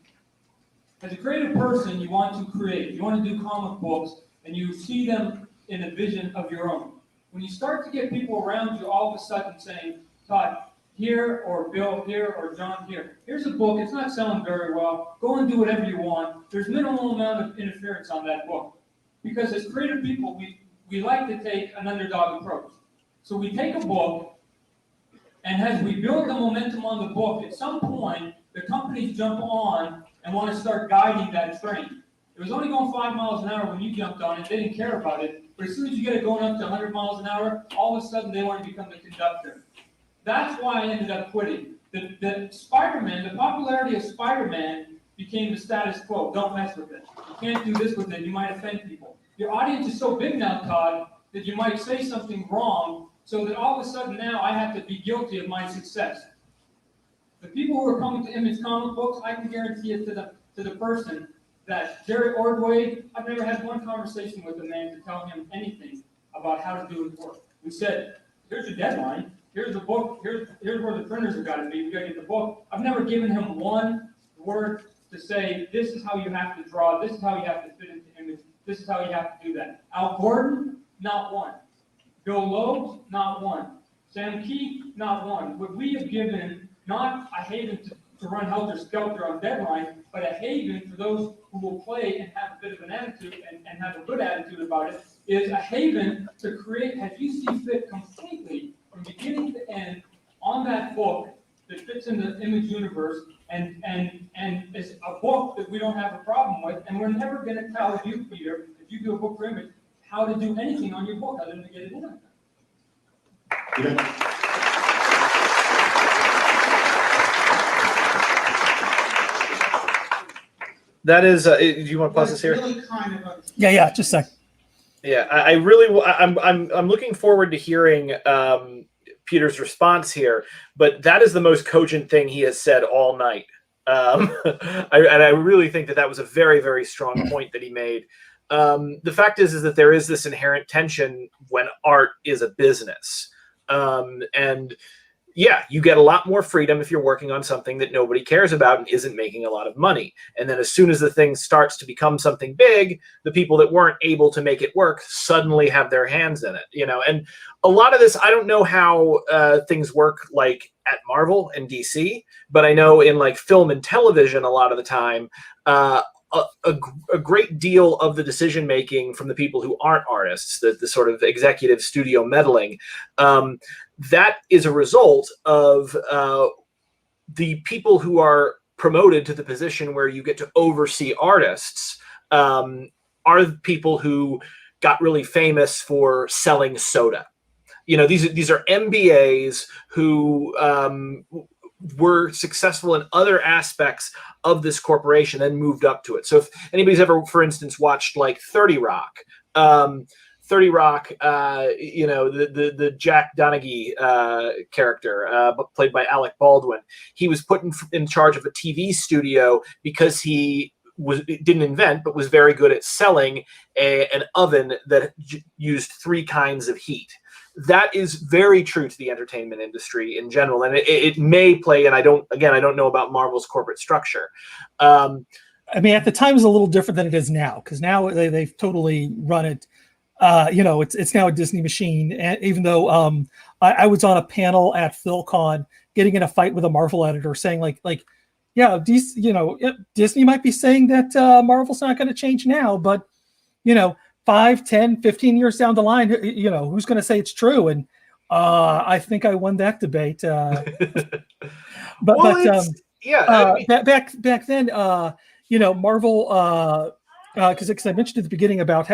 As a creative person, you want to create. You want to do comic books, and you see them in a vision of your own. When you start to get people around you all of a sudden saying, Todd, here, or Bill here, or John here, here's a book, it's not selling very well, go and do whatever you want. There's minimal amount of interference on that book. Because as creative people, we like to take an underdog approach. So we take a book, and as we build the momentum on the book, at some point, the companies jump on and want to start guiding that train. It was only going 5 miles an hour when you jumped on it. They didn't care about it. But as soon as you get it going up to 100 miles an hour, all of a sudden they want to become the conductor. That's why I ended up quitting. The Spider-Man, the popularity of Spider-Man became the status quo. Don't mess with it. You can't do this with it. You might offend people. Your audience is so big now, Todd, that you might say something wrong, so that all of a sudden now I have to be guilty of my success. The people who are coming to Image comic books, I can guarantee it to the person that Jerry Ordway, I've never had one conversation with a man to tell him anything about how to do his work. We said, here's your deadline, here's the book, here's where the printers have got to be, we got to get the book. I've never given him one word to say, this is how you have to draw, this is how you have to fit into Image. this is how you have to do that. Al Gordon, not one. Bill Loeb's, not one. Sam Keith, not one. What we have given, not a haven to run helter-skelter on deadline, but a haven for those who will play and have a bit of an attitude and have a good attitude about it, is a haven to create, as you see fit, completely, from beginning to end, on that book that fits in the image universe, and is a book that we don't have a problem with, and we're never going to tell you, Peter, if you do a book for image, how to do anything on your book other than to get it in. That is, do you want to pause this here? Really kind of a, Yeah, just a sec. Yeah, I really, I'm looking forward to hearing Peter's response here, but that is the most cogent thing he has said all night. I really think that was a very, very strong point that he made. The fact is that there is this inherent tension when art is a business. And yeah, you get a lot more freedom if you're working on something that nobody cares about and isn't making a lot of money. And then as soon as the thing starts to become something big, the people that weren't able to make it work suddenly have their hands in it, you know. And a lot of this, I don't know how things work like at Marvel and DC, but I know in like film and television, a lot of the time, a great deal of the decision making from the people who aren't artists, the sort of executive studio meddling, that is a result of the people who are promoted to the position where you get to oversee artists are the people who got really famous for selling soda. You know, these are MBAs who were successful in other aspects of this corporation and moved up to it. So if anybody's ever, for instance, watched like 30 Rock, 30 Rock, you know, the Jack Donaghy character, played by Alec Baldwin, he was put in charge of a TV studio because he didn't invent, but was very good at selling an oven that used 3 kinds of heat. That is very true to the entertainment industry in general, and it may play. And I don't know about Marvel's corporate structure. I mean, at the time, it was a little different than it is now, because now they've totally run it. You know, it's now a Disney machine. And even though I was on a panel at PhilCon, getting in a fight with a Marvel editor, saying yeah, Disney might be saying that Marvel's not going to change now, but you know, 5, 10, 15 years down the line, you know, who's going to say it's true? And I think I won that debate. Back then, you know, Marvel, because I mentioned at the beginning about,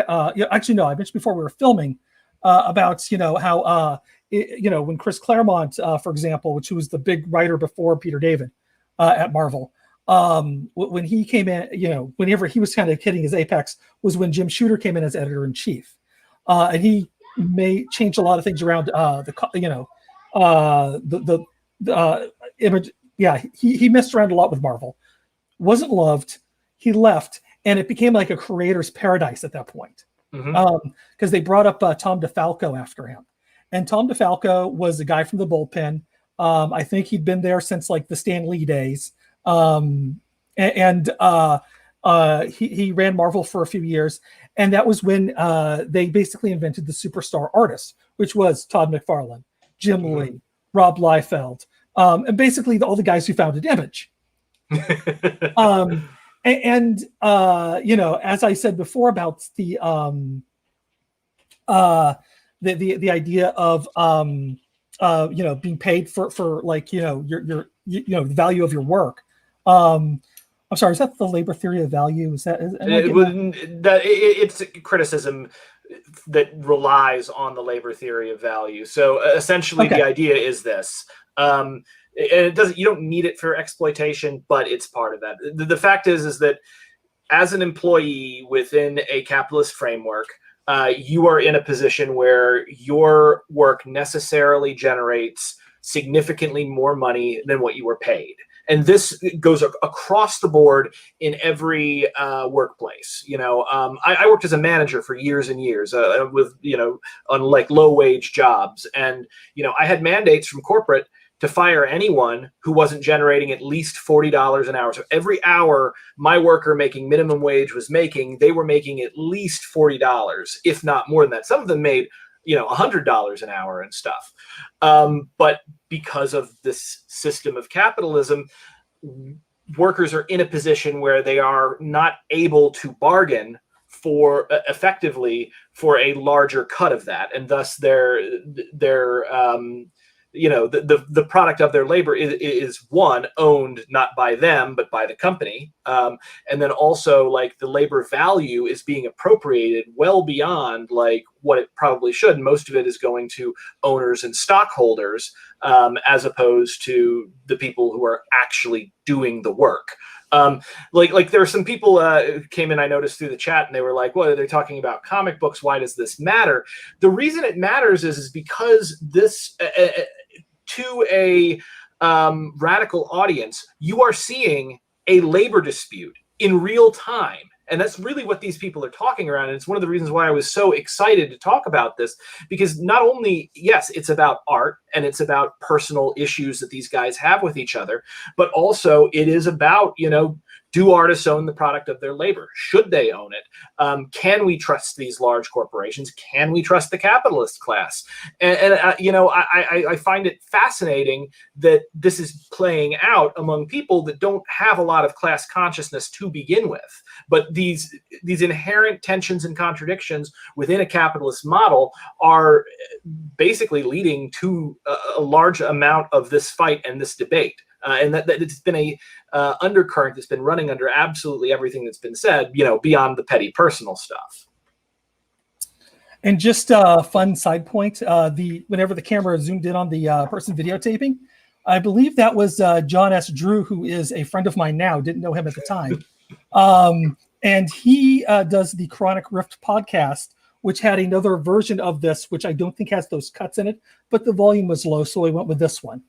actually, no, I mentioned before we were filming about, you know, how, you know, when Chris Claremont, for example, which was the big writer before Peter David at Marvel, when he came in, you know, whenever he was kind of hitting his apex was when Jim Shooter came in as editor-in-chief, and he may change a lot of things around the image. Yeah, he messed around a lot with Marvel, wasn't loved. He left, and it became like a creator's paradise at that point, because they brought up Tom DeFalco after him, and Tom DeFalco was a guy from the bullpen. I think he'd been there since like the Stan Lee days. He ran Marvel for a few years, and that was when they basically invented the superstar artist, which was Todd McFarlane, Jim Lee, Rob Liefeld, and basically all the guys who founded Image. You know, as I said before about the idea of you know, being paid for like, you know, your the value of your work. I'm sorry, is that the labor theory of value? Is that it's criticism that relies on the labor theory of value. So essentially, the idea is this. And it doesn't. You don't need it for exploitation, but it's part of that. The fact is that as an employee within a capitalist framework, you are in a position where your work necessarily generates significantly more money than what you were paid. And this goes across the board in every workplace. You know, I worked as a manager for years and years with, you know, on like low wage jobs. And, you know, I had mandates from corporate to fire anyone who wasn't generating at least $40 an hour. So every hour my worker making minimum wage was making, they were making at least $40, if not more than that. Some of them made, $100 an hour and stuff. But because of this system of capitalism, workers are in a position where they are not able to bargain for effectively for a larger cut of that, and thus the product of their labor is one, owned not by them but by the company, and then also like the labor value is being appropriated well beyond like what it probably should. Most of it is going to owners and stockholders, as opposed to the people who are actually doing the work. Like there are some people came in, I noticed through the chat, and they were like, well, they're talking about comic books. Why does this matter? The reason it matters is because this, to a radical audience, you are seeing a labor dispute in real time. And that's really what these people are talking around. And it's one of the reasons why I was so excited to talk about this, because not only, yes, it's about art and it's about personal issues that these guys have with each other, but also it is about, do artists own the product of their labor? Should they own it? Can we trust these large corporations? Can we trust the capitalist class? And I find it fascinating that this is playing out among people that don't have a lot of class consciousness to begin with. But these inherent tensions and contradictions within a capitalist model are basically leading to a large amount of this fight and this debate. And that it's been a undercurrent that's been running under absolutely everything that's been said, beyond the petty personal stuff. And just a fun side point, whenever the camera zoomed in on the person videotaping, I believe that was John S. Drew, who is a friend of mine now, didn't know him at the time. And he does the Chronic Rift podcast, which had another version of this, which I don't think has those cuts in it, but the volume was low, so I went with this one.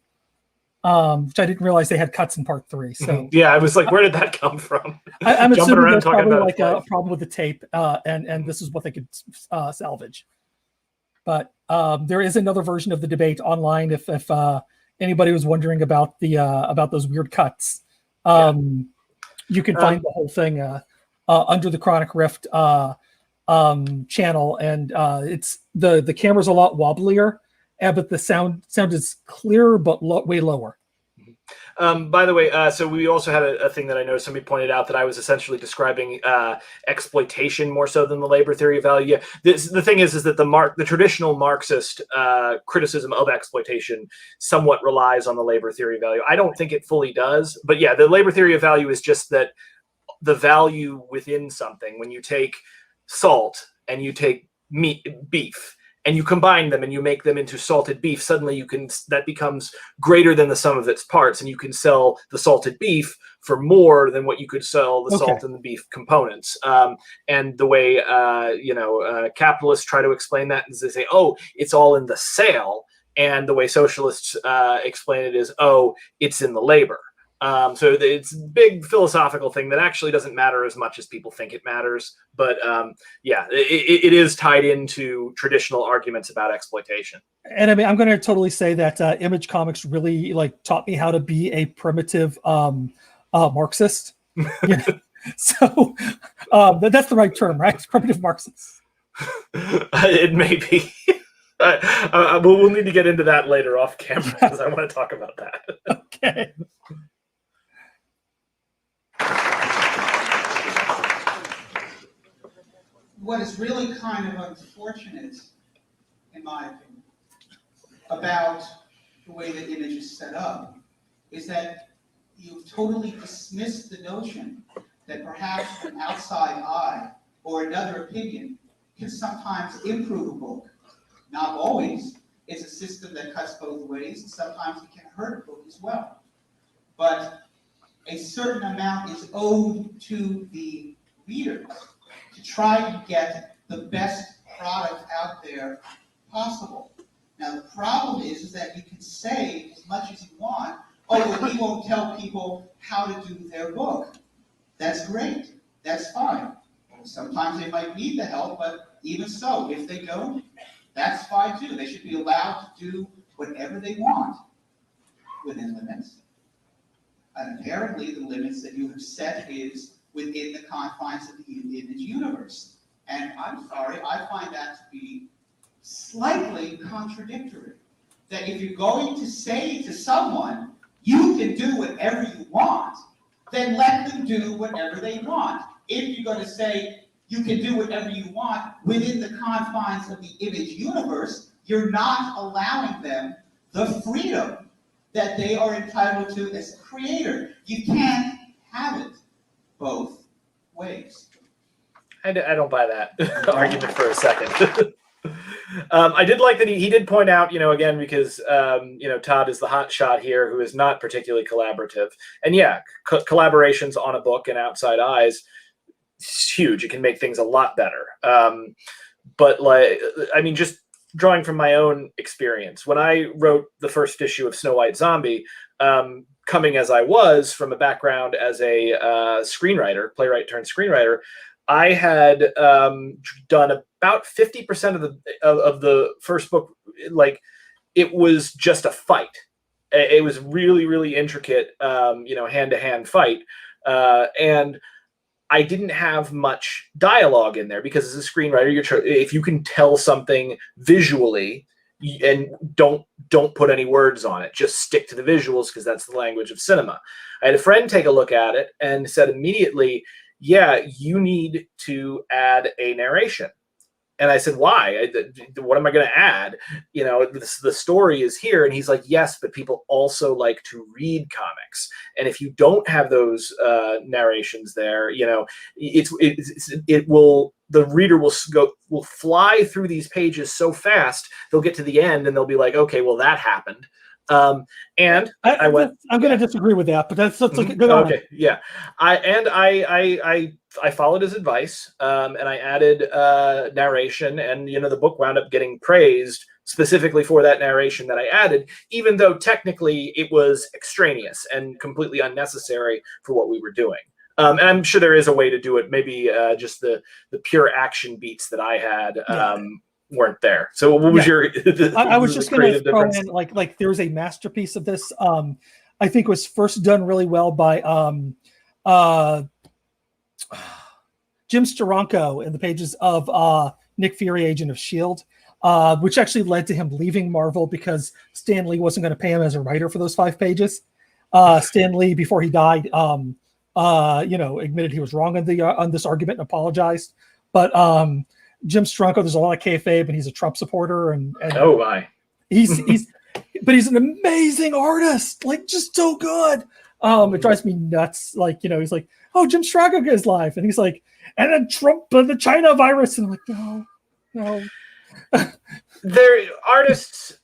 Which I didn't realize they had cuts in part 3. So yeah, I was like, where did that come from? I'm assuming there's probably like a problem with the tape, and this is what they could salvage. But there is another version of the debate online if anybody was wondering about those weird cuts. You can find the whole thing under the Chronic Rift channel, and it's the camera's a lot wobblier. But the sound is clearer, but way lower. By the way, so we also had a thing that I know somebody pointed out that I was essentially describing exploitation more so than the labor theory of value. Yeah, the thing is that the traditional Marxist criticism of exploitation somewhat relies on the labor theory of value. I don't think it fully does, but yeah, the labor theory of value is just that the value within something, when you take salt and you take beef, and you combine them and you make them into salted beef, suddenly that becomes greater than the sum of its parts, and you can sell the salted beef for more than what you could sell the salt and the beef components. And the way capitalists try to explain that is they say, oh, it's all in the sale, and the way socialists explain it is, oh, it's in the labor. So it's a big philosophical thing that actually doesn't matter as much as people think it matters. But it is tied into traditional arguments about exploitation. And I mean, I'm going to totally say that Image Comics really taught me how to be a primitive Marxist. So that's the right term, right? Primitive Marxist. It may be. We'll need to get into that later off camera because I want to talk about that. Okay. What is really kind of unfortunate, in my opinion, about the way that Image is set up is that you've totally dismissed the notion that perhaps an outside eye or another opinion can sometimes improve a book. Not always. It's a system that cuts both ways, and sometimes it can hurt a book as well. But a certain amount is owed to the reader to try to get the best product out there possible. Now, the problem is that you can say as much as you want, oh, well, we won't tell people how to do their book. That's great. That's fine. Sometimes they might need the help, but even so, if they don't, that's fine too. They should be allowed to do whatever they want. within limits. And apparently the limits that you have set is within the confines of the image universe. And I'm sorry, I find that to be slightly contradictory. That if you're going to say to someone, you can do whatever you want, then let them do whatever they want. If you're going to say you can do whatever you want within the confines of the image universe, you're not allowing them the freedom that they are entitled to as a creator. You can't have it both ways. I don't buy that argument for a second. I did like that he did point out, again, because, Todd is the hot shot here who is not particularly collaborative. And yeah, collaborations on a book and outside eyes, it's huge. It can make things a lot better. But just drawing from my own experience, when I wrote the first issue of Snow White Zombie, coming as I was from a background as a screenwriter, playwright turned screenwriter, I had done about 50% of the first book. Like, it was just a fight. It was really, really intricate, hand-to-hand fight. And I didn't have much dialogue in there because as a screenwriter, if you can tell something visually and don't put any words on it, just stick to the visuals because that's the language of cinema. I had a friend take a look at it and said immediately, yeah, you need to add a narration. And I said, why? What am I going to add? The story is here. And he's like, yes, but people also like to read comics. And if you don't have those narrations there, the reader will fly through these pages so fast, they'll get to the end and they'll be like, okay, well, that happened. And I went, I'm going to disagree with that, but that's like, go on. Okay. Yeah. I followed his advice, and I added narration, and the book wound up getting praised specifically for that narration that I added, even though technically it was extraneous and completely unnecessary for what we were doing. And I'm sure there is a way to do it. Maybe just the pure action beats that I had weren't there. So what was your? I was just going to throw in like there's a masterpiece of this. I think was first done really well by Jim Steranko in the pages of Nick Fury, Agent of S.H.I.E.L.D., which actually led to him leaving Marvel because Stan Lee wasn't going to pay him as a writer for those 5 pages. Stan Lee, before he died, admitted he was wrong on this argument and apologized. But Jim Steranko, there's a lot of kayfabe, and he's a Trump supporter. And oh my, but he's an amazing artist, like just so good. It drives me nuts. Like, he's like, oh, Jim Steranko is live. And he's like, and then Trump, the China virus. And I'm like, no. They're artists.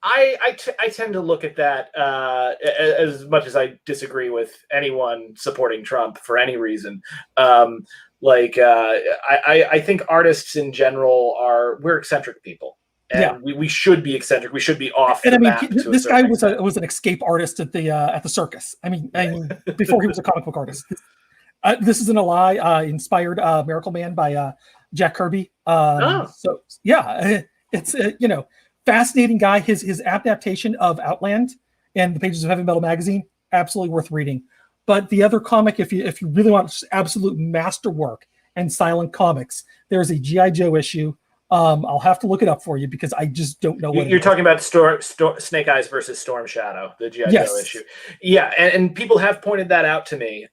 I tend to look at that as much as I disagree with anyone supporting Trump for any reason. I think artists in general we're eccentric people. And we should be eccentric. We should be off. And this guy was an escape artist at the circus. I mean, before he was a comic book artist. This isn't a lie. Inspired Miracle Man by Jack Kirby. So yeah, it's fascinating guy. His adaptation of Outland and the pages of Heavy Metal Magazine, absolutely worth reading. But the other comic, if you really want absolute masterwork and silent comics, there's a G.I. Joe issue. I'll have to look it up for you because I just don't know what you're talking about. Snake Eyes versus Storm Shadow, the G.I. Joe issue. Yeah, and people have pointed that out to me.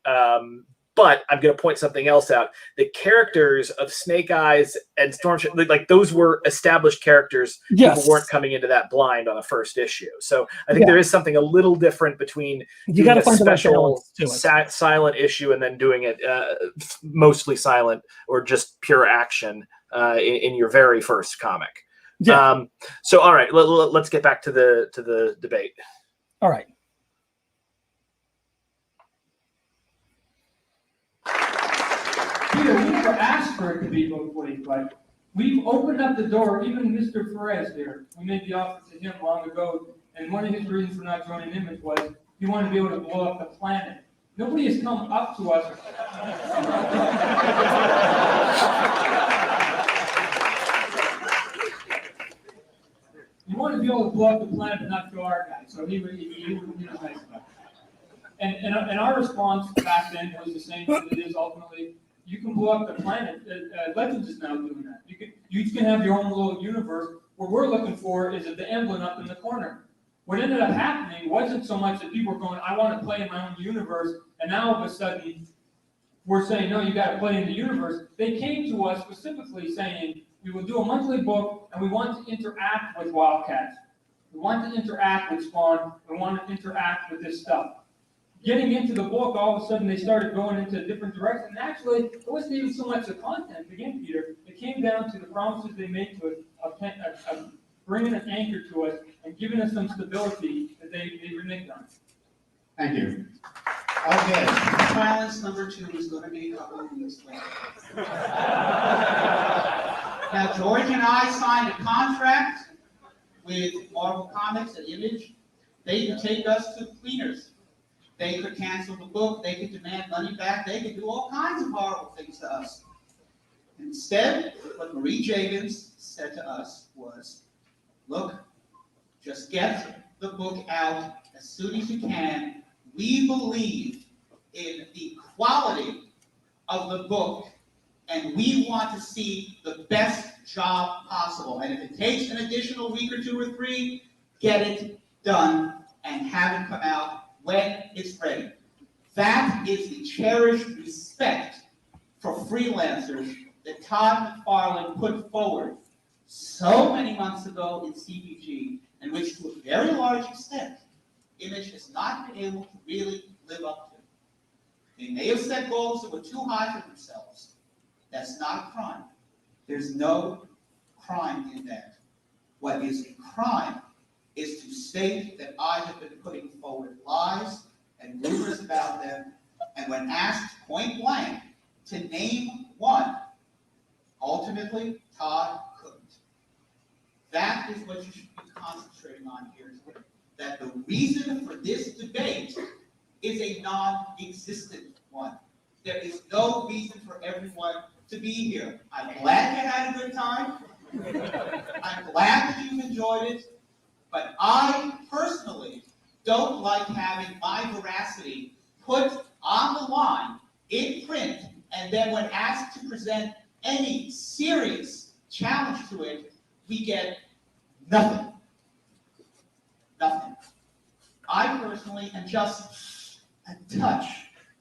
But I'm going to point something else out. The characters of Snake Eyes and Storm Shadow, like those were established characters. Yes. People weren't coming into that blind on a first issue. So I think there is something a little different between you got to find special silent issue and then doing it mostly silent or just pure action in your very first comic. Yeah. So all right, let's get back to the debate. All right. Peter, we never asked for it to be both ways, but we've opened up the door. Even Mr. Perez here, we made the offer to him long ago, and one of his reasons for not joining Image was he wanted to be able to blow up the planet. Nobody has come up to us. He wanted to be able to blow up the planet but not kill our guy. So he was nice about it. And our response back then was the same as it is ultimately. You can blow up the planet. Legends is now doing that. You can have your own little universe. What we're looking for is the emblem up in the corner. What ended up happening wasn't so much that people were going, I want to play in my own universe, and now all of a sudden we're saying, no, you got to play in the universe. They came to us specifically saying, we will do a monthly book, and we want to interact with Wildcats. We want to interact with Spawn. We want to interact with this stuff. Getting into the book, all of a sudden they started going into a different direction. And actually, it wasn't even so much the content, again, Peter. It came down to the promises they made to us of bringing an anchor to us and giving us some stability that they reneged on. Thank you. Okay, violence number 2 is going to be a couple of weeks later. Now, George and I signed a contract with Marvel Comics and Image. They could take us to cleaners. They could cancel the book. They could demand money back. They could do all kinds of horrible things to us. Instead, what Marie Jagans said to us was, look, just get the book out as soon as you can. We believe in the quality of the book, and we want to see the best job possible. And if it takes an additional week or 2 or 3, get it done and have it come out when it's ready. That is the cherished respect for freelancers that Todd McFarlane put forward so many months ago in CBG, and which to a very large extent, Image has not been able to really live up to. They may have set goals that were too high for themselves. That's not a crime. There's no crime in that. What is a crime is to state that I have been putting forward lies and rumors about them, and when asked point blank to name one, ultimately, Todd couldn't. That is what you should be concentrating on here today. That the reason for this debate is a non-existent one. There is no reason for everyone to be here. I'm glad you had a good time. I'm glad that you've enjoyed it. But I personally don't like having my veracity put on the line in print, and then when asked to present any serious challenge to it, we get nothing. Nothing. I personally am just a touch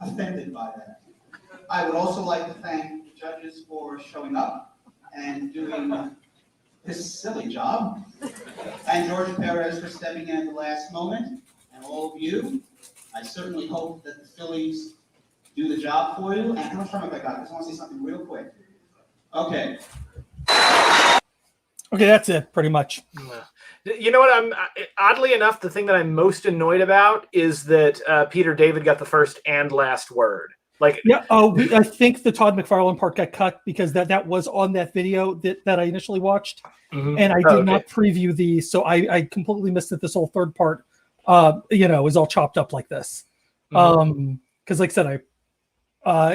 offended by that. I would also like to thank the judges for showing up and doing this silly job, and George Perez for stepping in at the last moment, and all of you. I certainly hope that the Phillies do the job for you. And how much time have I got? I just want to say something real quick. Okay. Okay, that's it, pretty much. You know what? I'm oddly enough, the thing that I'm most annoyed about is that Peter David got the first and last word. Like, yeah. Oh, I think the Todd McFarlane part got cut because that was on that video that I initially watched, and I did not preview these, so I completely missed that this whole third part, is all chopped up like this. Because, like I said,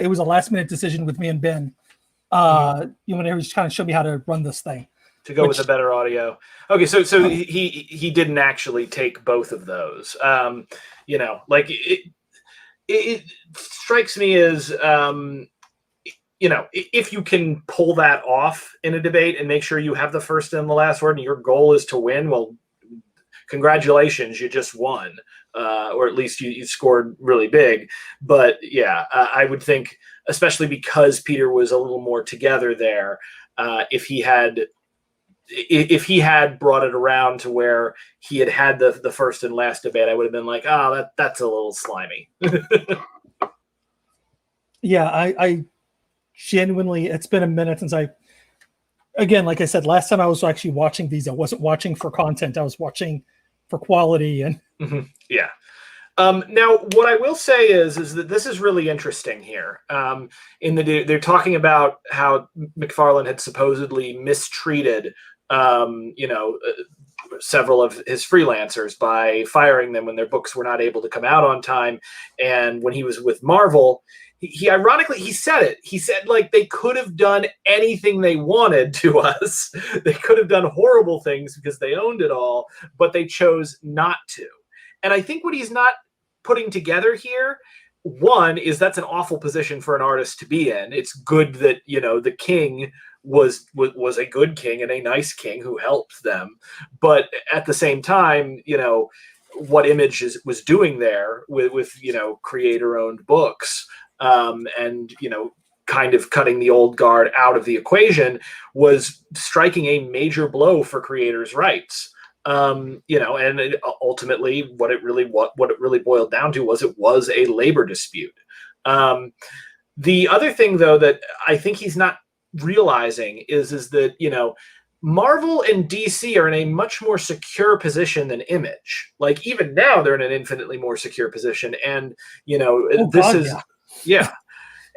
it was a last minute decision with me and Ben. When they were just kind of showed me how to run this thing to go with the better audio. Okay, so he didn't actually take both of those. It strikes me as, if you can pull that off in a debate and make sure you have the first and the last word and your goal is to win, well, congratulations, you just won. Or at least you scored really big. But yeah, I would think, especially because Peter was a little more together there, if he had brought it around to where he had the first and last debate, I would have been like, oh, that's a little slimy. Yeah, I genuinely, it's been a minute since again, like I said, last time I was actually watching these, I wasn't watching for content. I was watching for quality. And yeah. Now, what I will say is that this is really interesting here. They're talking about how McFarlane had supposedly mistreated several of his freelancers by firing them when their books were not able to come out on time. And when he was with Marvel, he ironically, he said it. He said, like, they could have done anything they wanted to us. They could have done horrible things because they owned it all, but they chose not to. And I think what he's not putting together here, one, is that's an awful position for an artist to be in. It's good that, you know, the king was a good king and a nice king who helped them. But at the same time, you know, what Image was doing there with you know, creator-owned books, and, you know, kind of cutting the old guard out of the equation was striking a major blow for creators' rights. You know, and ultimately what it really boiled down to was it was a labor dispute. The other thing, though, that I think he's not realizing is that, you know, Marvel and DC are in a much more secure position than Image. Like, even now they're in an infinitely more secure position. And, you know, yeah.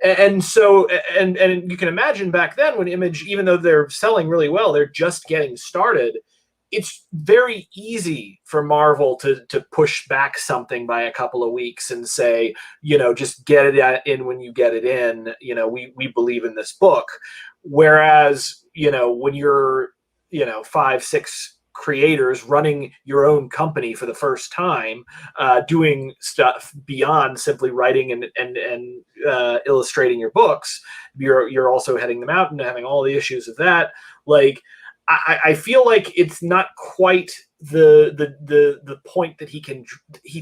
And so, and you can imagine back then when Image, even though they're selling really well, they're just getting started. It's very easy for Marvel to push back something by a couple of weeks and say, you know, just get it in when you get it in. You know, we believe in this book. Whereas, you know, when you're, you know, 5-6 creators running your own company for the first time, doing stuff beyond simply writing and illustrating your books, you're also heading them out and having all the issues of that. Like, I feel like it's not quite the point that he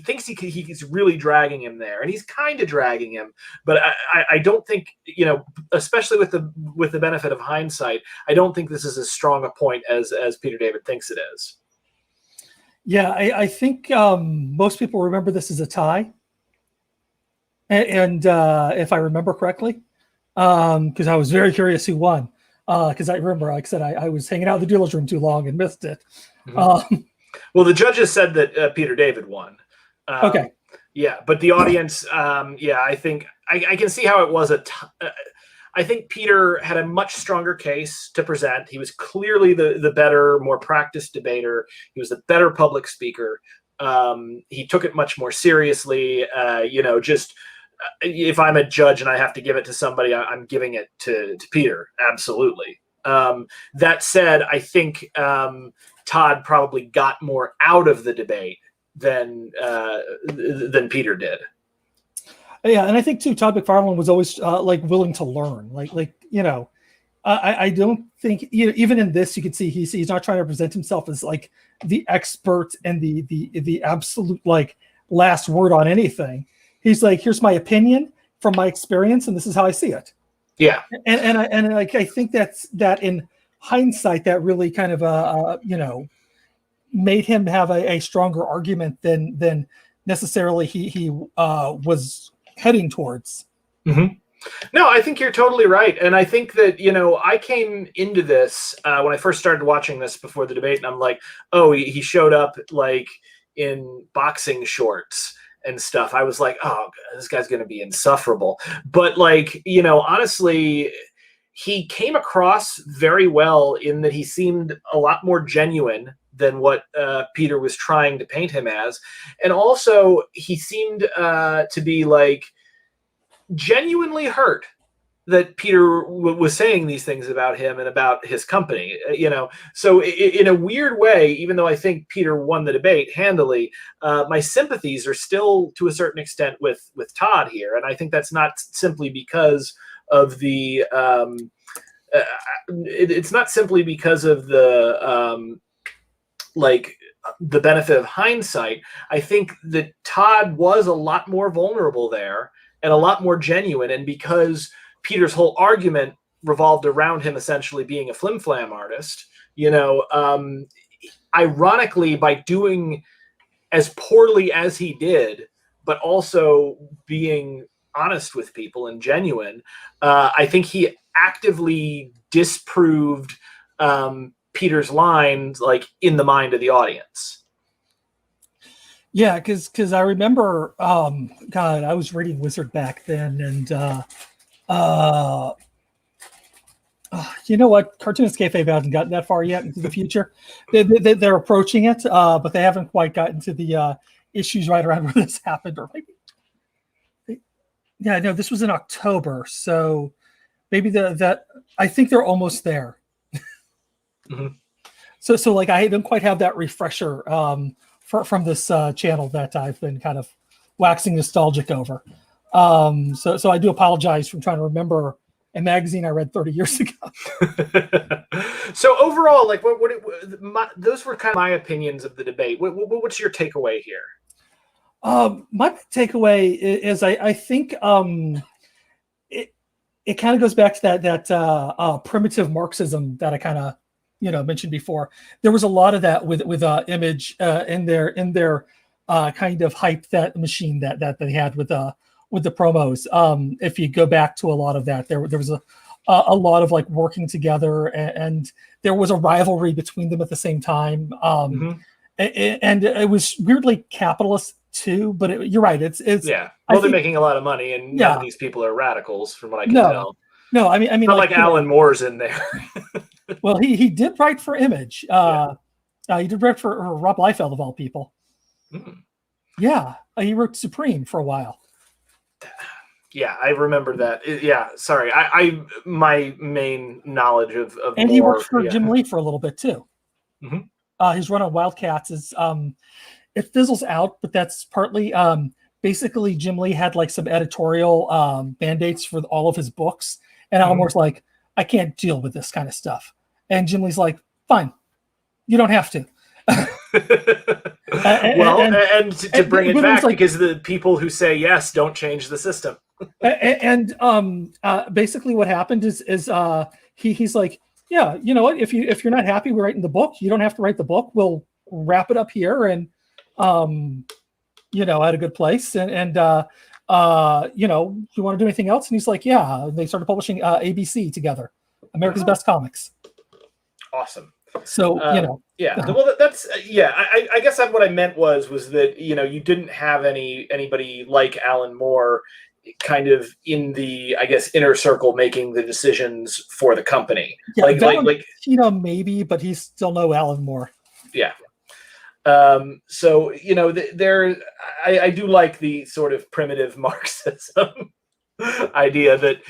thinks he's really dragging him there, and he's kind of dragging him, but I don't think, you know, especially with the benefit of hindsight, I don't think this is as strong a point as Peter David thinks it is. Yeah, I think most people remember this as a tie, and if I remember correctly, because I was very curious who won. Because I remember, like I said, I was hanging out in the dealer's room too long and missed it. Mm-hmm. Well, the judges said that Peter David won. Okay. Yeah, but the audience, yeah, I think I can see how it was I think Peter had a much stronger case to present. He was clearly the better, more practiced debater. He was the better public speaker. He took it much more seriously. You know, just if I'm a judge and I have to give it to somebody, I'm giving it to Peter. Absolutely. That said, I think Todd probably got more out of the debate than Peter did. Yeah, and I think too, Todd McFarlane was always like willing to learn. Like you know, I don't think, you know, even in this you can see he's not trying to present himself as like the expert and the absolute like last word on anything. He's like, here's my opinion from my experience, and this is how I see it. Yeah, and like I think that in hindsight that really kind of you know, made him have a stronger argument than necessarily he was heading towards. Mm-hmm. No, I think you're totally right, and I think that, you know, I came into this when I first started watching this before the debate, and I'm like, oh, he showed up like in boxing shorts and stuff. I was like, oh, this guy's going to be insufferable. But, like, you know, honestly, he came across very well in that he seemed a lot more genuine than what Peter was trying to paint him as. And also he seemed to be like genuinely hurt that Peter was saying these things about him and about his company, you know. So in a weird way, even though I think Peter won the debate handily, my sympathies are still to a certain extent with Todd here. And I think that's not simply because of the, it's not simply because of the, like the benefit of hindsight. I think that Todd was a lot more vulnerable there and a lot more genuine. And because Peter's whole argument revolved around him essentially being a flim-flam artist, you know, ironically, by doing as poorly as he did, but also being honest with people and genuine, I think he actively disproved Peter's lines, like, in the mind of the audience. Yeah, because I remember, God, I was reading Wizard back then, and you know what? Cartoonist Kayfabe hasn't gotten that far yet into the future. They're approaching it, but they haven't quite gotten to the issues right around where this happened, or maybe Yeah, no, this was in October, so maybe that I think they're almost there. Mm-hmm. So like I don't quite have that refresher from this channel that I've been kind of waxing nostalgic over. So I do apologize for trying to remember a magazine I read 30 years ago. So overall, like those were kind of my opinions of the debate. What's your takeaway here? My takeaway is I think it kind of goes back to that primitive Marxism that I kind of mentioned before. There was a lot of that with Image in their kind of hype that machine that they had with the promos. If you go back to a lot of that, there was a lot of like working together, and there was a rivalry between them at the same time. And it was weirdly capitalist too, but you're right. It's yeah. Well, they're making a lot of money, and none of these people are radicals, from what I can tell. No, I mean, not like Alan Moore's in there. Well, he did write for Image. He did write for Rob Liefeld of all people. Yeah, he wrote Supreme for a while. Yeah, I remember that. Yeah, sorry, I my main knowledge of and Moore, he worked for Jim Lee for a little bit too. His run on Wildcats is it fizzles out, but that's partly basically Jim Lee had like some editorial mandates for all of his books, and Alan Moore's like, I can't deal with this kind of stuff, and Jim Lee's like, fine, you don't have to. And to bring it back, like, because the people who say yes don't change the system. And basically what happened is he's like, yeah, you know what? If you're not happy with writing the book, you don't have to write the book. We'll wrap it up here, and at a good place. And do you want to do anything else? And he's like, yeah. They started publishing ABC together, America's Best Comics. Awesome. So yeah. Well, that's I guess what I meant was that you didn't have anybody like Alan Moore kind of in the, I guess, inner circle making the decisions for the company. Yeah, maybe, but he's still no Alan Moore. Yeah. So there I do like the sort of primitive Marxism idea that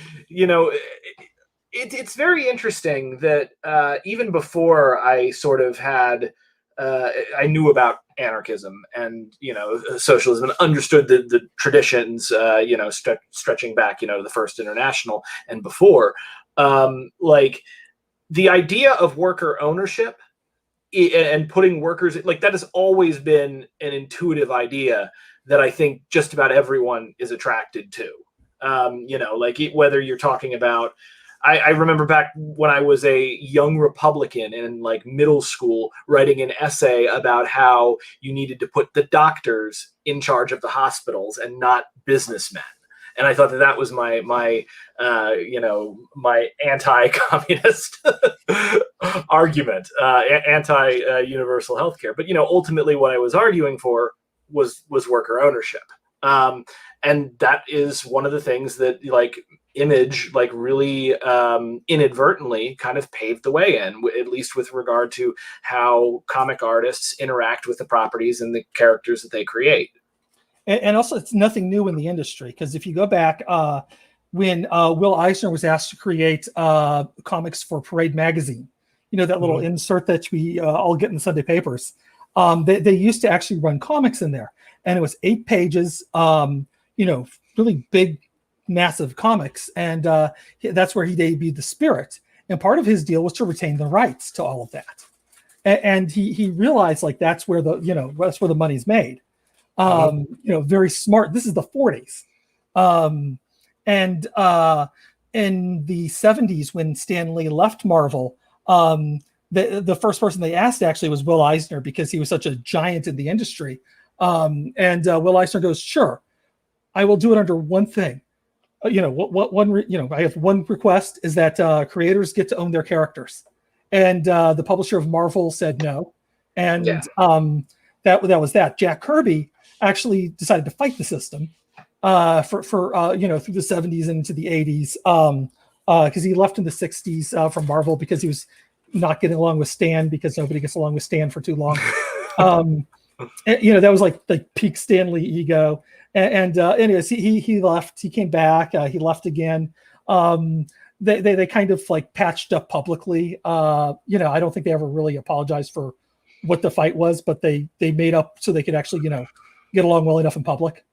it's very interesting that even before I sort of had I knew about anarchism and socialism and understood the traditions stretching back the First International and before, like the idea of worker ownership and putting workers, like, that has always been an intuitive idea that I think just about everyone is attracted to. Like whether you're talking about, I remember back when I was a young Republican in like middle school, writing an essay about how you needed to put the doctors in charge of the hospitals and not businessmen. And I thought that was my anti-communist argument, anti-universal healthcare. But ultimately, what I was arguing for was worker ownership, and that is one of the things that like Image like really inadvertently kind of paved the way in, at least with regard to how comic artists interact with the properties and the characters that they create. And also, it's nothing new in the industry, because if you go back when Will Eisner was asked to create comics for Parade magazine, that little insert that we all get in the Sunday papers, they used to actually run comics in there, and it was 8 pages, really big, massive comics, and that's where he debuted the Spirit. And part of his deal was to retain the rights to all of that, and he realized like that's where the money's made. Very smart. This is the 40s. And in the 70s, when Stan Lee left Marvel, the first person they asked actually was Will Eisner, because he was such a giant in the industry. And Will Eisner goes, sure, I will do it under one thing. I have one request, is that creators get to own their characters. And the publisher of Marvel said no. And that was that. Jack Kirby actually decided to fight the system for through the 70s and into the 80s, because he left in the 60s from Marvel because he was not getting along with Stan, because nobody gets along with Stan for too long. That was like the peak Stan Lee ego, And anyways, he left. He came back. He left again. They kind of like patched up publicly. I don't think they ever really apologized for what the fight was, but they made up so they could actually get along well enough in public.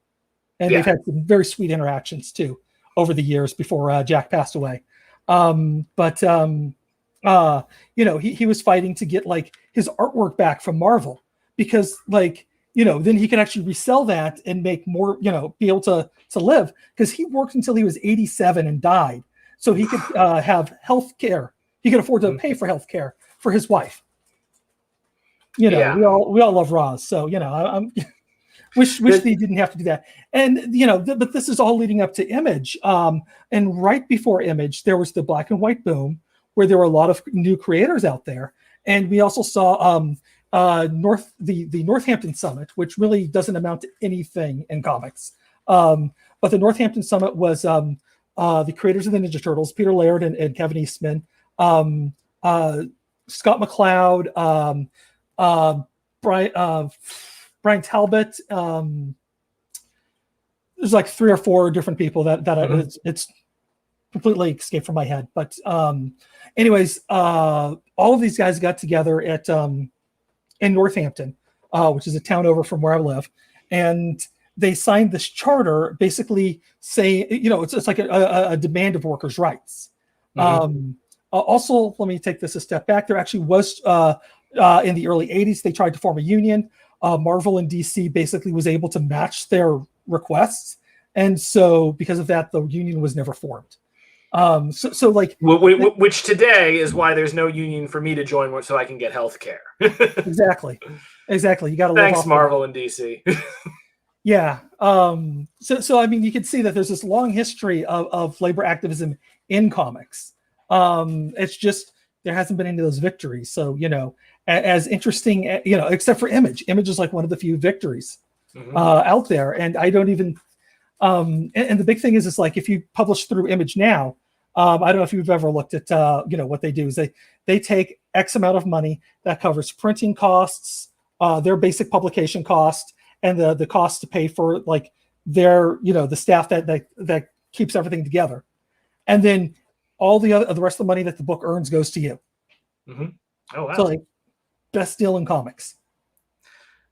And they've had some very sweet interactions too over the years before Jack passed away. He was fighting to get like his artwork back from Marvel because then he could actually resell that and make more, be able to live, because he worked until he was 87 and died. So he could have health care. He could afford to pay for health care for his wife. We all love Roz. So, I'm wish they didn't have to do that. And, but this is all leading up to Image. And right before Image, there was the black and white boom where there were a lot of new creators out there. And we also saw the Northampton Summit, which really doesn't amount to anything in comics. But the Northampton Summit was the creators of the Ninja Turtles, Peter Laird and Kevin Eastman, Scott McCloud, Brian Talbot. There's like 3 or 4 different people that it's completely escaped from my head. But anyways, all of these guys got together at in Northampton, which is a town over from where I live, and they signed this charter, basically saying, it's like a demand of workers' rights. Also, let me take this a step back. There actually was in the early 80s, they tried to form a union. Marvel and DC basically was able to match their requests. And so because of that, the union was never formed. Which today is why there's no union for me to join so I can get health care. Exactly. You got to Thanks, Marvel and DC. Yeah. So I mean, you can see that there's this long history of labor activism in comics. It's just there hasn't been any of those victories. So, as interesting, except for Image. Image is like one of the few victories out there. And I don't even, and the big thing is like, if you publish through Image now, I don't know if you've ever looked at, what they do is they take X amount of money that covers printing costs, their basic publication cost, and the cost to pay for like their, the staff that keeps everything together. And then all the rest of the money that the book earns goes to you. Oh, wow. So like best deal in comics.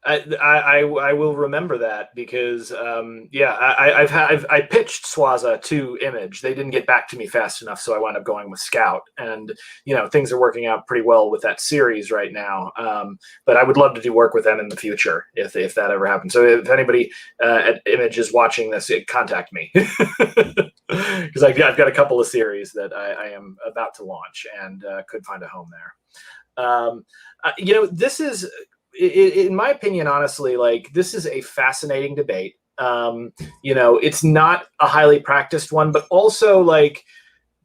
I will remember that because I pitched Swaza to Image. They didn't get back to me fast enough, so I wound up going with Scout. And things are working out pretty well with that series right now. But I would love to do work with them in the future if that ever happens. So if anybody at Image is watching this, contact me because I've got a couple of series that I am about to launch and could find a home there. This is. In my opinion, honestly, like this is a fascinating debate. It's not a highly practiced one, but also like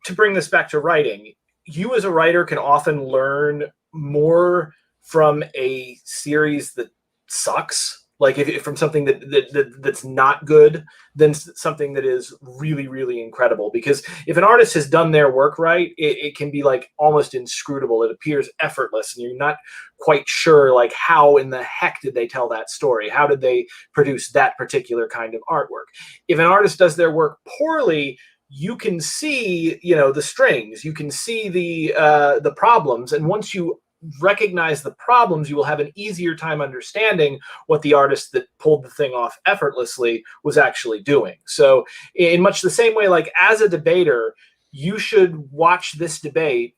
to bring this back to writing, you as a writer can often learn more from a series that sucks, like if from something that's not good than something that is really, really incredible. Because if an artist has done their work right, it can be like almost inscrutable. It appears effortless and you're not quite sure like how in the heck did they tell that story? How did they produce that particular kind of artwork? If an artist does their work poorly, you can see, the strings, you can see the problems. And once you recognize the problems, you will have an easier time understanding what the artist that pulled the thing off effortlessly was actually doing. So in much the same way, like as a debater, you should watch this debate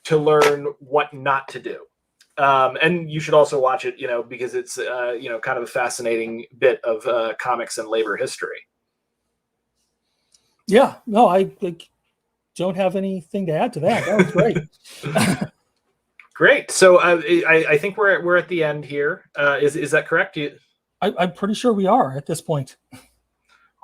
to learn what not to do. And you should also watch it, because it's, kind of a fascinating bit of comics and labor history. Yeah, no, I don't have anything to add to that. That was great. Great. So I think we're at the end here. Is that correct? I'm pretty sure we are at this point.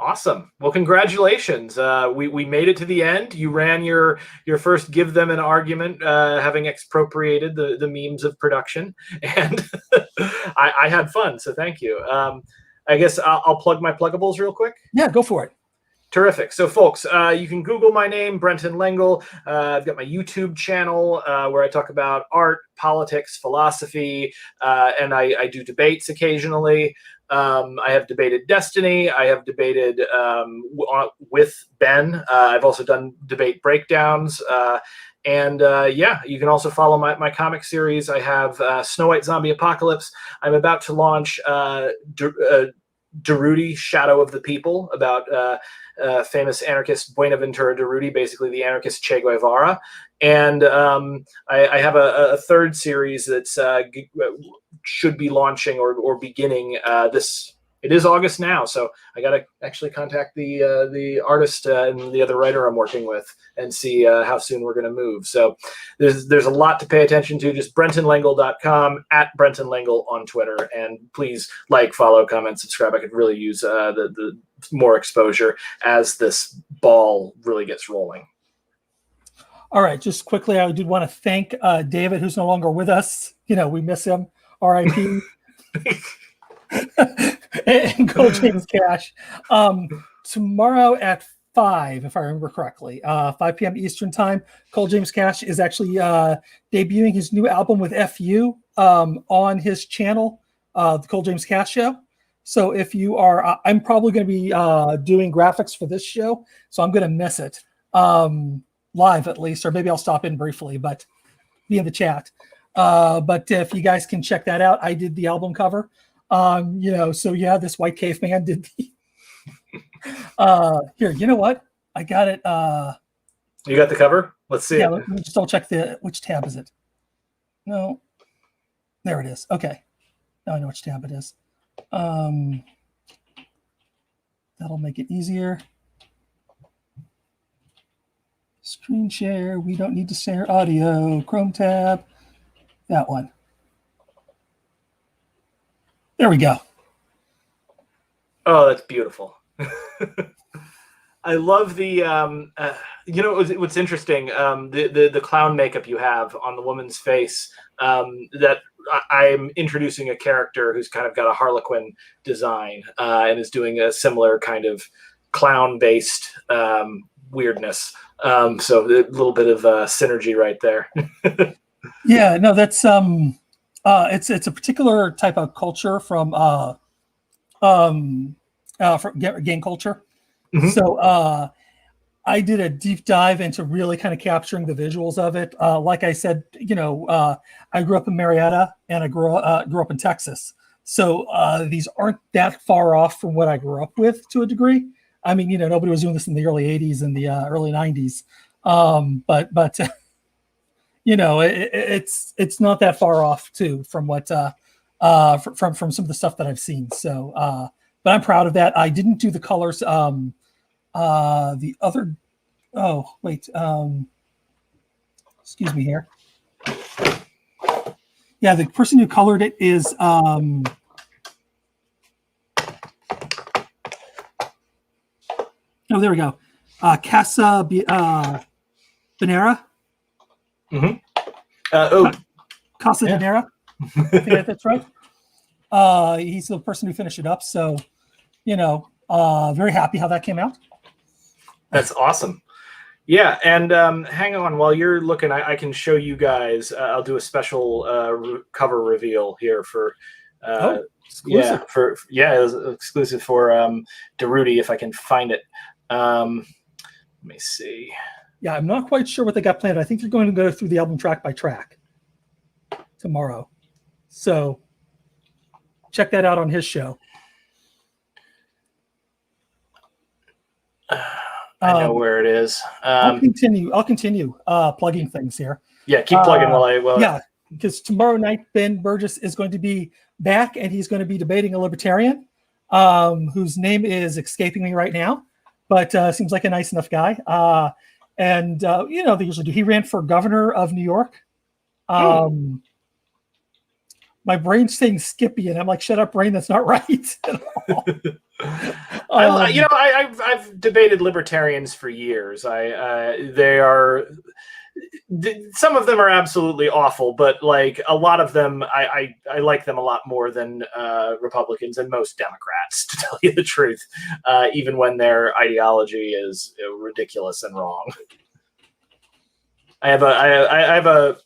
Awesome. Well, congratulations. We made it to the end. You ran your first give them an argument, having expropriated the memes of production, and I had fun. So thank you. I guess I'll plug my pluggables real quick. Yeah, go for it. Terrific. So, folks, you can Google my name, Brenton Langel. I've got my YouTube channel where I talk about art, politics, philosophy, and I do debates occasionally. I have debated Destiny. I have debated with Ben. I've also done debate breakdowns. Yeah, you can also follow my comic series. I have Snow White Zombie Apocalypse. I'm about to launch Durruti, Shadow of the People, about famous anarchist Buenaventura Durruti, basically the anarchist Che Guevara. And I have a third series that's should be launching or beginning this. It is August now, so I got to actually contact the artist and the other writer I'm working with and see how soon we're going to move. So there's a lot to pay attention to. Just BrentonLangel.com, at Brenton Langel on Twitter, and please like, follow, comment, subscribe. I could really use the more exposure as this ball really gets rolling. All right, just quickly, I did want to thank David, who's no longer with us. We miss him. R.I.P. and go James Cash. Tomorrow at 5, if I remember correctly, 5 p.m. Eastern time, Cole James Cash is actually debuting his new album with FU on his channel, the Cole James Cash Show. So if you are, I'm probably going to be doing graphics for this show, so I'm going to miss it live at least, or maybe I'll stop in briefly, but be in the chat. But if you guys can check that out, I did the album cover. So yeah, this white caveman did the here, you know what? I got it. You got the cover? Let's see. Yeah, let me just double check which tab is it? No. There it is. Okay. Now I know which tab it is. That'll make it easier. Screen share. We don't need to share audio. Chrome tab. That one. There we go. Oh, that's beautiful. I love the, what's interesting, the clown makeup you have on the woman's face, that I'm introducing a character who's kind of got a Harlequin design and is doing a similar kind of clown-based weirdness. So a little bit of synergy right there. Yeah, no, that's it's a particular type of culture from gang culture. Mm-hmm. So I did a deep dive into really kind of capturing the visuals of it. Like I said, I grew up in Marietta and I grew up in Texas. So these aren't that far off from what I grew up with to a degree. I mean, nobody was doing this in the early 80s and the early 90s. But it's not that far off too from what from some of the stuff that I've seen. So but I'm proud of that. I didn't do the colors. The other, excuse me here. Yeah, the person who colored it is oh, there we go. Casa Benera. Mm-hmm. Casa Benera. I think that's right. He's the person who finished it up. So, very happy how that came out. That's awesome. Yeah, and hang on while you're looking. I can show you guys. I'll do a special cover reveal here for. Exclusive. It was exclusive for Durruti if I can find it. Let me see. Yeah, I'm not quite sure what they got planned. I think they're going to go through the album track by track tomorrow. So check that out on his show. I know where it is. I'll continue plugging things here. Yeah, keep plugging Yeah, because tomorrow night Ben Burgess is going to be back, and he's going to be debating a libertarian whose name is escaping me right now, but seems like a nice enough guy. And they usually do. He ran for governor of New York. My brain's saying Skippy, and I'm like, shut up, brain. That's not right at all. I've debated libertarians for years. They are, some of them are absolutely awful, but like a lot of them, I like them a lot more than Republicans and most Democrats, to tell you the truth, even when their ideology is ridiculous and wrong. I have a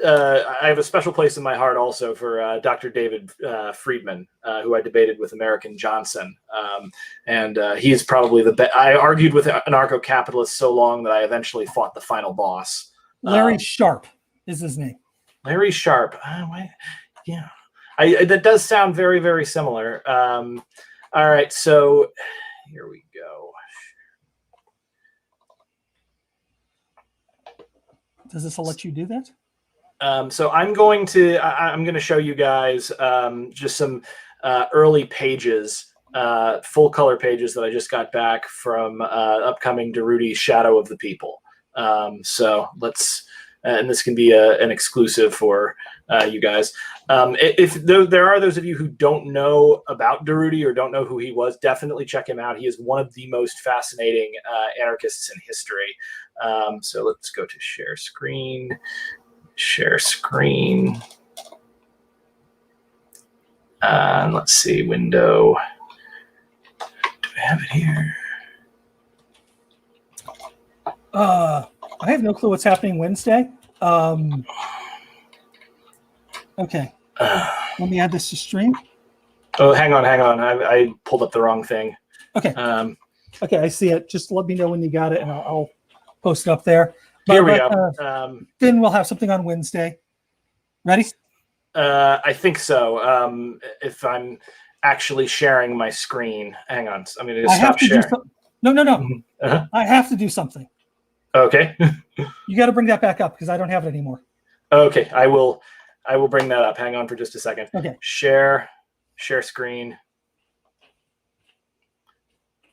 I have a special place in my heart also for Dr. David Friedman, who I debated with American Johnson. And he is probably the best. I argued with anarcho-capitalists so long that I eventually fought the final boss. Larry Sharp is his name. Larry Sharp. Yeah. That does sound very, very similar. All right. So here we go. Does this let you do that? So I'm going to show you guys just some early pages, full color pages that I just got back from upcoming Derudi Shadow of the People. So let's, and this can be an exclusive for you guys. If there are those of you who don't know about Derudi or don't know who he was, definitely check him out. He is one of the most fascinating anarchists in history. So let's go to share screen. Share screen. Let's see, window. Do I have it here? I have no clue what's happening Wednesday. Okay. Let me add this to stream. Oh, hang on. I pulled up the wrong thing. Okay. Okay, I see it. Just let me know when you got it, and I'll post it up there. Here we go. Then we'll have something on Wednesday. Ready? I think so. If I'm actually sharing my screen, hang on. I'm going to stop sharing. No. Uh-huh. I have to do something. Okay. You got to bring that back up because I don't have it anymore. Okay, I will bring that up. Hang on for just a second. Okay. Share screen.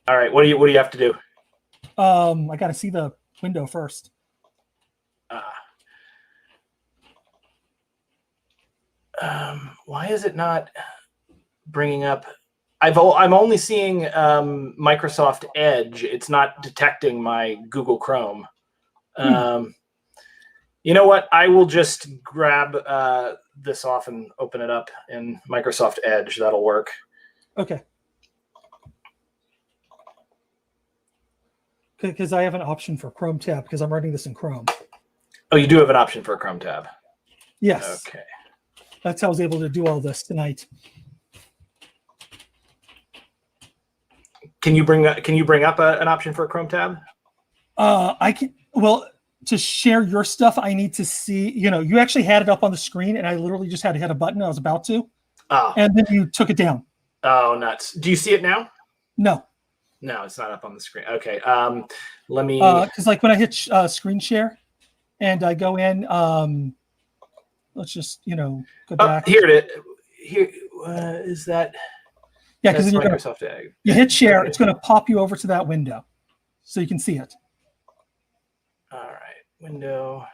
All right. What do you have to do? I got to see the window first. Why is it not bringing up? I'm only seeing Microsoft Edge. It's not detecting my Google Chrome. You know what? I will just grab this off and open it up in Microsoft Edge. That'll work. Okay. Because I have an option for Chrome tab because I'm writing this in Chrome. Oh, you do have an option for a Chrome tab. Yes. Okay. That's how I was able to do all this tonight. Can you bring up an option for a Chrome tab? I can. Well, to share your stuff, I need to see. You actually had it up on the screen, and I literally just had to hit a button. I was about to. Oh. And then you took it down. Oh, nuts! Do you see it now? No. No, it's not up on the screen. Okay. Let me. Because like when I hit screen share, and I go in, let's just go back. Here it is. Here is that. Yeah, because then you're Microsoft Edge. You hit share, it's going to pop you over to that window, so you can see it. All right, window.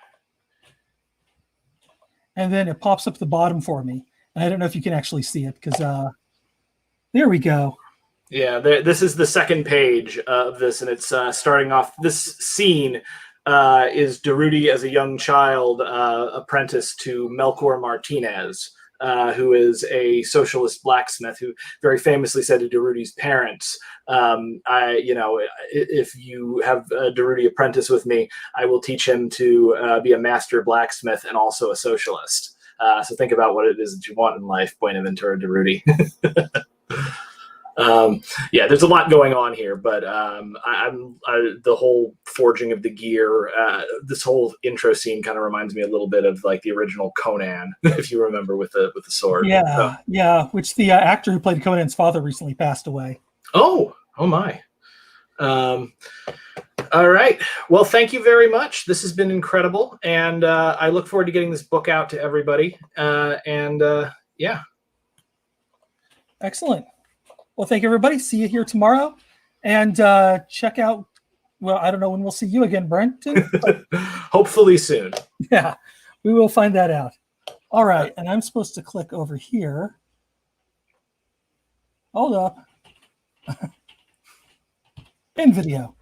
And then it pops up at the bottom for me. And I don't know if you can actually see it because there we go. Yeah, this is the second page of this, and it's starting off. This scene is Derudi as a young child, apprentice to Melchor Martinez, who is a socialist blacksmith who very famously said to Derudi's parents, if you have a Derudi apprentice with me, I will teach him to be a master blacksmith and also a socialist. So think about what it is that you want in life, Buenaventura Derudi. Yeah, there's a lot going on here, but the whole forging of the gear, this whole intro scene kind of reminds me a little bit of like the original Conan, if you remember, with the sword. Yeah, yeah. Which the actor who played Conan's father recently passed away. Oh my. All right. Well, thank you very much. This has been incredible, and I look forward to getting this book out to everybody. Yeah. Excellent. Well, thank you, everybody. See you here tomorrow. And check out, well, I don't know when we'll see you again, Brenton. Hopefully soon. Yeah, we will find that out. All right. And I'm supposed to click over here. Hold up. In video.